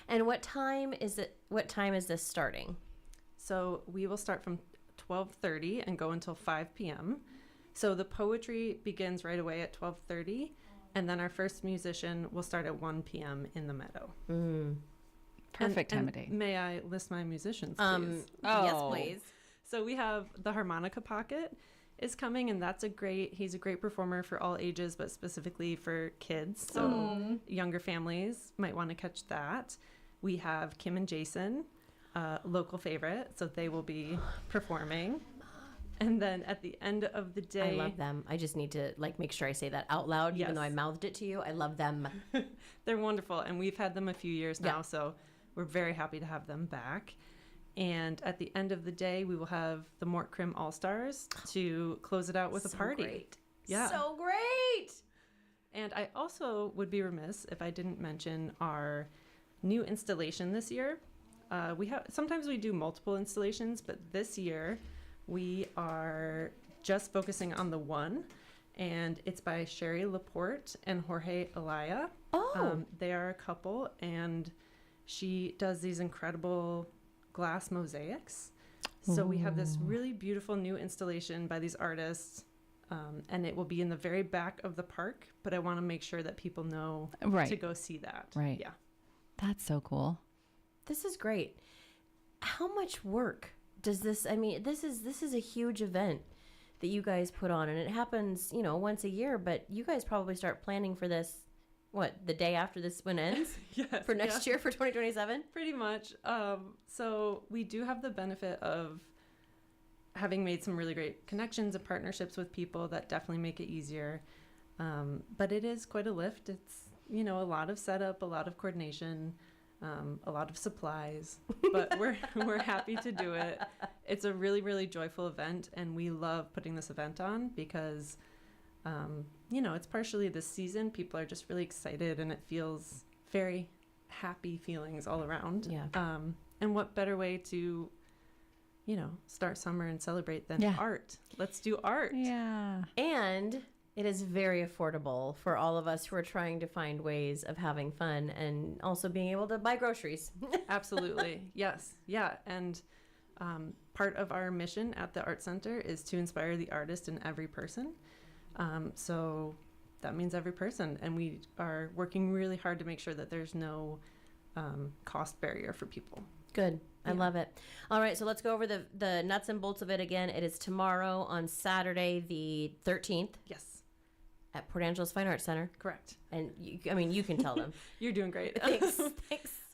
And what time is it? What time is this starting? So we will start from 12:30 and go until 5 p.m. So the poetry begins right away at 12:30, and then our first musician will start at 1 p.m. in the meadow. Perfect time of day. May I list my musicians, please? Yes, please. So we have the Harmonica Pocket is coming, and he's a great performer for all ages, but specifically for kids. So younger families might want to catch that. We have Kim and Jason, local favorite, so they will be performing. And then at the end of the day, I love them. I just need to make sure I say that out loud, even though I mouthed it to you. I love them. They're wonderful, and we've had them a few years now, so we're very happy to have them back. And at the end of the day, we will have the Mort Krim All-Stars to close it out with a party. Great. Yeah. So great. And I also would be remiss if I didn't mention our new installation this year. Sometimes we do multiple installations, but this year we are just focusing on the one, and it's by Sherry Laporte and Jorge Alaya. They are a couple, and she does these incredible glass mosaics. So we have this really beautiful new installation by these artists, and it will be in the very back of the park, but I want to make sure that people know to go see that. Right. Yeah. That's so cool. This is great. How much work does this, this is a huge event that you guys put on, and it happens, once a year, but you guys probably start planning for this, the day after this one ends? For next year, for 2027? Pretty much. So we do have the benefit of having made some really great connections and partnerships with people that definitely make it easier. But it is quite a lift. It's, a lot of setup, a lot of coordination, a lot of supplies, but we're happy to do it. It's a really, really joyful event, and we love putting this event on because, it's partially this season. People are just really excited, and it feels very happy feelings all around. Yeah. And what better way to, start summer and celebrate than art? Let's do art. Yeah. And it is very affordable for all of us who are trying to find ways of having fun and also being able to buy groceries. Absolutely. Yes. Yeah. And part of our mission at the Art Center is to inspire the artist in every person. So that means every person. And we are working really hard to make sure that there's no cost barrier for people. Good. I love it. All right, so let's go over the nuts and bolts of it again. It is tomorrow on Saturday the 13th. Yes. At Port Angeles Fine Arts Center. Correct. And you can tell them. You're doing great. Thanks.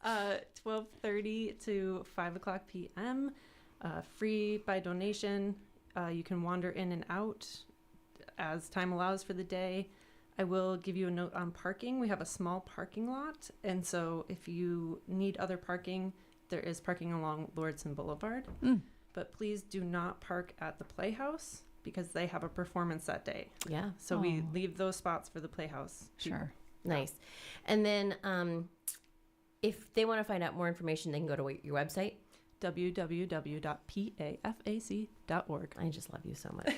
12:30 to 5 o'clock p.m. Free by donation. You can wander in and out as time allows for the day. I will give you a note on parking. We have a small parking lot, and so if you need other parking, there is parking along Lordson Boulevard. But please do not park at the Playhouse because they have a performance that day. Yeah. So we leave those spots for the Playhouse. Sure. Nice. And then if they want to find out more information, they can go to your website. www.pafac.org. I just love you so much.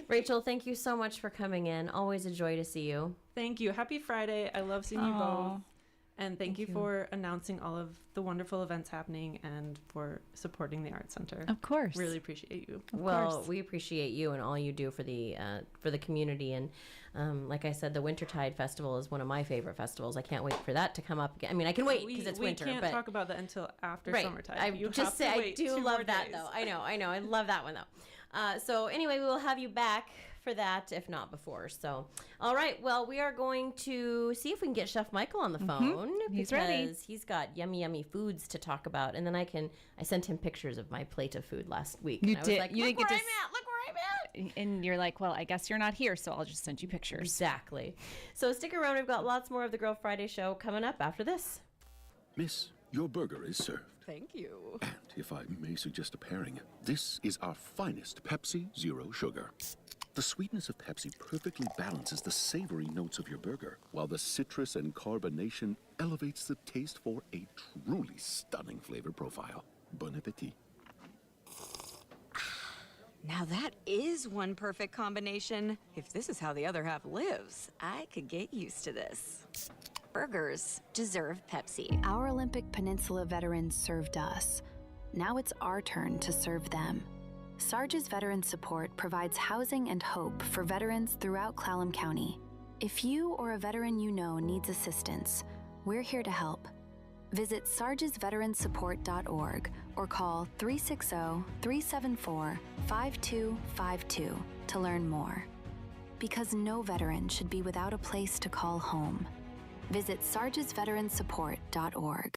Rachel, thank you so much for coming in. Always a joy to see you. Thank you. Happy Friday. I love seeing you both. And thank you for announcing all of the wonderful events happening and for supporting the Art Center. Of course. Really appreciate you. We appreciate you and all you do for the community. And like I said, the Wintertide Festival is one of my favorite festivals. I can't wait for that to come up again. I mean, I can wait because it's winter. We can't talk about that until after summertime. I do love that, though. I know. I love that one, though. So anyway, we will have you back for that, if not before. So, all right. Well, we are going to see if we can get Chef Michael on the phone. He's ready. Because he's got yummy foods to talk about. And then I sent him pictures of my plate of food last week. You and I was did. like, You look didn't get where to I'm at. Look where I'm at. And you're like, well, I guess you're not here, so I'll just send you pictures. Exactly. So stick around. We've got lots more of the Girl Friday show coming up after this. Miss, your burger is served. Thank you. And if I may suggest a pairing, this is our finest Pepsi Zero Sugar. The sweetness of Pepsi perfectly balances the savory notes of your burger, while the citrus and carbonation elevates the taste for a truly stunning flavor profile. Bon appetit. Now that is one perfect combination. If this is how the other half lives, I could get used to this. Burgers deserve Pepsi. Our Olympic Peninsula veterans served us. Now it's our turn to serve them. Sarge's Veteran Support provides housing and hope for veterans throughout Clallam County. If you or a veteran you know needs assistance, we're here to help. Visit sargesveteransupport.org or call 360-374-5252 to learn more. Because no veteran should be without a place to call home. Visit sargesveteransupport.org.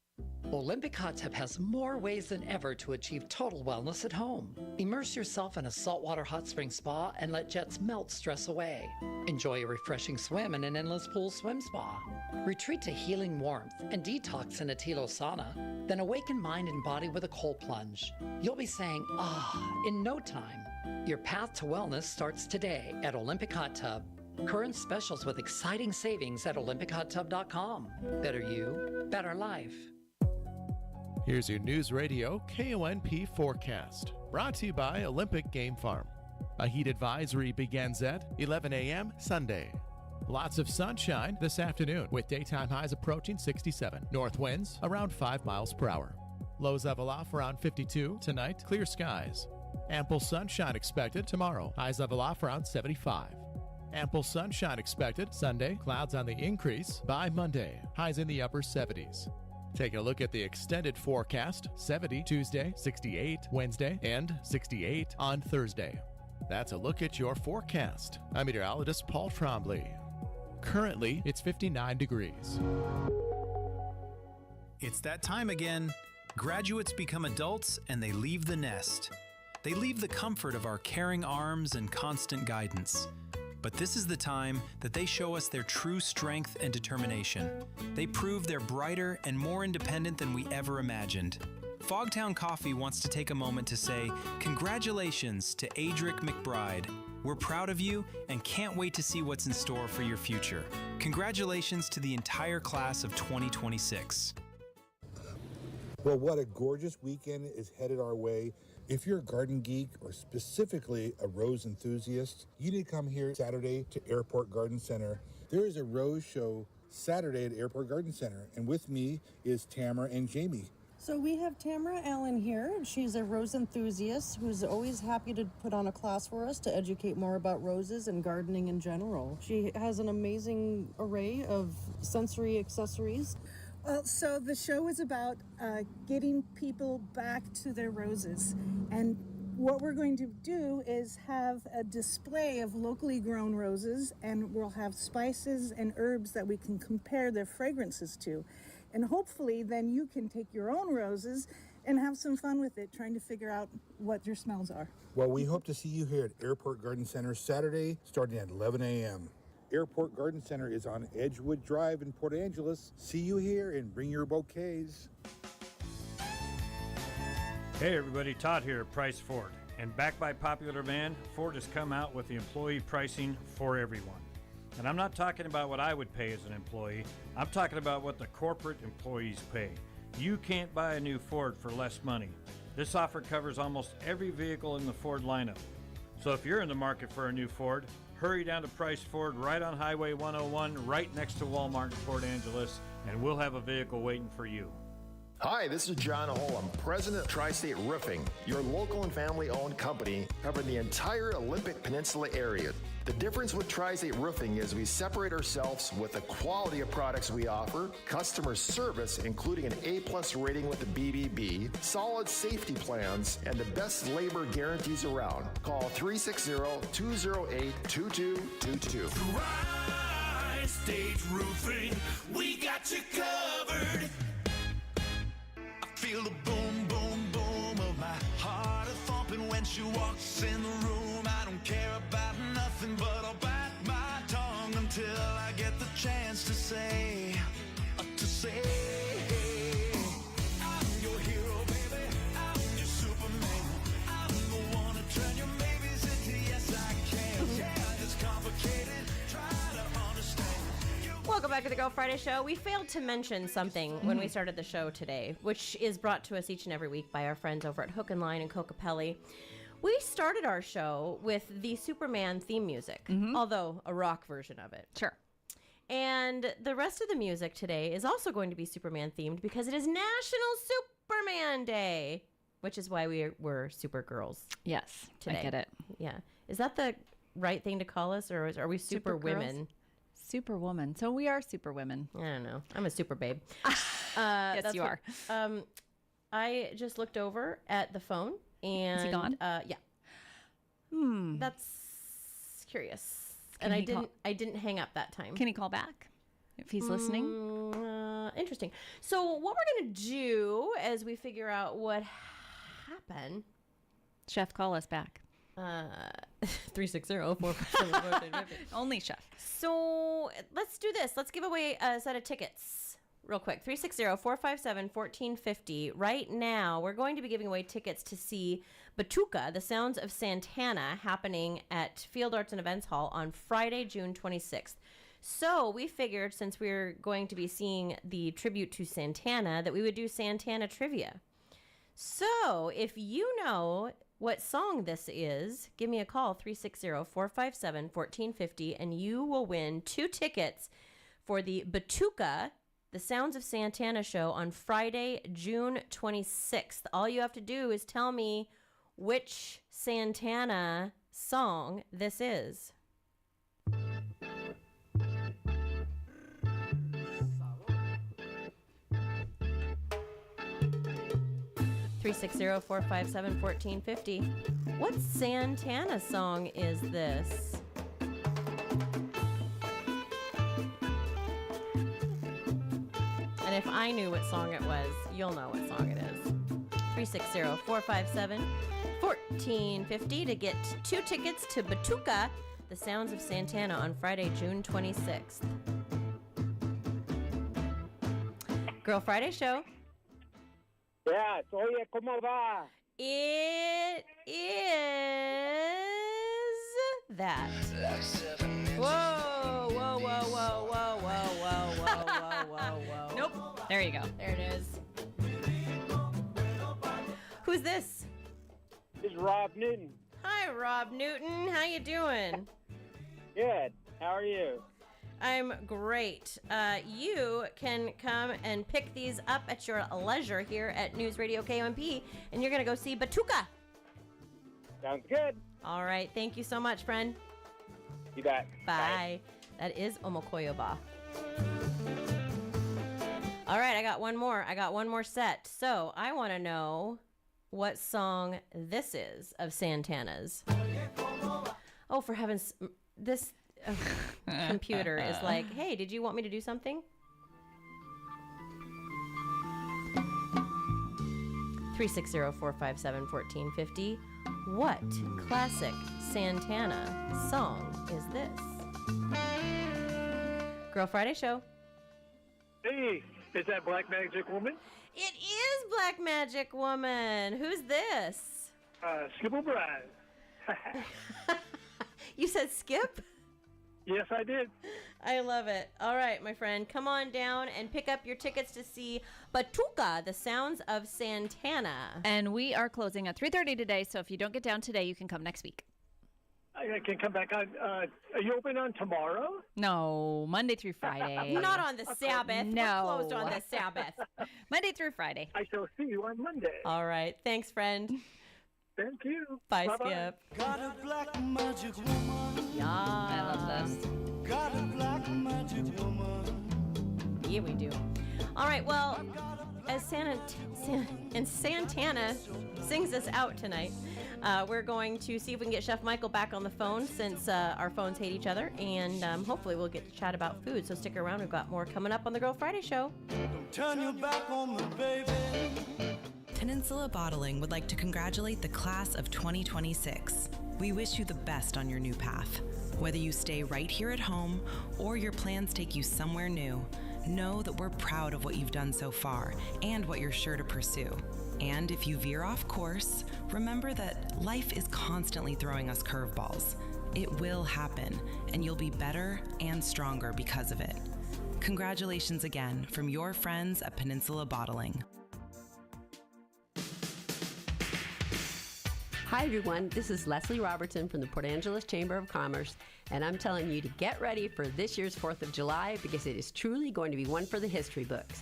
Olympic Hot Tub has more ways than ever to achieve total wellness at home. Immerse yourself in a saltwater hot spring spa and let jets melt stress away. Enjoy a refreshing swim in an endless pool swim spa. Retreat to healing warmth and detox in a Tilo sauna. Then awaken mind and body with a cold plunge. You'll be saying, ah, in no time. Your path to wellness starts today at Olympic Hot Tub. Current specials with exciting savings at OlympicHotTub.com. Better you, better life. Here's your News Radio KONP forecast, brought to you by Olympic Game Farm. A heat advisory begins at 11 a.m. Sunday. Lots of sunshine this afternoon with daytime highs approaching 67. North winds around 5 miles per hour. Lows level off around 52. Tonight, clear skies. Ample sunshine expected tomorrow. Highs level off around 75. Ample sunshine expected Sunday. Clouds on the increase by Monday. Highs in the upper 70s. Taking a look at the extended forecast, 70 Tuesday, 68 Wednesday, and 68 on Thursday. That's a look at your forecast. I'm meteorologist Paul Trombley. Currently, it's 59 degrees. It's that time again. Graduates become adults and they leave the nest. They leave the comfort of our caring arms and constant guidance. But this is the time that they show us their true strength and determination. They prove they're brighter and more independent than we ever imagined. Fogtown Coffee wants to take a moment to say congratulations to Adric McBride. We're proud of you and can't wait to see what's in store for your future. Congratulations to the entire class of 2026. Well, what a gorgeous weekend is headed our way. If you're a garden geek or specifically a rose enthusiast, you need to come here Saturday to Airport Garden Center. There is a rose show Saturday at Airport Garden Center, and with me is Tamara and Jamie. So we have Tamara Allen here. She's a rose enthusiast who's always happy to put on a class for us to educate more about roses and gardening in general. She has an amazing array of sensory accessories. Well, so the show is about getting people back to their roses. And what we're going to do is have a display of locally grown roses, and we'll have spices and herbs that we can compare their fragrances to. And hopefully then you can take your own roses and have some fun with it, trying to figure out what your smells are. Well, we hope to see you here at Airport Garden Center Saturday, starting at 11 a.m. Airport Garden Center is on Edgewood Drive in Port Angeles. See you here and bring your bouquets. Hey everybody, Todd here at Price Ford. And backed by popular demand, Ford has come out with the employee pricing for everyone. And I'm not talking about what I would pay as an employee. I'm talking about what the corporate employees pay. You can't buy a new Ford for less money. This offer covers almost every vehicle in the Ford lineup. So if you're in the market for a new Ford, hurry down to Price Ford right on Highway 101, right next to Walmart in Port Angeles, and we'll have a vehicle waiting for you. Hi, this is John Holm, President of Tri-State Roofing, your local and family-owned company covering the entire Olympic Peninsula area. The difference with Tri-State Roofing is we separate ourselves with the quality of products we offer, customer service, including an A+ rating with the BBB, solid safety plans, and the best labor guarantees around. Call 360-208-2222. Tri-State Roofing, we got you covered. I feel the boom, boom, boom of my heart thumping when she walks in the room. I don't care about nothing, but I'll bite my tongue until I get the chance to say, I'm your hero, baby. I'm your Superman. I'm the one to turn your maybes into yes, I can. Yeah, it's complicated. Try to understand. Welcome back to the Girl Friday Show. We failed to mention something when we started the show today, which is brought to us each and every week by our friends over at Hook and Line and Kokopelli. We started our show with the Superman theme music, although a rock version of it. Sure. And the rest of the music today is also going to be Superman themed because it is National Superman Day, which is why we're super girls. Yes, today. I get it. Yeah. Is that the right thing to call us, or are we super women? Superwoman. So we are superwomen. I don't know. I'm a super babe. Yes, you are. I just looked over at the phone and... Is he gone? Yeah. That's curious. Can And he call- I didn't hang up that time. Can he call back if he's listening? Interesting. So what we're going to do as we figure out what happened... Chef, call us back. 360-457-1450. Only Chef. So let's do this. Let's give away a set of tickets real quick. 360-457-1450. Right now, we're going to be giving away tickets to see Batuka, The Sounds of Santana, happening at Field Arts and Events Hall on Friday, June 26th. So we figured, since we're going to be seeing the tribute to Santana, that we would do Santana trivia. So if you know what song this is, give me a call, 360-457-1450, and you will win 2 tickets for the Batuka, The Sounds of Santana show on Friday, June 26th. All you have to do is tell me which Santana song this is. 360-457-1450. What Santana song is this? And if I knew what song it was, you'll know what song it is. 360-457-1450 to get 2 tickets to Batuka, The Sounds of Santana, on Friday, June 26th. Girl Friday show. Yeah, oye, ¿cómo va? It is that. Whoa, whoa, whoa, whoa, whoa, whoa, whoa, whoa, whoa, whoa. Nope. There you go. There it is. Who's this? This is Rob Newton. Hi, Rob Newton. How you doing? Good. How are you? I'm great. You can come and pick these up at your leisure here at News Radio KOMP, and you're going to go see Batuka. Sounds good. All right. Thank you so much, friend. You bet. Bye. That is Omokoyoba. All right. I got one more set. So I want to know what song this is of Santana's. Oh, for heaven's... This... computer is like, hey, did you want me to do something? 360-457-1450. What classic Santana song is this? Girl Friday show. Hey, is that Black Magic Woman? It is Black Magic Woman. Who's this? Skip O'Brien. You said Skip? Yes, I did. I love it. All right, my friend, come on down and pick up your tickets to see Batuka, The Sounds of Santana. And we are closing at 3:30 today, so if you don't get down today, you can come next week. I can come back on. Are you open on tomorrow? No, Monday through Friday. Not on the Sabbath. No. We're closed on the Sabbath. Monday through Friday. I shall see you on Monday. All right. Thanks, friend. Thank you. Bye, Bye-bye. Skip. Got a black magic woman. Yeah. I love this. Got a black magic woman. Yeah, we do. All right. Well, as Santana sings us out tonight, we're going to see if we can get Chef Michael back on the phone, since our phones hate each other, and hopefully we'll get to chat about food. So stick around. We've got more coming up on the Girl Friday show. Don't turn your back on me, baby. Peninsula Bottling would like to congratulate the class of 2026. We wish you the best on your new path. Whether you stay right here at home or your plans take you somewhere new, know that we're proud of what you've done so far and what you're sure to pursue. And if you veer off course, remember that life is constantly throwing us curveballs. It will happen, and you'll be better and stronger because of it. Congratulations again from your friends at Peninsula Bottling. Hi everyone, this is Leslie Robertson from the Port Angeles Chamber of Commerce, and I'm telling you to get ready for this year's 4th of July, because it is truly going to be one for the history books.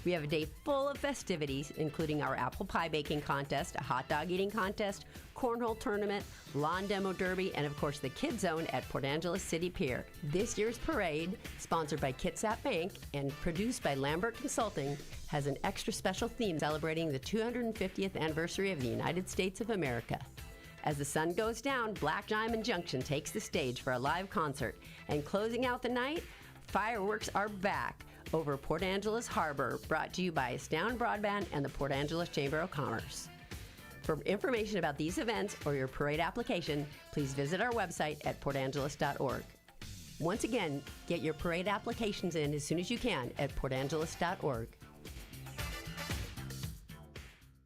We have a day full of festivities, including our apple pie baking contest, a hot dog eating contest, cornhole tournament, lawn demo derby, and of course the Kids Zone at Port Angeles City Pier. This year's parade, sponsored by Kitsap Bank and produced by Lambert Consulting, has an extra special theme celebrating the 250th anniversary of the United States of America. As the sun goes down, Black Diamond Junction takes the stage for a live concert, and closing out the night, fireworks are back over Port Angeles Harbor, brought to you by Astound Broadband and the Port Angeles Chamber of Commerce. For information about these events or your parade application, please visit our website at portangeles.org. Once again, get your parade applications in as soon as you can at portangeles.org.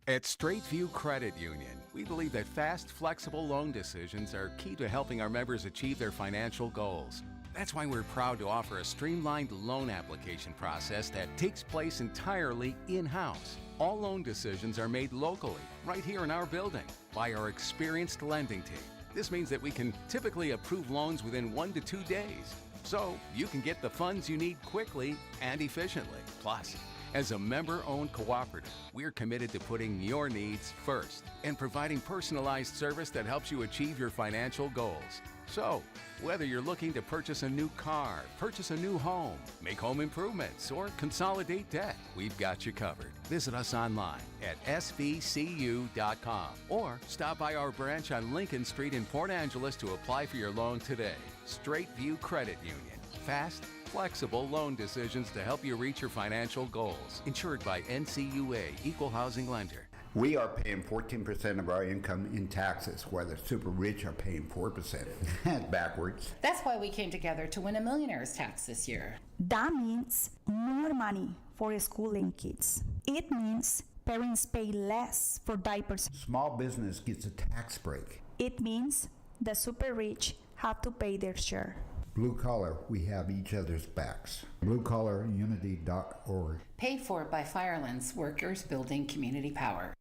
At Straight View Credit Union, we believe that fast, flexible loan decisions are key to helping our members achieve their financial goals. That's why we're proud to offer a streamlined loan application process that takes place entirely in-house. All loan decisions are made locally, right here in our building, by our experienced lending team. This means that we can typically approve loans within 1 to 2 days, so you can get the funds you need quickly and efficiently. Plus, as a member-owned cooperative, we're committed to putting your needs first and providing personalized service that helps you achieve your financial goals. So, whether you're looking to purchase a new car, purchase a new home, make home improvements, or consolidate debt, we've got you covered. Visit us online at svcu.com or stop by our branch on Lincoln Street in Port Angeles to apply for your loan today. Straight View Credit Union. Fast, flexible loan decisions to help you reach your financial goals. Insured by NCUA, Equal Housing Lender. We are paying 14% of our income in taxes, while the super rich are paying 4%. Backwards. That's why we came together to win a millionaire's tax this year. That means more money for schooling kids. It means parents pay less for diapers. Small business gets a tax break. It means the super rich have to pay their share. Blue collar, we have each other's backs. BlueCollarUnity.org. Paid for by Firelands Workers Building Community Power.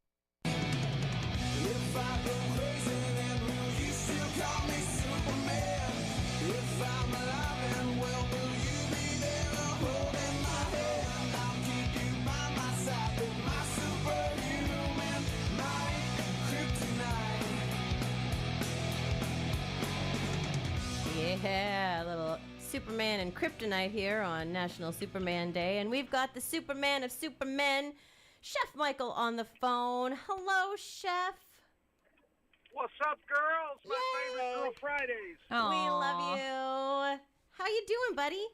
If I go crazy, then will you still call me Superman? If I'm alive and well, will you be there holding my hand? I'll keep you by my side with my superhuman might, kryptonite. Yeah, a little Superman and Kryptonite here on National Superman Day. And we've got the Superman of Supermen, Chef Michael, on the phone. Hello, Chef. What's up, girls? My favorite Girl Fridays. Aww. We love you. How you doing, buddy?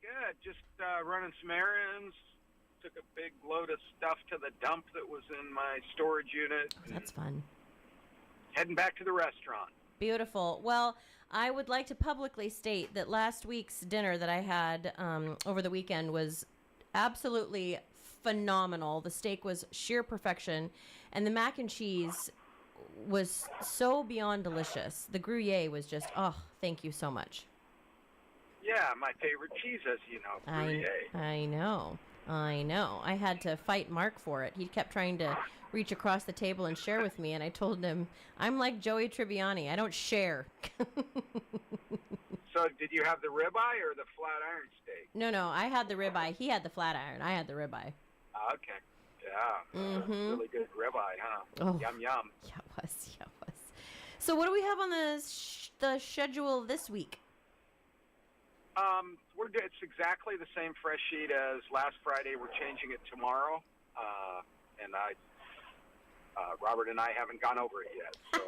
Good. Just running some errands. Took a big load of stuff to the dump that was in my storage unit. Oh, that's fun. Heading back to the restaurant. Beautiful. Well, I would like to publicly state that last week's dinner that I had over the weekend was absolutely phenomenal. The steak was sheer perfection, and the mac and cheese was so beyond delicious. The Gruyere was just, oh, thank you so much. Yeah, my favorite cheese, as you know, Gruyere. I know. I had to fight Mark for it. He kept trying to reach across the table and share with me, and I told him, I'm like Joey Tribbiani. I don't share. So did you have the ribeye or the flat iron steak? No, I had the ribeye. He had the flat iron. I had the ribeye. Okay. Yeah. Really good ribeye, huh? Oh. Yum, yum. Yeah, it was. So what do we have on the schedule this week? It's exactly the same fresh sheet as last Friday. We're changing it tomorrow, and Robert and I haven't gone over it yet, so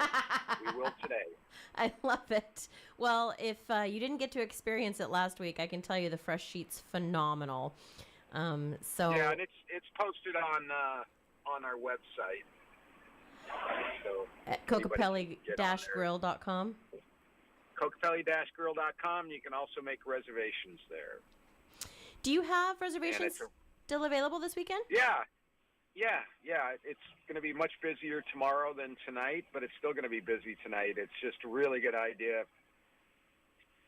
we will today. I love it. Well, if you didn't get to experience it last week, I can tell you the fresh sheet's phenomenal. Yeah, and it's posted on our website. So at Kokopelli-grill.com. Kokopelli-grill.com. You can also make reservations there. Do you have reservations still available this weekend? Yeah. It's going to be much busier tomorrow than tonight, but it's still going to be busy tonight. It's just a really good idea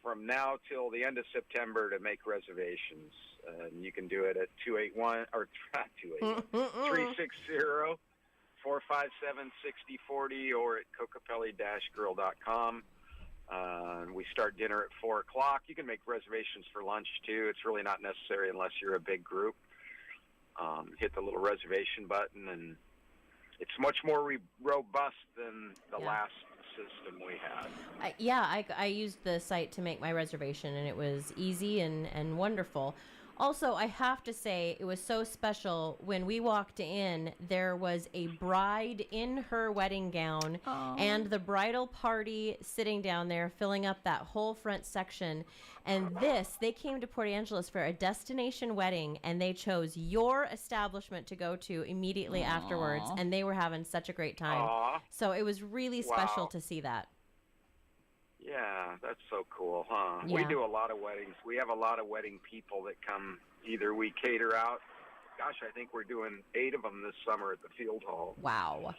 from now till the end of September to make reservations. And you can do it at 360-457-6040 or at Kokopelli-grill.com. We start dinner at 4 o'clock. You can make reservations for lunch, too. It's really not necessary unless you're a big group. hit the little reservation button, and it's much more robust than the last system we had. I used the site to make my reservation, and it was easy and wonderful. Also, I have to say, it was so special when we walked in. There was a bride in her wedding gown and the bridal party sitting down there, filling up that whole front section. And they came to Port Angeles for a destination wedding, and they chose your establishment to go to immediately afterwards, and they were having such a great time. So it was really special to see that. Yeah, that's so cool, huh? Yeah. We do a lot of weddings. We have a lot of wedding people that come. Either we cater out. Gosh, I think we're doing 8 of them this summer at the Field Hall. Wow.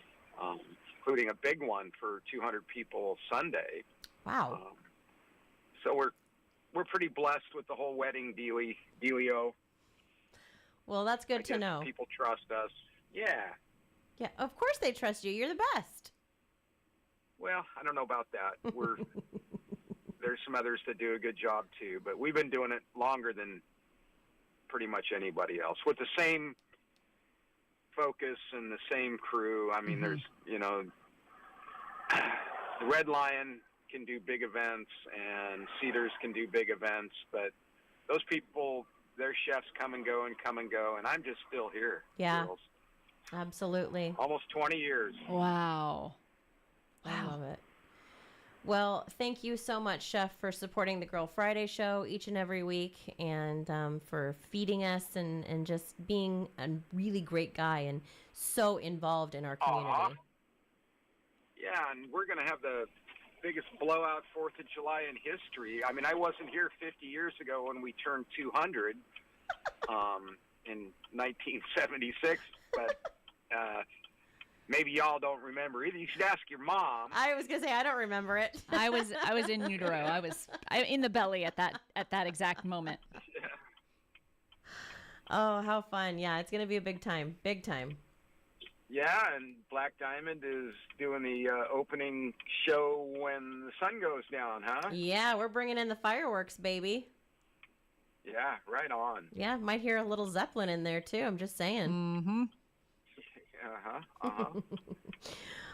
Including a big one for 200 people Sunday. Wow. So we're pretty blessed with the whole wedding dealio. Well, that's good to guess know. People trust us. Yeah. Yeah, of course they trust you. You're the best. Well, I don't know about that. There's some others that do a good job too, but we've been doing it longer than pretty much anybody else with the same focus and the same crew. I mean, there's, the Red Lion can do big events and Cedars can do big events, but those people, their chefs come and go, and I'm just still here. Yeah, girls. Absolutely. Almost 20 years. Wow. I love it. Well, thank you so much, Chef, for supporting the Girl Friday show each and every week, and for feeding us and just being a really great guy and so involved in our community. Yeah, and we're going to have the biggest blowout 4th of July in history. I mean, I wasn't here 50 years ago when we turned 200 in 1976, but... maybe y'all don't remember either. You should ask your mom. I was gonna say I don't remember it. I was in utero. I was in the belly at that exact moment. Oh, how fun! Yeah, it's gonna be a big time. Big time. Yeah, and Black Diamond is doing the opening show when the sun goes down, huh? Yeah, we're bringing in the fireworks, baby. Yeah, right on. Yeah, might hear a little Zeppelin in there too. I'm just saying. Mm-hmm.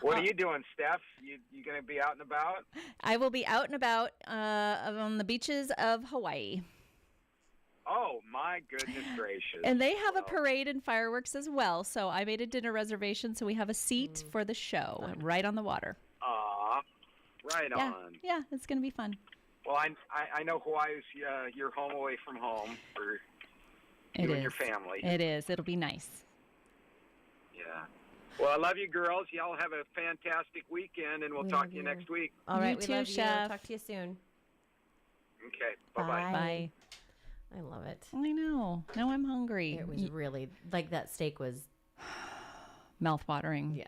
What are you doing, Steph? You going to be out and about? I will be out and about on the beaches of Hawaii. Oh, my goodness gracious. And they have a parade and fireworks as well, so I made a dinner reservation so we have a seat for the show right on the water. Right on. Yeah, it's going to be fun. Well, I know Hawaii's your home away from home for you and your family. It is. It'll be nice. Yeah. Well, I love you, girls. Y'all have a fantastic weekend, and we'll talk to you next week. All right, You we love too, you. Chef. Talk to you soon. Okay. Bye-bye. Bye. I love it. I know. Now I'm hungry. It was really, like, that steak was... mouth-watering. Yeah.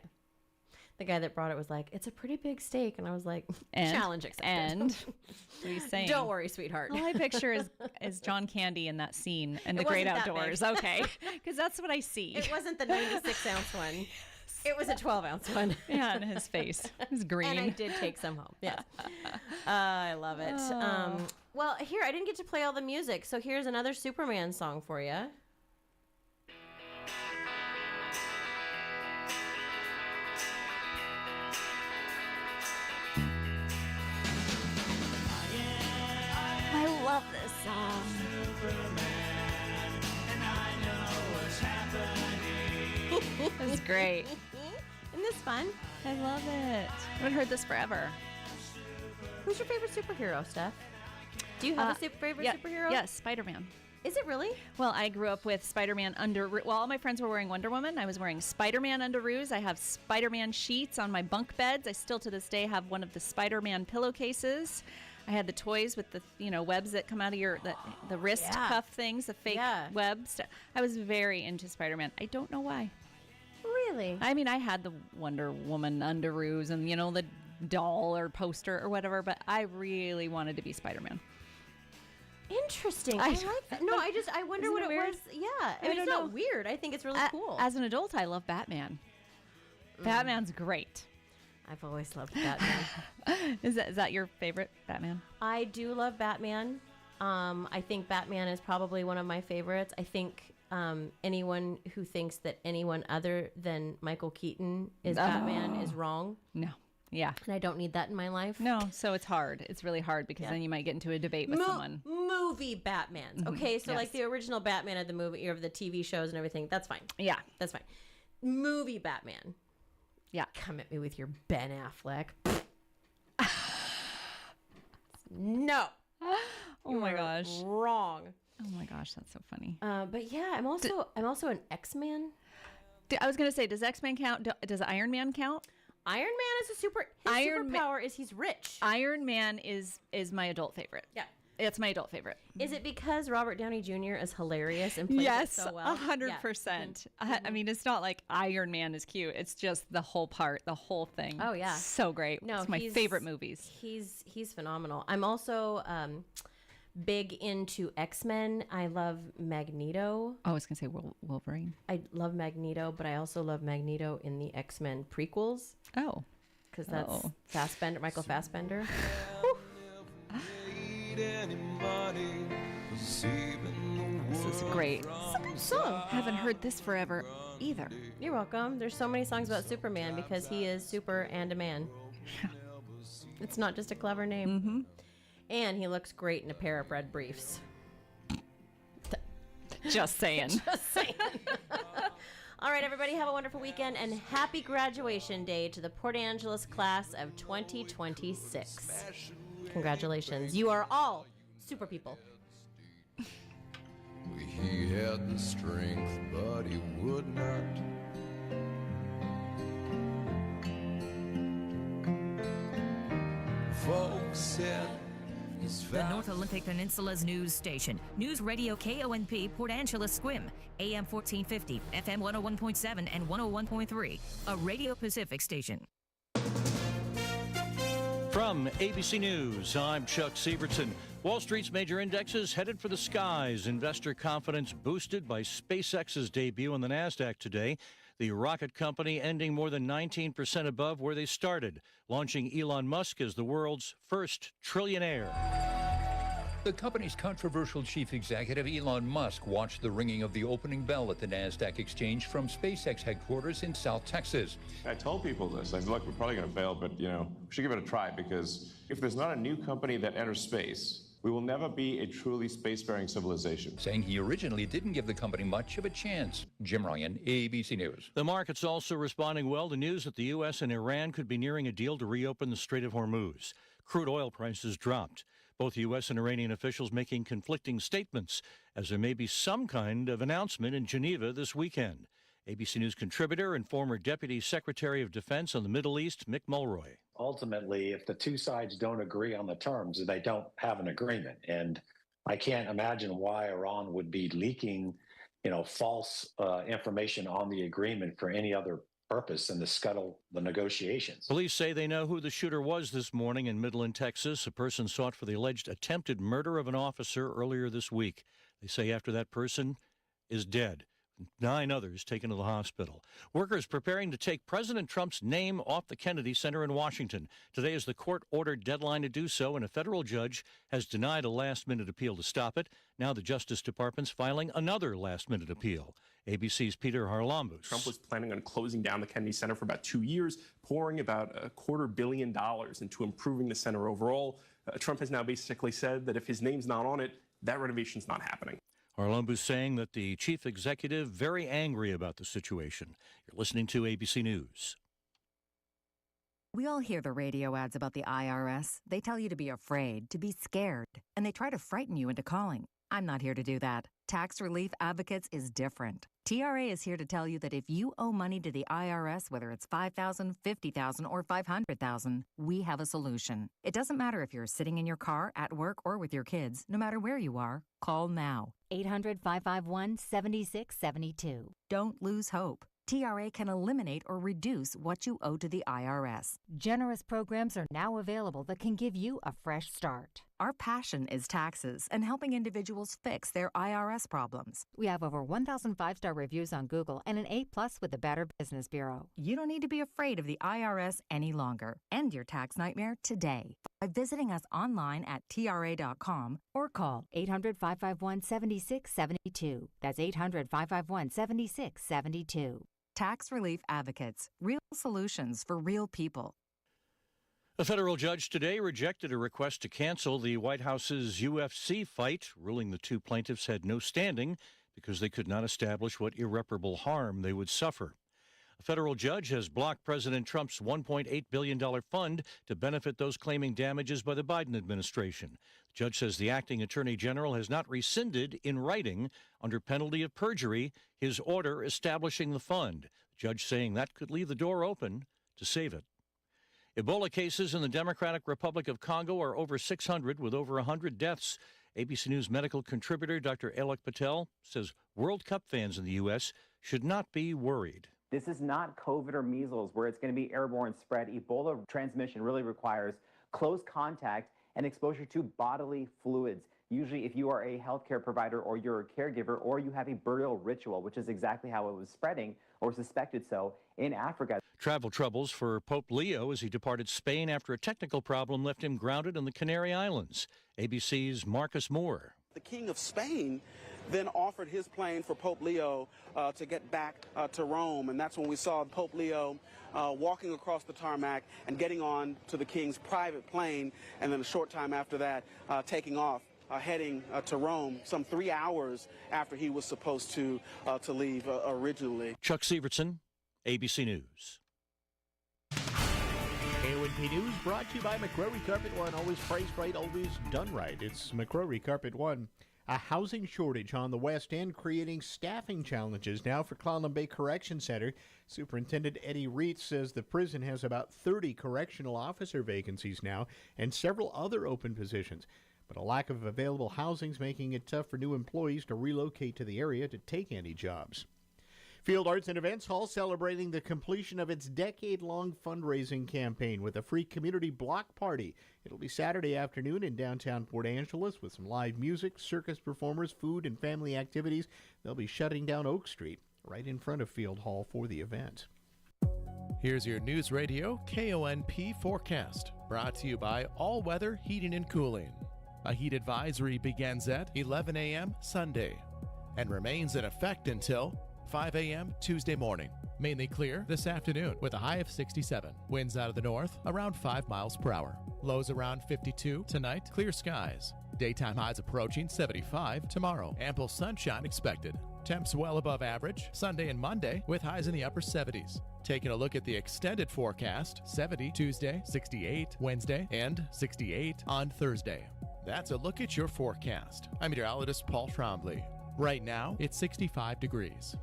The guy that brought it was like, it's a pretty big steak. And I was like, And- challenge accepted. and what are you saying? Don't worry, sweetheart. All I picture is John Candy in that scene and It the great wasn't that outdoors. big. Okay. Because that's what I see. It wasn't the 96-ounce one. It was a 12-ounce one. Yeah, and his face is green. And I did take some home. Yes. I love it. Well, here, I didn't get to play all the music, so here's another Superman song for you. I love this song. This is great. Isn't this fun? I love it. I haven't heard this forever. Who's your favorite superhero, Steph? Do you have a favorite superhero? Yes, Spider-Man. Is it really? Well, I grew up with Spider-Man well, all my friends were wearing Wonder Woman. I was wearing Spider-Man underoos. I have Spider-Man sheets on my bunk beds. I still to this day have one of the Spider-Man pillowcases. I had the toys with the webs that come out of the wrist cuff things, the fake webs. I was very into Spider-Man. I don't know why. Really? I mean, I had the Wonder Woman underoos and the doll or poster or whatever, but I really wanted to be Spider-Man. Interesting. I like that. No, I wonder what it was. Yeah. I mean, it's not weird. I think it's really cool. As an adult, I love Batman. Batman's great. I've always loved Batman. Is that your favorite Batman? I do love Batman. I think Batman is probably one of my favorites. I think anyone who thinks that anyone other than Michael Keaton is Batman is wrong. No. Yeah. And I don't need that in my life. No, so it's hard. It's really hard because then you might get into a debate with someone. Movie Batmans. Mhm. Okay, so Yes. like the original Batman of the movie or of the TV shows and everything, that's fine. Yeah. That's fine. Movie Batman. Yeah. Come at me with your Ben Affleck. No. Oh my gosh. Wrong. Oh my gosh, that's so funny. But yeah, I'm also an X-Man. I was gonna say, does X-Man count? Does Iron Man count? Iron Man is a superpower is he's rich. Iron Man is my adult favorite. Yeah. It's my adult favorite. Is it because Robert Downey Jr. is hilarious and plays it so well? 100%. I mean, it's not like Iron Man is cute. It's just the whole part, the whole thing. Oh yeah, so great. No, it's my favorite movies. He's phenomenal. I'm also big into X-Men. I love Magneto. I was gonna say Wolverine. I love Magneto, but I also love Magneto in the X-Men prequels. Oh, because that's Fassbender, Michael Fassbender. This is great. It's a good song. Haven't heard this forever either. You're welcome. There's so many songs about Superman because he is super and a man. It's not just a clever name. Mm-hmm. And he looks great in a pair of red briefs. Just saying. Just saying. All right, everybody, have a wonderful weekend and happy graduation day to the Port Angeles class of 2026. Congratulations. You are all super people. He had the strength, but he would not. Folks said the North Olympic Peninsula's news station. News Radio KONP Port Angeles Squim. AM 1450, FM 101.7 and 101.3. A Radio Pacific station. From ABC News, I'm Chuck Sievertson. Wall Street's major indexes headed for the skies. Investor confidence boosted by SpaceX's debut on the NASDAQ today. The rocket company ending more than 19% above where they started, launching Elon Musk as the world's first trillionaire. The company's controversial chief executive, Elon Musk, watched the ringing of the opening bell at the NASDAQ exchange from SpaceX headquarters in South Texas. I told people this. I said, look, we're probably going to fail, but, we should give it a try, because if there's not a new company that enters space, we will never be a truly spacefaring civilization. Saying he originally didn't give the company much of a chance. Jim Ryan, ABC News. The market's also responding well to news that the U.S. and Iran could be nearing a deal to reopen the Strait of Hormuz. Crude oil prices dropped. Both U.S. and Iranian officials making conflicting statements, as there may be some kind of announcement in Geneva this weekend. ABC News contributor and former Deputy Secretary of Defense on the Middle East, Mick Mulroy. Ultimately, if the two sides don't agree on the terms, they don't have an agreement. And I can't imagine why Iran would be leaking, false information on the agreement for any other purpose than to scuttle the negotiations. Police say they know who the shooter was this morning in Midland, Texas, a person sought for the alleged attempted murder of an officer earlier this week. They say after that person is dead, 9 others taken to the hospital. Workers preparing to take President Trump's name off the Kennedy Center in Washington. Today is the court-ordered deadline to do so, and a federal judge has denied a last-minute appeal to stop it. Now the Justice Department's filing another last-minute appeal. ABC's Peter Harlambous. Trump was planning on closing down the Kennedy Center for about 2 years, pouring about $250 million into improving the center overall. Trump has now basically said that if his name's not on it, that renovation's not happening. Harlambous saying that the chief executive very angry about the situation. You're listening to ABC News. We all hear the radio ads about the IRS. They tell you to be afraid, to be scared, and they try to frighten you into calling. I'm not here to do that. Tax Relief Advocates is different. TRA is here to tell you that if you owe money to the IRS, whether it's $5,000, $50,000, or $500,000, we have a solution. It doesn't matter if you're sitting in your car, at work, or with your kids. No matter where you are, call now. 800-551-7672. Don't lose hope. TRA can eliminate or reduce what you owe to the IRS. Generous programs are now available that can give you a fresh start. Our passion is taxes and helping individuals fix their IRS problems. We have over 1,000 five-star reviews on Google and an A+ with the Better Business Bureau. You don't need to be afraid of the IRS any longer. End your tax nightmare today by visiting us online at TRA.com or call 800-551-7672. That's 800-551-7672. Tax Relief Advocates. Real solutions for real people. A federal judge today rejected a request to cancel the White House's UFC fight, ruling the two plaintiffs had no standing because they could not establish what irreparable harm they would suffer. A federal judge has blocked President Trump's $1.8 billion fund to benefit those claiming damages by the Biden administration. The judge says the acting attorney general has not rescinded in writing, under penalty of perjury, his order establishing the fund. The judge saying that could leave the door open to save it. Ebola cases in the Democratic Republic of Congo are over 600, with over 100 deaths. ABC News medical contributor Dr. Alok Patel says World Cup fans in the U.S. should not be worried. This is not COVID or measles where it's going to be airborne spread. Ebola transmission really requires close contact and exposure to bodily fluids. Usually if you are a healthcare provider or you're a caregiver or you have a burial ritual, which is exactly how it was spreading or suspected so in Africa. Travel troubles for Pope Leo as he departed Spain after a technical problem left him grounded on the Canary Islands. ABC's Marcus Moore. The King of Spain then offered his plane for Pope Leo to get back to Rome, and that's when we saw Pope Leo walking across the tarmac and getting on to the King's private plane, and then a short time after that taking off. Heading to Rome some 3 hours after he was supposed to leave originally. Chuck Sievertson, ABC News. KONP News brought to you by McCrory Carpet One. Always priced right, always done right. It's McCrory Carpet One. A housing shortage on the West End creating staffing challenges now for Clallam Bay Correction Center. Superintendent Eddie Reitz says the prison has about 30 correctional officer vacancies now and several other open positions. But a lack of available housing is making it tough for new employees to relocate to the area to take any jobs. Field Arts and Events Hall celebrating the completion of its decade-long fundraising campaign with a free community block party. It'll be Saturday afternoon in downtown Port Angeles with some live music, circus performers, food, and family activities. They'll be shutting down Oak Street right in front of Field Hall for the event. Here's your News Radio KONP forecast, brought to you by All Weather Heating and Cooling. A heat advisory begins at 11 a.m. Sunday and remains in effect until 5 a.m. Tuesday morning. Mainly clear this afternoon with a high of 67. Winds out of the north around 5 miles per hour. Lows around 52 tonight. Clear skies. Daytime highs approaching 75 tomorrow. Ample sunshine expected. Temps well above average Sunday and Monday with highs in the upper 70s. Taking a look at the extended forecast, 70 Tuesday, 68 Wednesday, and 68 on Thursday. That's a look at your forecast. I'm meteorologist Paul Trombley. Right now, it's 65 degrees.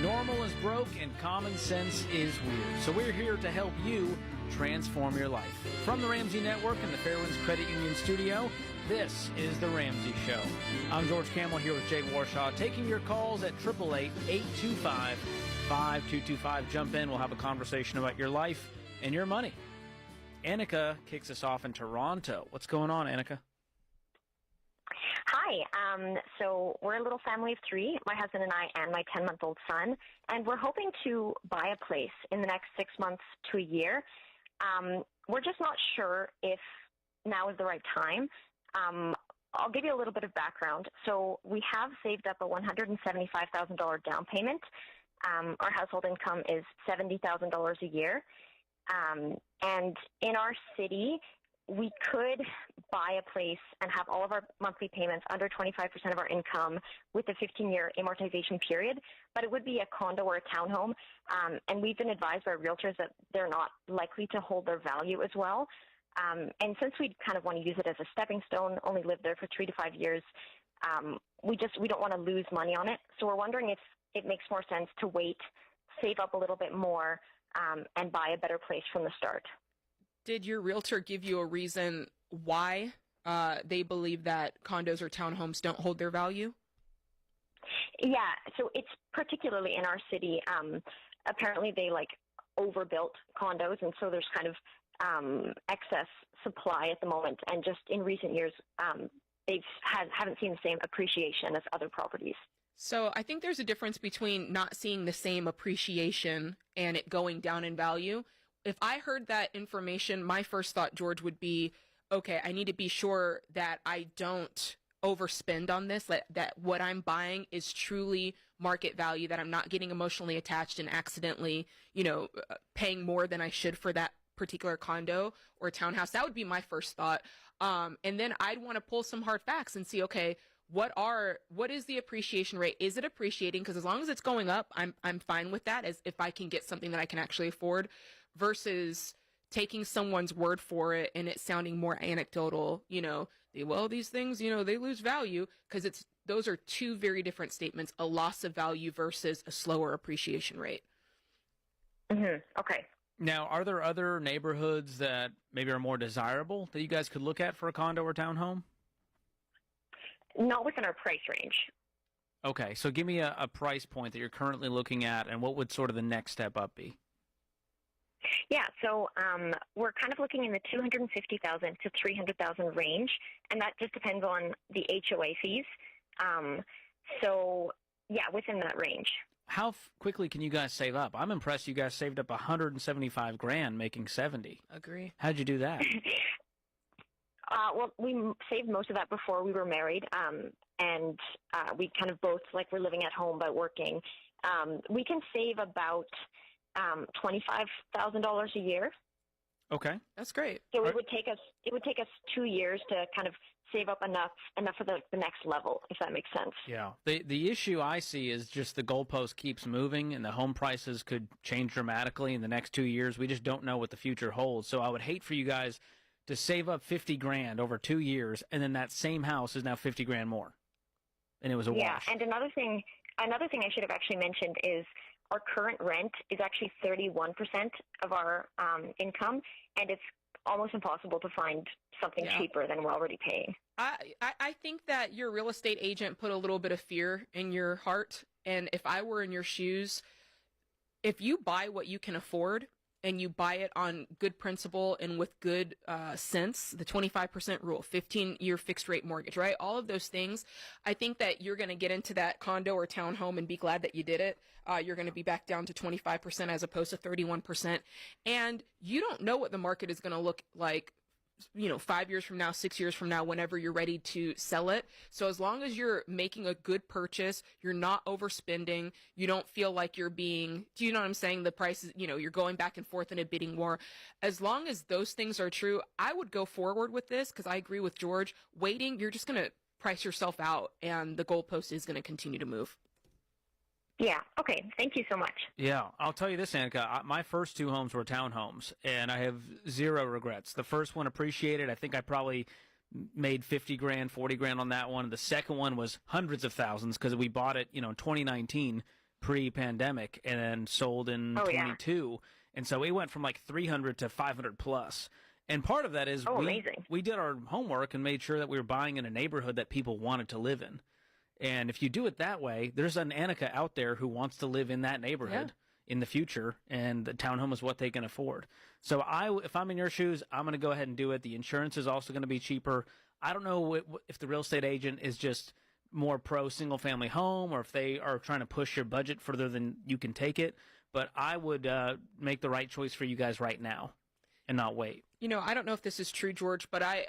Normal is broke and common sense is weird. So we're here to help you transform your life. From the Ramsey Network and the Fairwinds Credit Union studio, this is The Ramsey Show. I'm George Campbell here with Jake Warshaw, taking your calls at 888-825-5225. Jump in. We'll have a conversation about your life and your money. Annika kicks us off in Toronto. What's going on, Annika? Hi. So we're a little family of three, my husband and I and my 10-month-old son, and we're hoping to buy a place in the next 6 months to a year. We're just not sure if now is the right time. I'll give you a little bit of background. So we have saved up a $175,000 down payment. Our household income is $70,000 a year. And in our city, we could buy a place and have all of our monthly payments under 25% of our income with a 15-year amortization period, but it would be a condo or a townhome. And we've been advised by realtors that they're not likely to hold their value as well. And since we kind of want to use it as a stepping stone, only live there for 3 to 5 years, we don't want to lose money on it. So we're wondering if it makes more sense to wait save up a little bit more and buy a better place from the start. Did your realtor give you a reason why they believe that condos or townhomes don't hold their value? Yeah, so it's particularly in our city. Apparently they overbuilt condos, and so there's kind of excess supply at the moment. And just in recent years, they haven't seen the same appreciation as other properties. So I think there's a difference between not seeing the same appreciation and it going down in value. If I heard that information, my first thought, George, would be, okay, I need to be sure that I don't overspend on this, that what I'm buying is truly market value, that I'm not getting emotionally attached and accidentally, paying more than I should for that particular condo or townhouse. That would be my first thought. And then I'd want to pull some hard facts and see, okay, what is the appreciation rate? Is it appreciating? Because as long as it's going up, I'm fine with that, as if I can get something that I can actually afford, versus taking someone's word for it and it sounding more anecdotal, these things, they lose value, because those are two very different statements, a loss of value versus a slower appreciation rate. Mm-hmm. Okay. Now, are there other neighborhoods that maybe are more desirable that you guys could look at for a condo or townhome? Not within our price range. Okay, so give me a price point that you're currently looking at, and what would sort of the next step up be? Yeah, so we're kind of looking in the $250,000 to $300,000 range, and that just depends on the HOA fees. So, yeah, within that range. How quickly can you guys save up? I'm impressed you guys saved up $175,000 making $70,000. Agree. How'd you do that? Well, we saved most of that before we were married, and we kind of both, we're living at home but working. We can save about $25,000 a year. Okay, that's great. So it would take us 2 years to kind of save up enough for the next level, if that makes sense. Yeah. The issue I see is just the goalpost keeps moving, and the home prices could change dramatically in the next 2 years. We just don't know what the future holds. So I would hate for you guys to save up $50,000 over 2 years, and then that same house is now $50,000 more, and it was a wash. Yeah, and another thing I should have actually mentioned is our current rent is actually 31% of our income, and it's almost impossible to find something cheaper than we're already paying. I think that your real estate agent put a little bit of fear in your heart, and if I were in your shoes, if you buy what you can afford and you buy it on good principle and with good sense, the 25% rule, 15-year fixed rate mortgage, right? All of those things, I think that you're going to get into that condo or townhome and be glad that you did it. You're going to be back down to 25% as opposed to 31%. And you don't know what the market is going to look like 5 years from now, 6 years from now, whenever you're ready to sell it. So as long as you're making a good purchase, you're not overspending, you don't feel like you're being, do you know what I'm saying? The prices, you're going back and forth in a bidding war. As long as those things are true, I would go forward with this, because I agree with George. Waiting, you're just going to price yourself out, and the goalpost is going to continue to move. Yeah. Okay. Thank you so much. Yeah. I'll tell you this, Annika. My first 2 homes were townhomes, and I have zero regrets. The first one appreciated. I think I probably made $50,000, $40,000 on that one. The second one was hundreds of thousands, because we bought it, in 2019, pre-pandemic, and then sold in 22. Yeah. And so it went from like 300 to 500 plus. And part of that is we did our homework and made sure that we were buying in a neighborhood that people wanted to live in. And if you do it that way, there's an Annika out there who wants to live in that neighborhood in the future, and the townhome is what they can afford. So if I'm in your shoes, I'm going to go ahead and do it. The insurance is also going to be cheaper. I don't know if the real estate agent is just more pro single-family home, or if they are trying to push your budget further than you can take it. But I would make the right choice for you guys right now and not wait. I don't know if this is true, George, but I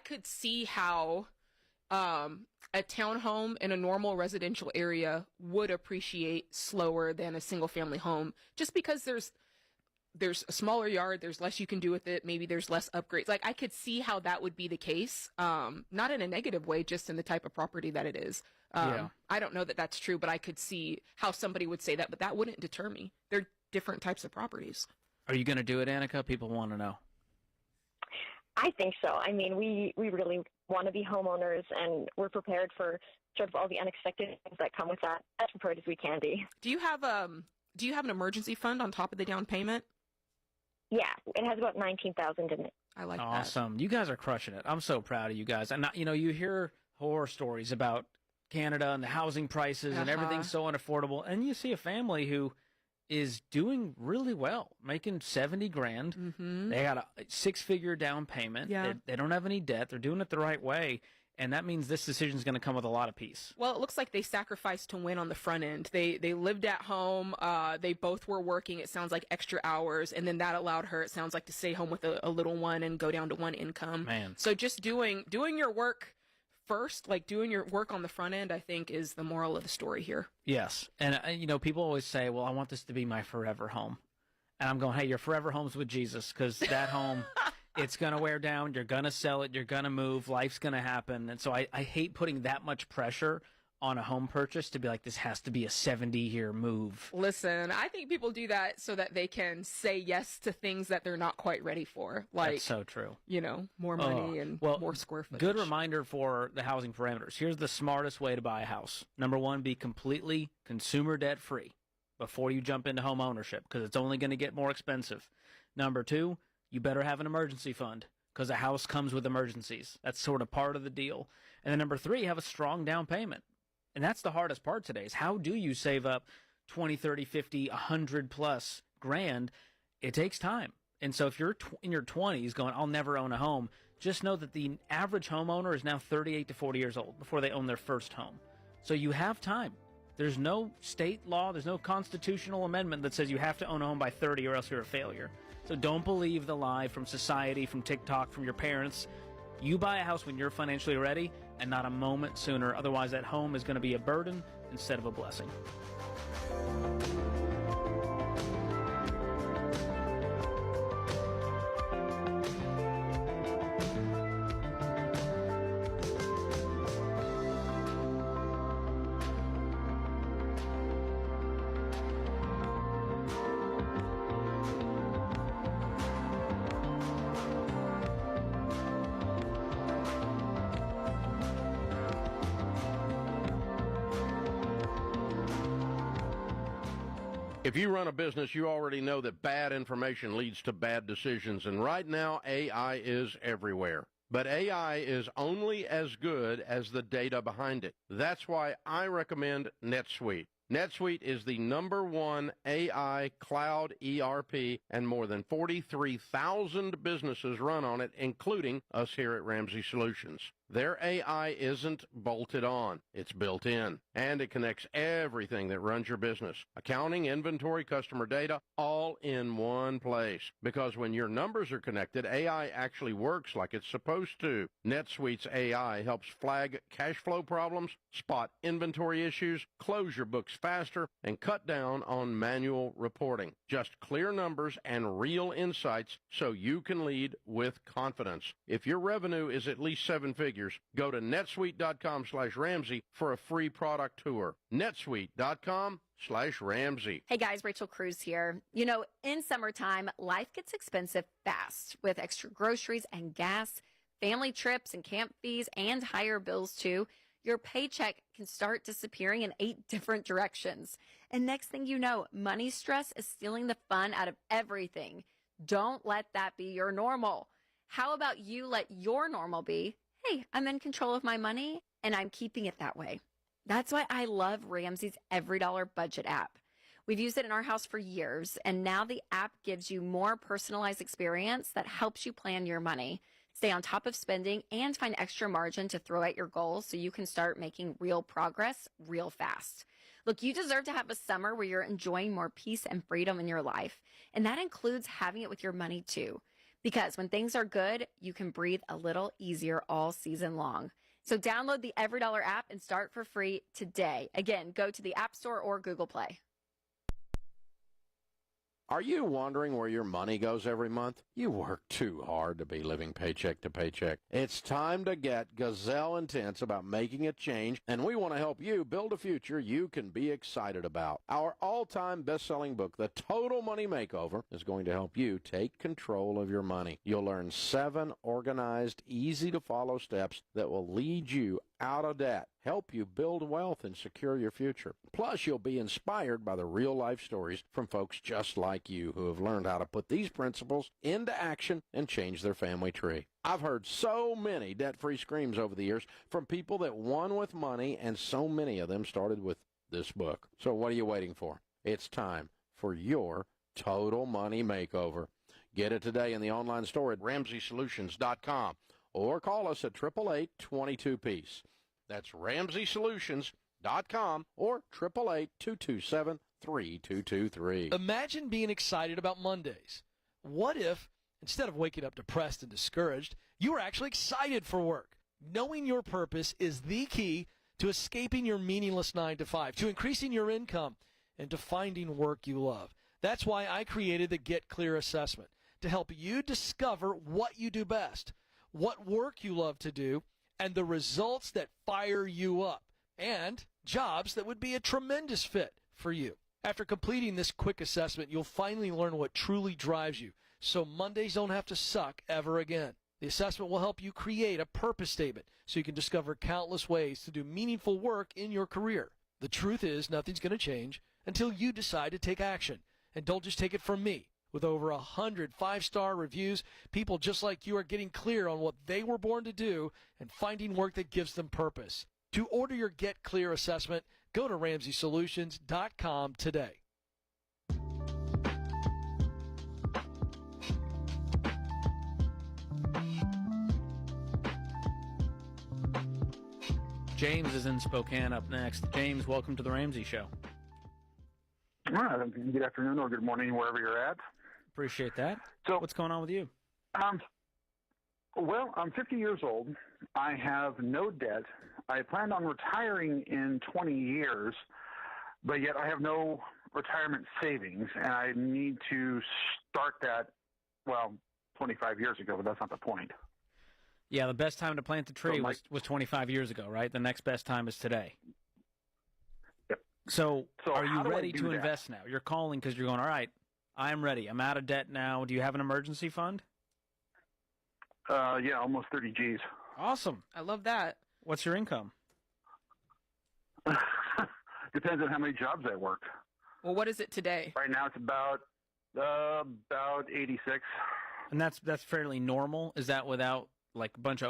could see how a townhome in a normal residential area would appreciate slower than a single family home, just because there's a smaller yard, there's less you can do with it, maybe there's less upgrades. I could see how that would be the case, not in a negative way, just in the type of property that it is. I don't know that that's true, but I could see how somebody would say that, but that wouldn't deter me. They're different types of properties. Are you going to do it, Annika? People want to know. I think so. I mean, we really want to be homeowners, and we're prepared for sort of all the unexpected things that come with that, as prepared as we can be. Do you have Do you have an emergency fund on top of the down payment? Yeah, it has about 19,000 in it. I like that. Awesome. You guys are crushing it. I'm so proud of you guys. And, you hear horror stories about Canada and the housing prices and everything's so unaffordable. And you see a family who is doing really well, making 70 grand. Mm-hmm. They got a 6-figure down payment. Yeah. They don't have any debt. They're doing it the right way. And that means this decision is going to come with a lot of peace. Well, it looks like they sacrificed to win on the front end. They lived at home. They both were working, it sounds like, extra hours. And then that allowed her, it sounds like, to stay home with a little one and go down to one income. Man. So just doing your work first, like doing your work on the front end, I think is the moral of the story here. Yes. And, people always say, well, I want this to be my forever home. And I'm going, hey, your forever home's with Jesus, because that home... It's going to wear down. You're going to sell it. You're going to move. Life's going to happen. And so I hate putting that much pressure on a home purchase to be like, this has to be a 70-year move. Listen, I think people do that so that they can say yes to things that they're not quite ready for. Like, that's so true. More money and more square footage. Good reminder for the housing parameters. Here's the smartest way to buy a house. Number one, be completely consumer debt free before you jump into home ownership, because it's only going to get more expensive. Number two, you better have an emergency fund, because a house comes with emergencies. That's sort of part of the deal. And then number three, have a strong down payment. And that's the hardest part today, is how do you save up 20, 30, 50, 100 plus grand? It takes time. And so if you're in your 20s going, I'll never own a home, just know that the average homeowner is now 38 to 40 years old before they own their first home. So you have time. There's no state law, there's no constitutional amendment that says you have to own a home by 30 or else you're a failure. So don't believe the lie from society, from TikTok, from your parents. You buy a house when you're financially ready and not a moment sooner. Otherwise, that home is going to be a burden instead of a blessing. If you run a business, you already know that bad information leads to bad decisions, and right now AI is everywhere. But AI is only as good as the data behind it. That's why I recommend NetSuite. NetSuite is the #1 AI cloud ERP, and more than 43,000 businesses run on it, including us here at Ramsey Solutions. Their AI isn't bolted on, it's built in, and it connects everything that runs your business. Accounting, inventory, customer data, all in one place. Because when your numbers are connected, AI actually works like it's supposed to. NetSuite's AI helps flag cash flow problems, spot inventory issues, close your books faster, and cut down on manual reporting. Just clear numbers and real insights so you can lead with confidence. If your revenue is at least 7 figures, go to netsuite.com/Ramsey for a free product tour. netsuite.com/Ramsey. Hey guys, Rachel Cruz here. In summertime, life gets expensive fast with extra groceries and gas, family trips and camp fees, and higher bills too. Your paycheck can start disappearing in 8 different directions. And next thing you know, money stress is stealing the fun out of everything. Don't let that be your normal. How about you let your normal be, hey, I'm in control of my money and I'm keeping it that way. That's why I love Ramsey's EveryDollar Budget app. We've used it in our house for years, and now the app gives you more personalized experience that helps you plan your money, stay on top of spending, and find extra margin to throw at your goals so you can start making real progress real fast. Look, you deserve to have a summer where you're enjoying more peace and freedom in your life, and that includes having it with your money too. Because when things are good, you can breathe a little easier all season long. So download the EveryDollar app and start for free today. Again, go to the App Store or Google Play. If you run a business, you already know that bad information leads to bad decisions. And right now, AI is everywhere. But AI isn't bolted on, it's built in. And that's why I recommend NetSuite. NetSuite is the #1 AI cloud ERP, and more than 43,000 businesses run on it, including us here at Ramsey Solutions. Their AI isn't bolted on, it's built in, and it connects everything that runs your business. Accounting, inventory, customer data, all in one place. Because when your numbers are connected, AI actually works like it's supposed to. NetSuite's AI helps flag cash flow problems, spot inventory issues, close your books faster, and cut down on manual reporting. Just clear numbers and real insights so you can lead with confidence. If your revenue is at least 7 figures, go to netsuite.com/Ramsey for a free product tour. netsuite.com/Ramsey. Are you wondering where your money goes every month? You work too hard to be living paycheck to paycheck. It's time to get gazelle intense about making a change, and we want to help you build a future you can be excited about. Our all-time best-selling book, The Total Money Makeover, is going to help you take control of your money. You'll learn 7 organized, easy-to-follow steps that will lead you out of debt, help you build wealth, and secure your future. Plus, you'll be inspired by the real-life stories from folks just like you who have learned how to put these principles into action and change their family tree. I've heard so many debt-free screams over the years from people that won with money, and so many of them started with this book. So what are you waiting for? It's time for your Total Money Makeover. Get it today in the online store at RamseySolutions.com or call us at 888-22-PEACE. That's RamseySolutions.com or 888-227-3223. Imagine being excited about Mondays. What if, instead of waking up depressed and discouraged, you were actually excited for work? Knowing your purpose is the key to escaping your meaningless 9-to-5, to increasing your income, and to finding work you love. That's why I created the Get Clear assessment, to help you discover what you do best, what work you love to do, and the results that fire you up, and jobs that would be a tremendous fit for you. After completing this quick assessment, you'll finally learn what truly drives you, so Mondays don't have to suck ever again. The assessment will help you create a purpose statement so you can discover countless ways to do meaningful work in your career. The truth is, nothing's going to change until you decide to take action. And don't just take it from me. With over 100 5-star reviews, people just like you are getting clear on what they were born to do and finding work that gives them purpose. To order your Get Clear assessment, go to RamseySolutions.com today. James is in Spokane up next. James, welcome to the Ramsey Show. All right. Good afternoon or good morning, wherever you're at. Appreciate that. So, what's going on with you? Well, I'm 50 years old. I have no debt. I plan on retiring in 20 years, but yet I have no retirement savings, and I need to start that, 25 years ago, but that's not the point. Yeah, the best time to plant the tree was 25 years ago, right? The next best time is today. Yep. So are you ready to that? invest now? You're calling because you're going, all right, I'm ready. I'm out of debt now. Do you have an emergency fund? Yeah, almost 30 G's. Awesome. I love that. What's your income? Depends on how many jobs I work. Well, what is it today? Right now it's about 86. And that's fairly normal. Is that without like a bunch of